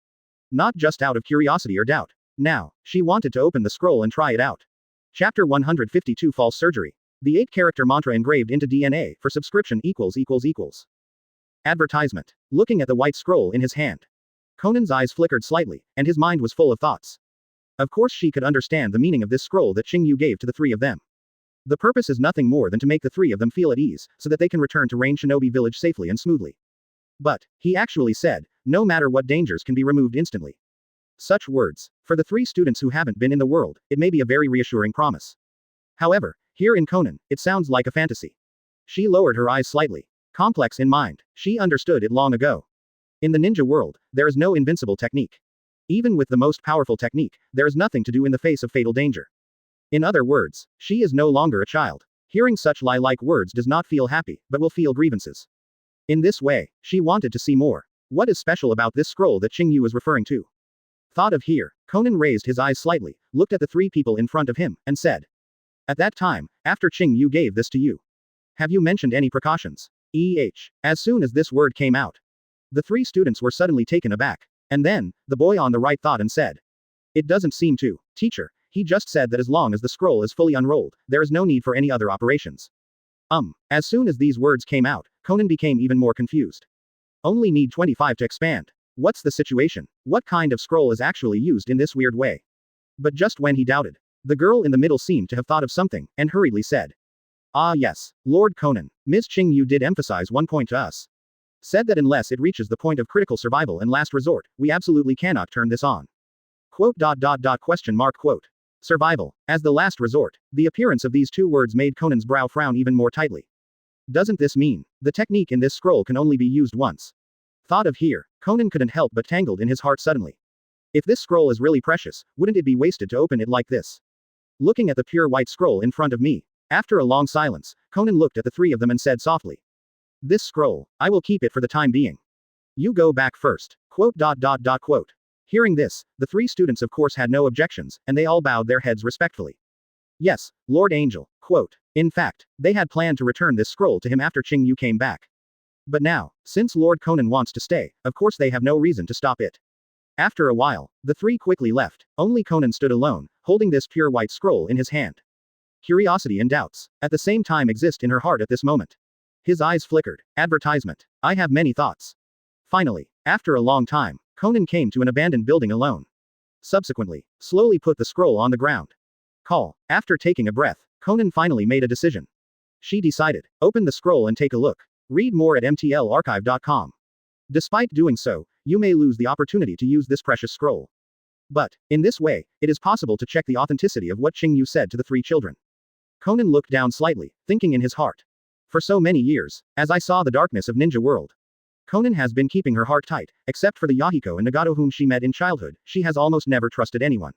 Not just out of curiosity or doubt. Now, she wanted to open the scroll and try it out. Chapter 152 False Surgery. The 8-character mantra engraved into DNA for subscription ===. Advertisement. Looking at the white scroll in his hand, Konan's eyes flickered slightly, and his mind was full of thoughts. Of course she could understand the meaning of this scroll that Qing Yu gave to the three of them. The purpose is nothing more than to make the three of them feel at ease, so that they can return to Rain Shinobi village safely and smoothly. But, he actually said, no matter what dangers can be removed instantly. Such words, for the three students who haven't been in the world, it may be a very reassuring promise. However, here in Konan, it sounds like a fantasy. She lowered her eyes slightly. Complex in mind, she understood it long ago. In the ninja world, there is no invincible technique. Even with the most powerful technique, there is nothing to do in the face of fatal danger. In other words, she is no longer a child. Hearing such lie-like words does not feel happy, but will feel grievances. In this way, she wanted to see more. What is special about this scroll that Qing Yu is referring to? Thought of here, Konan raised his eyes slightly, looked at the three people in front of him, and said. At that time, after Qing Yu gave this to you, have you mentioned any precautions? As soon as this word came out, the three students were suddenly taken aback. And then, the boy on the right thought and said. It doesn't seem to, teacher, he just said that as long as the scroll is fully unrolled, there is no need for any other operations. As soon as these words came out, Konan became even more confused. Only need 25 to expand. What's the situation? What kind of scroll is actually used in this weird way? But just when he doubted, the girl in the middle seemed to have thought of something, and hurriedly said. Ah yes, Lord Konan, Ms. Qing Yu did emphasize one point to us. Said that unless it reaches the point of critical survival and last resort, we absolutely cannot turn this on. Quote. Question mark quote. Survival. As the last resort, the appearance of these two words made Conan's brow frown even more tightly. Doesn't this mean the technique in this scroll can only be used once? Thought of here, Konan couldn't help but tangled in his heart suddenly. If this scroll is really precious, wouldn't it be wasted to open it like this? Looking at the pure white scroll in front of me. After a long silence, Konan looked at the three of them and said softly. This scroll, I will keep it for the time being. You go back first. Quote. Quote. Hearing this, the three students of course had no objections, and they all bowed their heads respectfully. Yes, Lord Angel. Quote. In fact, they had planned to return this scroll to him after Qing Yu came back. But now, since Lord Konan wants to stay, of course they have no reason to stop it. After a while, the three quickly left, only Konan stood alone, holding this pure white scroll in his hand. Curiosity and doubts, at the same time exist in her heart at this moment. His eyes flickered. Advertisement. I have many thoughts. Finally, after a long time, Konan came to an abandoned building alone. Subsequently, slowly put the scroll on the ground. Call. After taking a breath, Konan finally made a decision. She decided, open the scroll and take a look. Read more at mtlarchive.com. Despite doing so, you may lose the opportunity to use this precious scroll. But, in this way, it is possible to check the authenticity of what Qing Yu said to the three children. Konan looked down slightly, thinking in his heart. For so many years, as I saw the darkness of Ninja World, Konan has been keeping her heart tight, except for the Yahiko and Nagato whom she met in childhood, she has almost never trusted anyone.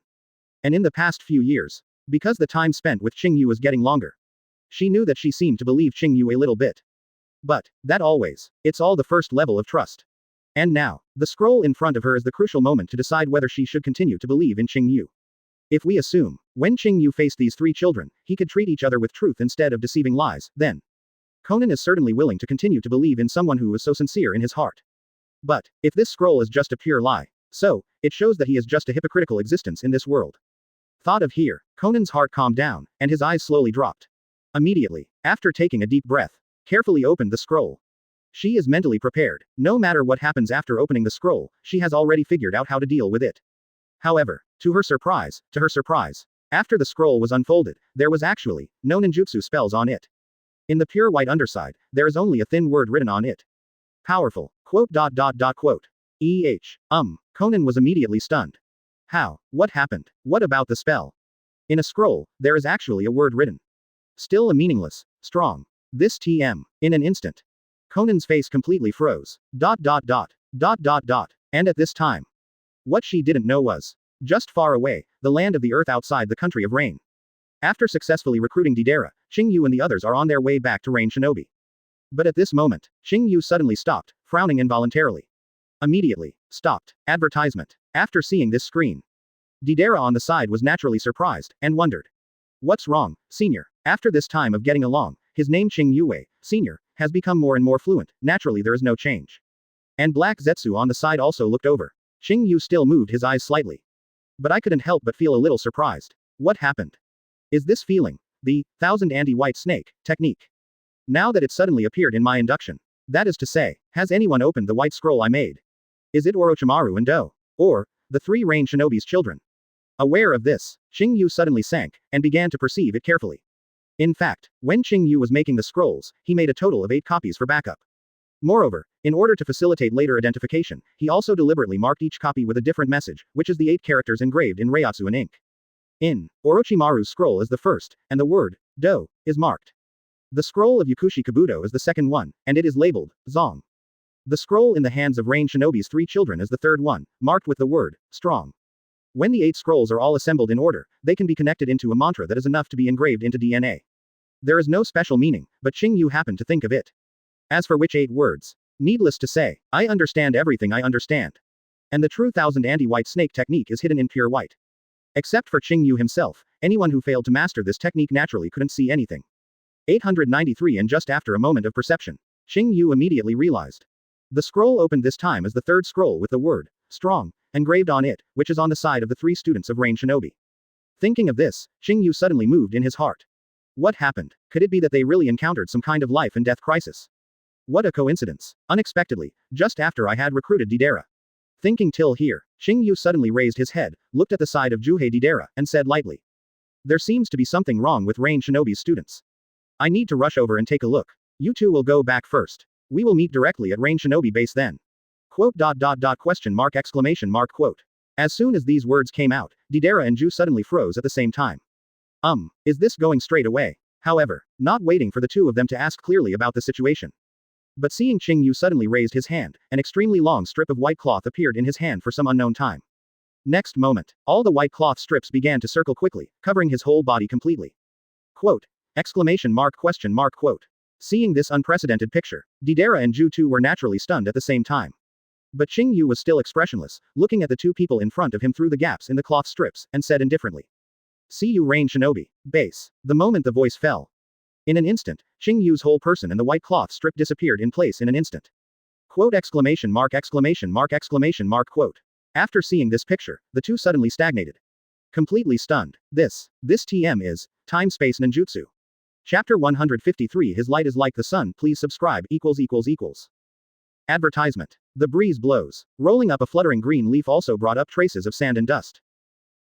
And in the past few years, because the time spent with Qing Yu was getting longer, she knew that she seemed to believe Qing Yu a little bit. But, that always, it's all the first level of trust. And now, the scroll in front of her is the crucial moment to decide whether she should continue to believe in Qing Yu. If we assume, when Qing Yu faced these three children, he could treat each other with truth instead of deceiving lies, then Konan is certainly willing to continue to believe in someone who is so sincere in his heart. But, if this scroll is just a pure lie, so, it shows that he is just a hypocritical existence in this world. Thought of here, Konan's heart calmed down, and his eyes slowly dropped. Immediately, after taking a deep breath, carefully opened the scroll. She is mentally prepared. No matter what happens after opening the scroll, she has already figured out how to deal with it. However, to her surprise, after the scroll was unfolded, there was actually no ninjutsu spells on it. In the pure white underside, there is only a thin word written on it. Powerful. Quote. Quote. Konan was immediately stunned. How? What happened? What about the spell? In a scroll, there is actually a word written. Still a meaningless. Strong. This TM. In an instant. Konan's face completely froze. And at this time, what she didn't know was, just far away, the land of the earth outside the country of rain. After successfully recruiting Deidara, Qing Yu and the others are on their way back to Rain Shinobi. But at this moment, Qing Yu suddenly stopped, frowning involuntarily. Immediately, stopped. Advertisement. After seeing this screen, Deidara on the side was naturally surprised, and wondered. What's wrong, senior? After this time of getting along, his name Qing Yue, senior, has become more and more fluent, naturally there is no change. And Black Zetsu on the side also looked over. Qing Yu still moved his eyes slightly. But I couldn't help but feel a little surprised. What happened? Is this feeling the thousand anti-white snake technique? Now that it suddenly appeared in my induction. That is to say, has anyone opened the white scroll I made? Is it Orochimaru and Do? Or the three Rain Shinobi's children? Aware of this, Qing Yu suddenly sank, and began to perceive it carefully. In fact, when Qing Yu was making the scrolls, he made a total of 8 copies for backup. Moreover, in order to facilitate later identification, he also deliberately marked each copy with a different message, which is the 8 characters engraved in Reiatsu in ink. In Orochimaru's scroll is the first, and the word Do is marked. The scroll of Yakushi Kabuto is the second one, and it is labeled Zong. The scroll in the hands of Rain Shinobi's 3 children is the third one, marked with the word Strong. When the 8 scrolls are all assembled in order, they can be connected into a mantra that is enough to be engraved into DNA. There is no special meaning, but Qing Yu happened to think of it. As for which 8 words, needless to say, I understand everything I understand. And the true thousand anti-white snake technique is hidden in pure white. Except for Qing Yu himself, anyone who failed to master this technique naturally couldn't see anything. 893 And just after a moment of perception, Qing Yu immediately realized. The scroll opened this time is the third scroll with the word Strong engraved on it, which is on the side of the 3 students of Rain Shinobi. Thinking of this, Qing Yu suddenly moved in his heart. What happened? Could it be that they really encountered some kind of life and death crisis? What a coincidence. Unexpectedly, just after I had recruited Deidara. Thinking till here, Qing Yu suddenly raised his head, looked at the side of Juhei Deidara, and said lightly. There seems to be something wrong with Rain Shinobi's students. I need to rush over and take a look. You two will go back first. We will meet directly at Rain Shinobi base then. Quote. Question mark exclamation mark quote. As soon as these words came out, Deidara and Ju suddenly froze at the same time. Is this going straight away? However, not waiting for the two of them to ask clearly about the situation. But seeing Qing Yu suddenly raised his hand, an extremely long strip of white cloth appeared in his hand for some unknown time. Next moment, all the white cloth strips began to circle quickly, covering his whole body completely. Quote. Exclamation mark question mark quote. Seeing this unprecedented picture, Deidara and Ju too were naturally stunned at the same time. But Qing Yu was still expressionless, looking at the two people in front of him through the gaps in the cloth strips, and said indifferently. See you Rain Shinobi. Base. The moment the voice fell. In an instant, Qing Yu's whole person and the white cloth strip disappeared in place in an instant. Quote exclamation mark quote. After seeing this picture, the two suddenly stagnated. Completely stunned. This TM is Time-Space Ninjutsu. Chapter 153 His light is like the sun. Please subscribe. Advertisement. The breeze blows. Rolling up a fluttering green leaf also brought up traces of sand and dust.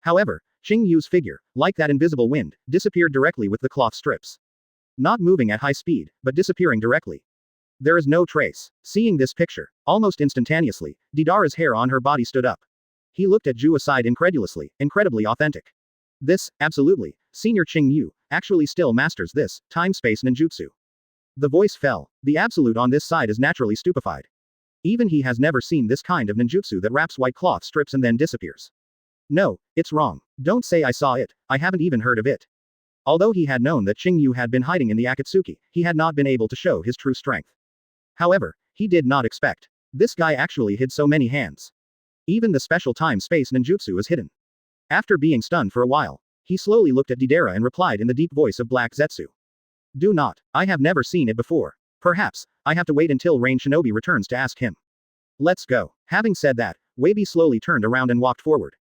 However, Qing Yu's figure, like that invisible wind, disappeared directly with the cloth strips. Not moving at high speed, but disappearing directly. There is no trace. Seeing this picture, almost instantaneously, Deidara's hair on her body stood up. He looked at Ju aside incredulously, incredibly authentic. This, absolutely, Senior Qing Yu, actually still masters this, time-space ninjutsu. The voice fell. The absolute on this side is naturally stupefied. Even he has never seen this kind of ninjutsu that wraps white cloth strips and then disappears. No, it's wrong. Don't say I saw it, I haven't even heard of it. Although he had known that Qing Yu had been hiding in the Akatsuki, he had not been able to show his true strength. However, he did not expect. This guy actually hid so many hands. Even the special time-space ninjutsu is hidden. After being stunned for a while, he slowly looked at Deidara and replied in the deep voice of Black Zetsu. Do not. I have never seen it before. Perhaps, I have to wait until Rain Shinobi returns to ask him. Let's go. Having said that, Weibi slowly turned around and walked forward.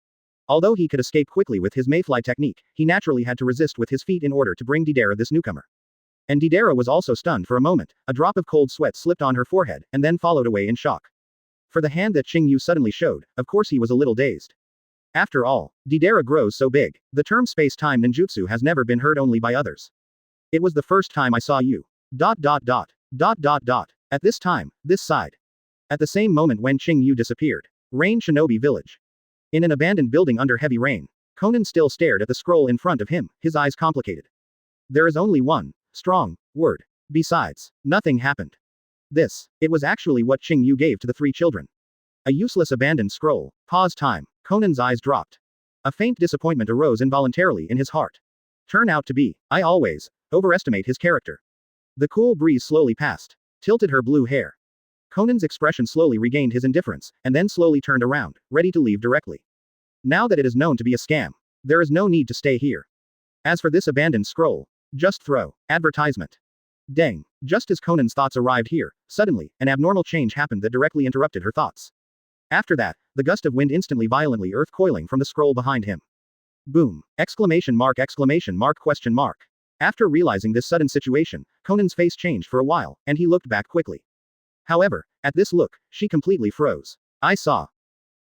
Although he could escape quickly with his mayfly technique, he naturally had to resist with his feet in order to bring Deidara this newcomer. And Deidara was also stunned for a moment, a drop of cold sweat slipped on her forehead, and then followed away in shock. For the hand that Qing Yu suddenly showed, of course he was a little dazed. After all, Deidara grows so big, the term space-time ninjutsu has never been heard only by others. It was the first time I saw you. At this time, this side. At the same moment when Qing Yu disappeared. Rain Shinobi Village. In an abandoned building under heavy rain, Konan still stared at the scroll in front of him, his eyes complicated. There is only one strong word. Besides, nothing happened. It was actually what Qing Yu gave to the three children. A useless abandoned scroll. Pause time. Konan's eyes dropped. A faint disappointment arose involuntarily in his heart. Turn out to be, I always overestimate his character. The cool breeze slowly passed, tilted her blue hair. Konan's expression slowly regained his indifference, and then slowly turned around, ready to leave directly. Now that it is known to be a scam, there is no need to stay here. As for this abandoned scroll, just throw. Advertisement. Dang. Just as Konan's thoughts arrived here, suddenly, an abnormal change happened that directly interrupted her thoughts. After that, the gust of wind instantly violently earth coiling from the scroll behind him. Boom. Exclamation mark question mark. After realizing this sudden situation, Konan's face changed for a while, and he looked back quickly. However, at this look, she completely froze. I saw.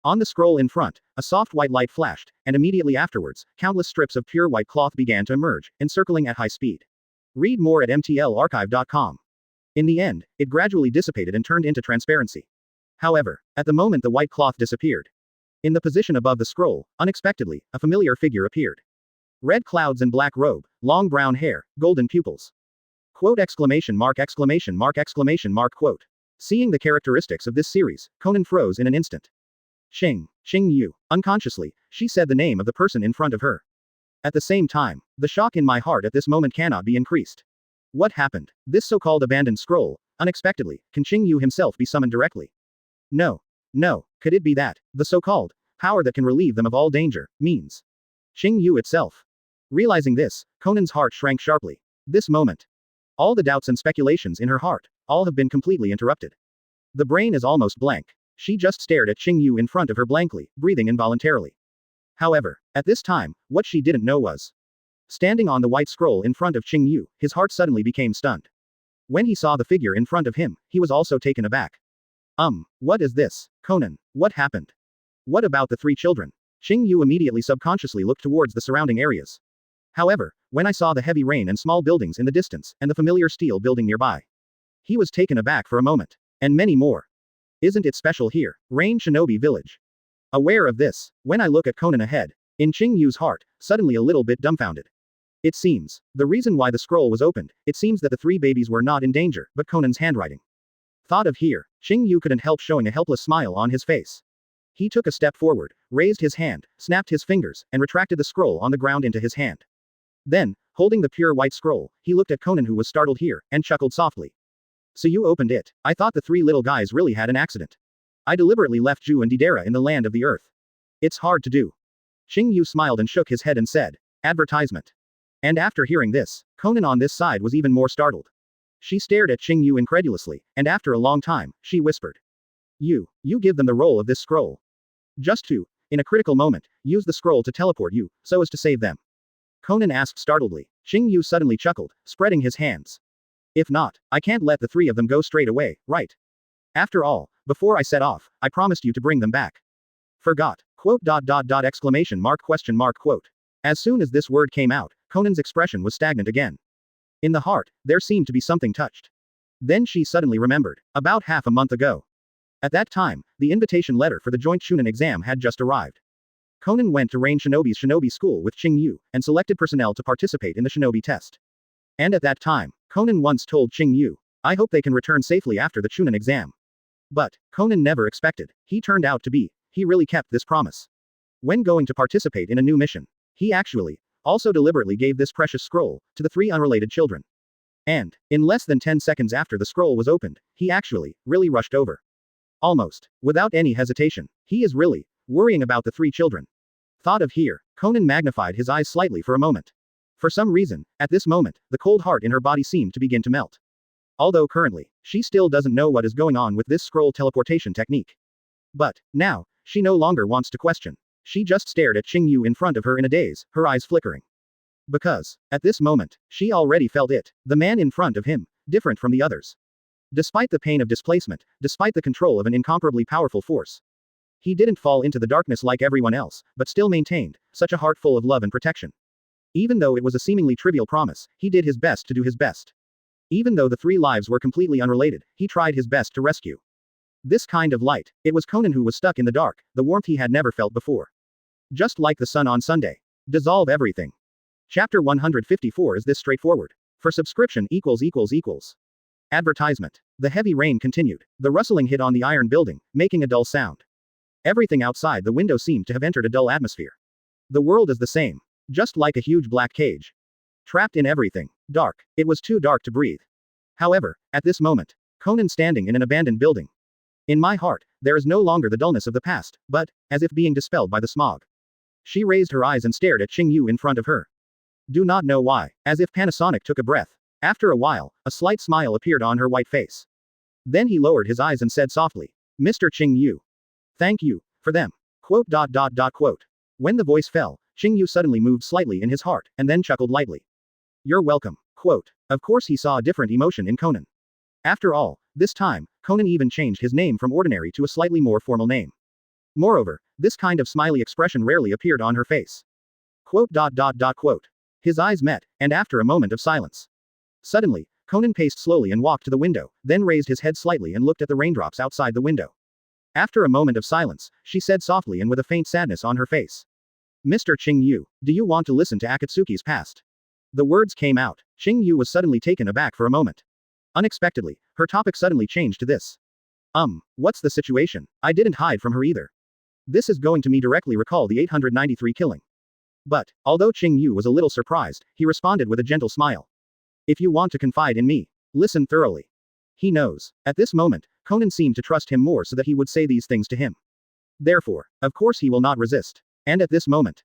On the scroll in front, a soft white light flashed, and immediately afterwards, countless strips of pure white cloth began to emerge, encircling at high speed. Read more at mtlarchive.com. In the end, it gradually dissipated and turned into transparency. However, at the moment the white cloth disappeared. In the position above the scroll, unexpectedly, a familiar figure appeared. Red clouds and black robe, long brown hair, golden pupils. Quote exclamation mark quote. Seeing the characteristics of this series, Konan froze in an instant. Qing Yu. Unconsciously, she said the name of the person in front of her. At the same time, the shock in my heart at this moment cannot be increased. What happened? This so-called abandoned scroll, unexpectedly, can Qing Yu himself be summoned directly? No. Could it be that, the so-called power that can relieve them of all danger, means Qing Yu itself? Realizing this, Konan's heart shrank sharply. This moment. All the doubts and speculations in her heart, all have been completely interrupted. The brain is almost blank. She just stared at Qing Yu in front of her blankly, breathing involuntarily. However, at this time, what she didn't know was. Standing on the white scroll in front of Qing Yu, his heart suddenly became stunned. When he saw the figure in front of him, he was also taken aback. What is this? Konan, what happened? What about the three children? Qing Yu immediately subconsciously looked towards the surrounding areas. However, when I saw the heavy rain and small buildings in the distance, and the familiar steel building nearby, He was taken aback for a moment. And many more. Isn't it special here? Rain Shinobi Village. Aware of this, when I look at Konan ahead, in Qing Yu's heart, suddenly a little bit dumbfounded. It seems, the reason why the scroll was opened, it seems that the three babies were not in danger, but Konan's handwriting. Thought of here, Qing Yu couldn't help showing a helpless smile on his face. He took a step forward, raised his hand, snapped his fingers, and retracted the scroll on the ground into his hand. Then, holding the pure white scroll, he looked at Konan who was startled here, and chuckled softly. So you opened it. I thought the three little guys really had an accident. I deliberately left Ju and Didera in the land of the earth. It's hard to do. Qing Yu smiled and shook his head and said, advertisement. And after hearing this, Konan on this side was even more startled. She stared at Qing Yu incredulously, and after a long time, she whispered. You give them the role of this scroll. Just to, in a critical moment, use the scroll to teleport you, so as to save them. Konan asked startledly. Qing Yu suddenly chuckled, spreading his hands. If not, I can't let the three of them go straight away, right? After all, before I set off, I promised you to bring them back. Forgot. Exclamation mark question mark quote. As soon as this word came out, Konan's expression was stagnant again. In the heart, there seemed to be something touched. Then she suddenly remembered. About half a month ago. At that time, the invitation letter for the joint Chunin exam had just arrived. Konan went to Rain Shinobi's Shinobi school with Qing Yu, and selected personnel to participate in the Shinobi test. And at that time, Konan once told Qing Yu, I hope they can return safely after the Chunin exam. But, Konan never expected, he turned out to be, he really kept this promise. When going to participate in a new mission, he actually, also deliberately gave this precious scroll, to the three unrelated children. And, in less than 10 seconds after the scroll was opened, he actually, really rushed over. Almost, without any hesitation, he is really, worrying about the three children. Thought of here, Konan magnified his eyes slightly for a moment. For some reason, at this moment, the cold heart in her body seemed to begin to melt. Although currently, she still doesn't know what is going on with this scroll teleportation technique. But, now, she no longer wants to question. She just stared at Qing Yu in front of her in a daze, her eyes flickering. Because, at this moment, she already felt it, the man in front of him, different from the others. Despite the pain of displacement, despite the control of an incomparably powerful force. He didn't fall into the darkness like everyone else, but still maintained, such a heart full of love and protection. Even though it was a seemingly trivial promise, he did his best to do his best. Even though the three lives were completely unrelated, he tried his best to rescue. This kind of light, it was Konan who was stuck in the dark, the warmth he had never felt before. Just like the sun on Sunday. Dissolve everything. Chapter 154 is this straightforward. For subscription equals. Advertisement. The heavy rain continued. The rustling hit on the iron building, making a dull sound. Everything outside the window seemed to have entered a dull atmosphere. The world is the same. Just like a huge black cage. Trapped in everything. Dark. It was too dark to breathe. However, at this moment, Konan standing in an abandoned building. In my heart, there is no longer the dullness of the past, but, as if being dispelled by the smog. She raised her eyes and stared at Qing Yu in front of her. Do not know why, as if Panasonic took a breath. After a while, a slight smile appeared on her white face. Then he lowered his eyes and said softly, Mr. Qing Yu. Thank you, for them. Quote. When the voice fell, Qing Yu suddenly moved slightly in his heart, and then chuckled lightly. You're welcome. Quote. Of course he saw a different emotion in Konan. After all, this time, Konan even changed his name from ordinary to a slightly more formal name. Moreover, this kind of smiley expression rarely appeared on her face. Quote. His eyes met, and after a moment of silence. Suddenly, Konan paced slowly and walked to the window, then raised his head slightly and looked at the raindrops outside the window. After a moment of silence, she said softly and with a faint sadness on her face. Mr. Qing Yu, do you want to listen to Akatsuki's past? The words came out. Qing Yu was suddenly taken aback for a moment. Unexpectedly, her topic suddenly changed to this. What's the situation? I didn't hide from her either. This is going to me directly recall the 893 killing. But, although Qing Yu was a little surprised, he responded with a gentle smile. If you want to confide in me, listen thoroughly. He knows. At this moment, Konan seemed to trust him more so that he would say these things to him. Therefore, of course he will not resist. And at this moment,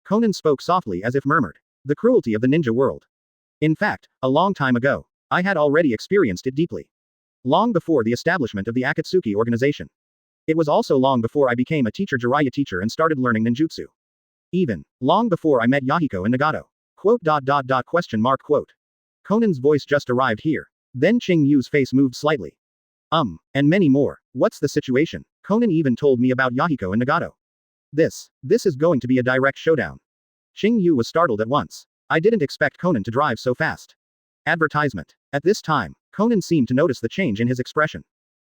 Konan spoke softly as if murmured. The cruelty of the ninja world. In fact, a long time ago, I had already experienced it deeply. Long before the establishment of the Akatsuki organization. It was also long before I became a teacher Jiraiya teacher and started learning ninjutsu. Even, long before I met Yahiko and Nagato. Quote. Quote. Konan's voice just arrived here. Then Qing Yu's face moved slightly. And many more. What's the situation? Konan even told me about Yahiko and Nagato. This is going to be a direct showdown. Qing Yu was startled at once. I didn't expect Konan to drive so fast. Advertisement. At this time, Konan seemed to notice the change in his expression.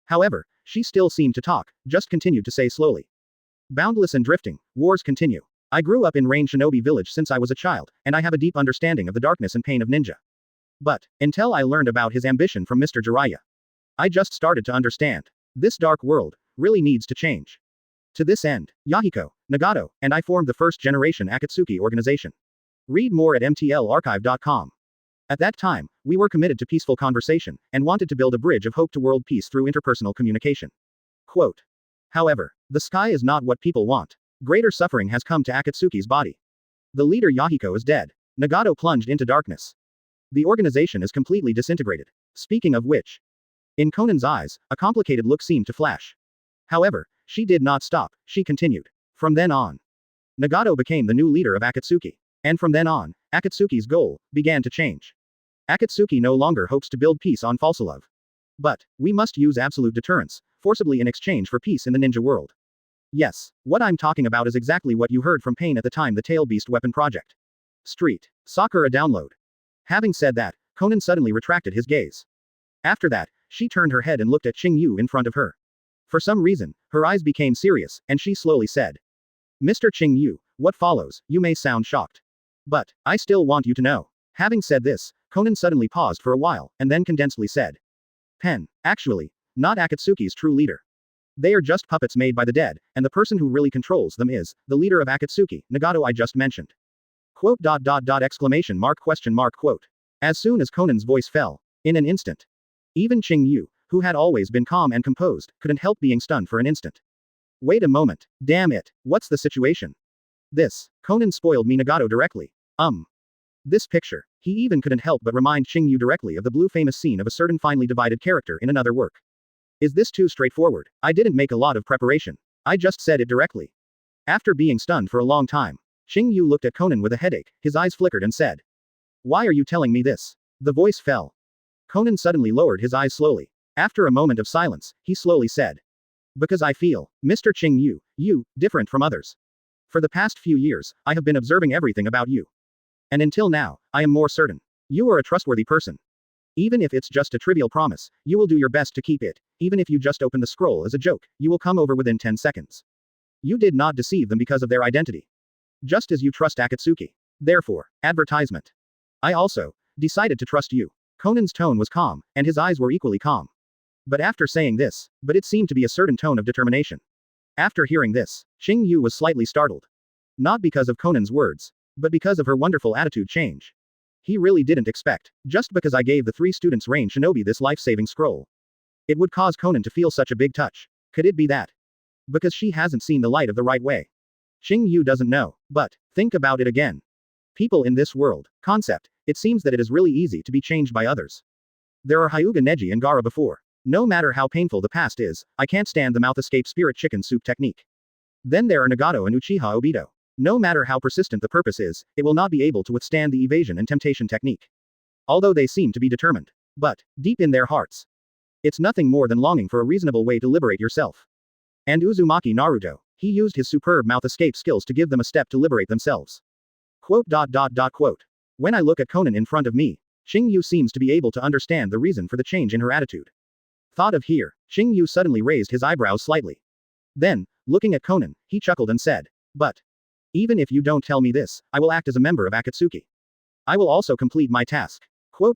However, she still seemed to talk, just continued to say slowly. Boundless and drifting, wars continue. I grew up in Rain Shinobi Village since I was a child, and I have a deep understanding of the darkness and pain of ninja. But, until I learned about his ambition from Mr. Jiraiya, I just started to understand. This dark world really needs to change. To this end, Yahiko, Nagato, and I formed the first generation Akatsuki organization. Read more at mtlarchive.com. At that time, we were committed to peaceful conversation, and wanted to build a bridge of hope to world peace through interpersonal communication. Quote. However, the sky is not what people want. Greater suffering has come to Akatsuki's body. The leader Yahiko is dead. Nagato plunged into darkness. The organization is completely disintegrated. Speaking of which, in Konan's eyes, a complicated look seemed to flash. However, she did not stop, she continued. From then on, Nagato became the new leader of Akatsuki. And from then on, Akatsuki's goal began to change. Akatsuki no longer hopes to build peace on false love. But, we must use absolute deterrence, forcibly in exchange for peace in the ninja world. Yes, what I'm talking about is exactly what you heard from Pain at the time the Tail Beast Weapon Project. Street. Sakura download. Having said that, Konan suddenly retracted his gaze. After that, she turned her head and looked at Qing Yu in front of her. For some reason, her eyes became serious, and she slowly said, Mr. Qing Yu, what follows, you may sound shocked. But, I still want you to know. Having said this, Konan suddenly paused for a while, and then condensedly said. Pen, actually, not Akatsuki's true leader. They are just puppets made by the dead, and the person who really controls them is, the leader of Akatsuki, Nagato I just mentioned. Quote. Exclamation mark question mark quote. As soon as Konan's voice fell, in an instant, even Qing Yu, who had always been calm and composed, couldn't help being stunned for an instant. Wait a moment, damn it, what's the situation? This, Konan spoiled me Nagato directly. This picture, he even couldn't help but remind Qing Yu directly of the blue famous scene of a certain finely divided character in another work. Is this too straightforward? I didn't make a lot of preparation. I just said it directly. After being stunned for a long time, Qing Yu looked at Konan with a headache, his eyes flickered and said. Why are you telling me this? The voice fell. Konan suddenly lowered his eyes slowly. After a moment of silence, he slowly said. Because I feel, Mr. Qing Yu, you, different from others. For the past few years, I have been observing everything about you. And until now, I am more certain. You are a trustworthy person. Even if it's just a trivial promise, you will do your best to keep it. Even if you just open the scroll as a joke, you will come over within 10 seconds. You did not deceive them because of their identity. Just as you trust Akatsuki. Therefore, advertisement. I also decided to trust you. Konan's tone was calm, and his eyes were equally calm. But after saying this, it seemed to be a certain tone of determination. After hearing this, Qing Yu was slightly startled. Not because of Konan's words, but because of her wonderful attitude change. He really didn't expect, just because I gave the 3 students Rain Shinobi this life-saving scroll, it would cause Konan to feel such a big touch. Could it be that? Because she hasn't seen the light of the right way. Qing Yu doesn't know, but, think about it again. People in this world, concept, it seems that it is really easy to be changed by others. There are Hyuga Neji and Gaara before. No matter how painful the past is, I can't stand the mouth escape spirit chicken soup technique. Then there are Nagato and Uchiha Obito. No matter how persistent the purpose is, it will not be able to withstand the evasion and temptation technique. Although they seem to be determined. But, deep in their hearts, it's nothing more than longing for a reasonable way to liberate yourself. And Uzumaki Naruto, he used his superb mouth escape skills to give them a step to liberate themselves. Quote. When I look at Konan in front of me, Qing Yu seems to be able to understand the reason for the change in her attitude. Thought of here, Qing Yu suddenly raised his eyebrows slightly. Then, looking at Konan, he chuckled and said, but, even if you don't tell me this, I will act as a member of Akatsuki. I will also complete my task. Quote.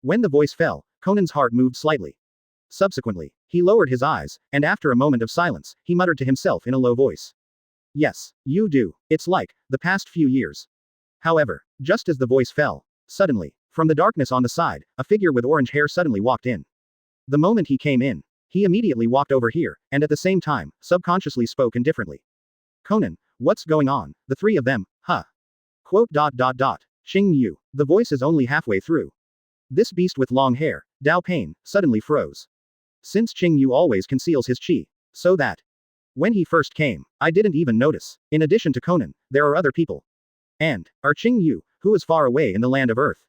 When the voice fell, Konan's heart moved slightly. Subsequently, he lowered his eyes, and after a moment of silence, he muttered to himself in a low voice. Yes, you do. It's like, the past few years. However, just as the voice fell, suddenly, from the darkness on the side, a figure with orange hair suddenly walked in. The moment he came in, he immediately walked over here, and at the same time, subconsciously spoke indifferently. Konan, what's going on? The 3 of them, huh? Quote. Qing Yu, the voice is only halfway through. This beast with long hair, Dao Pain, suddenly froze. Since Qing Yu always conceals his chi, so that, when he first came, I didn't even notice. In addition to Konan, there are other people. And, are Qing Yu, who is far away in the land of Earth.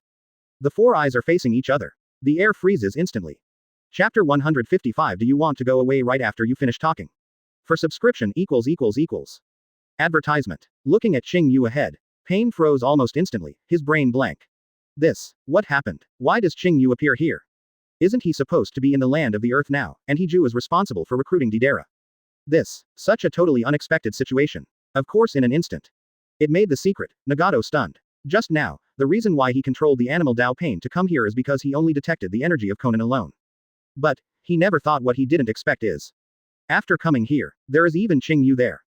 The 4 eyes are facing each other. The air freezes instantly. Chapter 155. Do you want to go away right after you finish talking? For subscription ===. Advertisement. Looking at Qing Yu ahead, Pain froze almost instantly, his brain blank. What happened? Why does Qing Yu appear here? Isn't he supposed to be in the land of the earth now, and Hiju is responsible for recruiting Deidara? Such a totally unexpected situation. Of course in an instant. It made the secret, Nagato stunned. Just now, the reason why he controlled the animal Dao Pain to come here is because he only detected the energy of Konan alone. But, he never thought what he didn't expect is. After coming here, there is even Qing Yu there.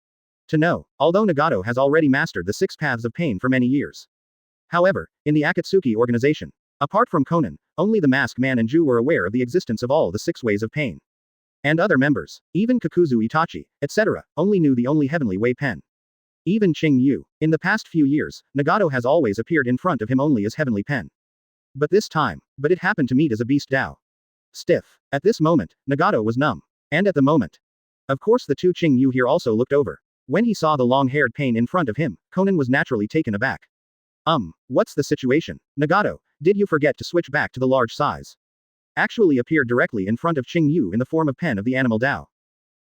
To know, although Nagato has already mastered the 6 paths of pain for many years. However, in the Akatsuki organization, apart from Konan, only the Masked Man and Ju were aware of the existence of all the 6 ways of pain. And other members, even Kakuzu Itachi, etc., only knew the only heavenly way pen. Even Qing Yu. In the past few years, Nagato has always appeared in front of him only as heavenly pen. But it happened to meet as a beast Dao. Stiff. At this moment, Nagato was numb. And at the moment. Of course the two Qing Yu here also looked over. When he saw the long-haired pain in front of him, Konan was naturally taken aback. What's the situation? Nagato, did you forget to switch back to the large size? Actually appeared directly in front of Qing Yu in the form of pen of the animal Dao.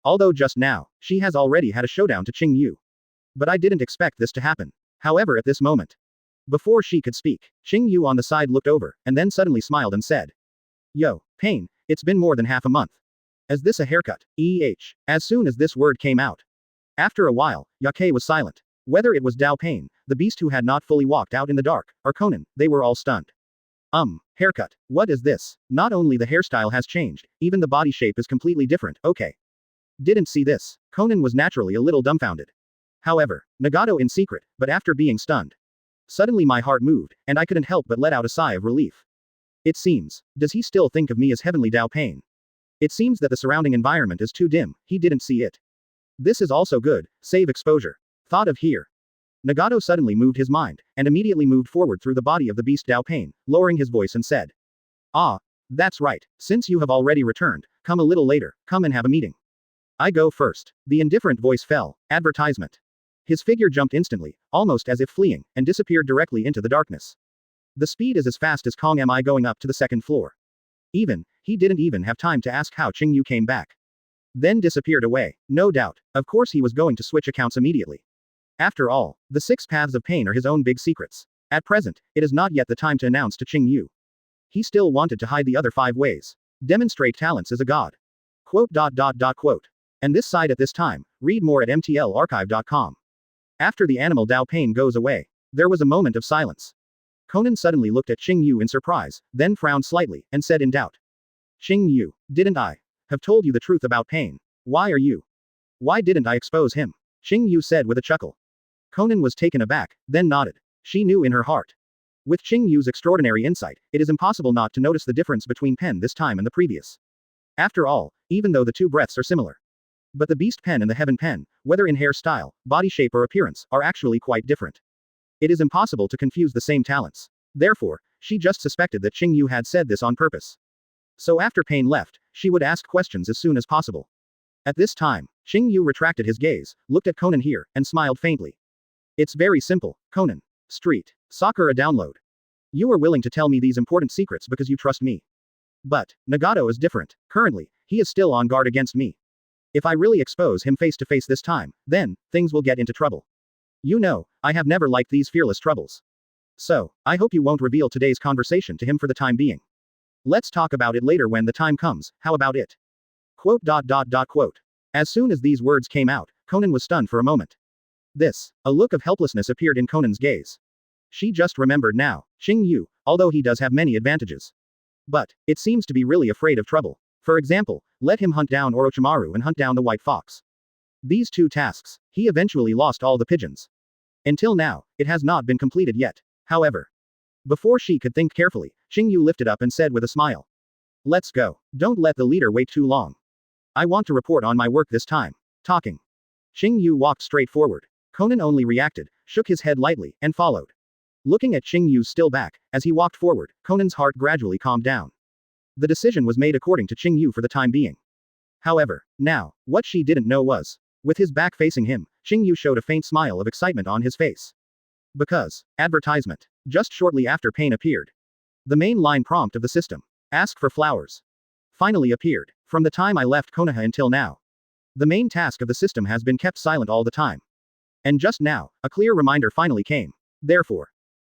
Although just now, she has already had a showdown to Qing Yu. But I didn't expect this to happen. However at this moment. Before she could speak, Qing Yu on the side looked over, and then suddenly smiled and said. Yo, pain, it's been more than half a month. Is this a haircut? As soon as this word came out. After a while, Yake was silent. Whether it was Dao Pain, the beast who had not fully walked out in the dark, or Konan, they were all stunned. Haircut. What is this? Not only the hairstyle has changed, even the body shape is completely different, okay. Didn't see this. Konan was naturally a little dumbfounded. However, Nagato in secret, but after being stunned. Suddenly my heart moved, and I couldn't help but let out a sigh of relief. It seems, does he still think of me as heavenly Dao Pain? It seems that the surrounding environment is too dim, he didn't see it. This is also good, save exposure. Thought of here. Nagato suddenly moved his mind, and immediately moved forward through the body of the beast Dao Pain, lowering his voice and said. Ah, that's right, since you have already returned, come a little later, come and have a meeting. I go first. The indifferent voice fell. Advertisement. His figure jumped instantly, almost as if fleeing, and disappeared directly into the darkness. The speed is as fast as Kong Am going up to the second floor. He didn't even have time to ask how Qing Yu came back. Then disappeared away. No doubt, of course he was going to switch accounts immediately. After all, the 6 paths of pain are his own big secrets. At present, it is not yet the time to announce to Qing Yu. He still wanted to hide the other 5 ways. Demonstrate talents as a god. Quote. And this side at this time, read more at mtlarchive.com. After the animal Dao Pain goes away, there was a moment of silence. Konan suddenly looked at Qing Yu in surprise, then frowned slightly, and said in doubt. Qing Yu, didn't I have told you the truth about pain? Why didn't I expose him? Qing Yu said with a chuckle. Konan was taken aback, then nodded. She knew in her heart. With Qing Yu's extraordinary insight, it is impossible not to notice the difference between pen this time and the previous. After all, even though the 2 breaths are similar. But the beast pen and the heaven pen, whether in hairstyle, body shape or appearance, are actually quite different. It is impossible to confuse the same talents. Therefore, she just suspected that Qing Yu had said this on purpose. So after Pain left, she would ask questions as soon as possible. At this time, Qing Yu retracted his gaze, looked at Konan here, and smiled faintly. It's very simple, Konan. Street. Soccer a download. You are willing to tell me these important secrets because you trust me. But, Nagato is different. Currently, he is still on guard against me. If I really expose him face to face this time, then, things will get into trouble. You know, I have never liked these fearless troubles. So, I hope you won't reveal today's conversation to him for the time being. Let's talk about it later when the time comes, how about it? Quote. As soon as these words came out, Konan was stunned for a moment. A look of helplessness appeared in Konan's gaze. She just remembered now, Qing Yu, although he does have many advantages. But, it seems to be really afraid of trouble. For example, let him hunt down Orochimaru and hunt down the white fox. These 2 tasks, he eventually lost all the pigeons. Until now, it has not been completed yet. However, before she could think carefully, Qing Yu lifted up and said with a smile. Let's go. Don't let the leader wait too long. I want to report on my work this time. Talking. Qing Yu walked straight forward. Konan only reacted, shook his head lightly, and followed. Looking at Qing Yu's still back, as he walked forward, Konan's heart gradually calmed down. The decision was made according to Qing Yu for the time being. However, now, what she didn't know was, with his back facing him, Qing Yu showed a faint smile of excitement on his face. Because, advertisement. Just shortly after Pain appeared. The main line prompt of the system, ask for flowers, finally appeared. From the time I left Konoha until now. The main task of the system has been kept silent all the time. And just now, a clear reminder finally came. Therefore,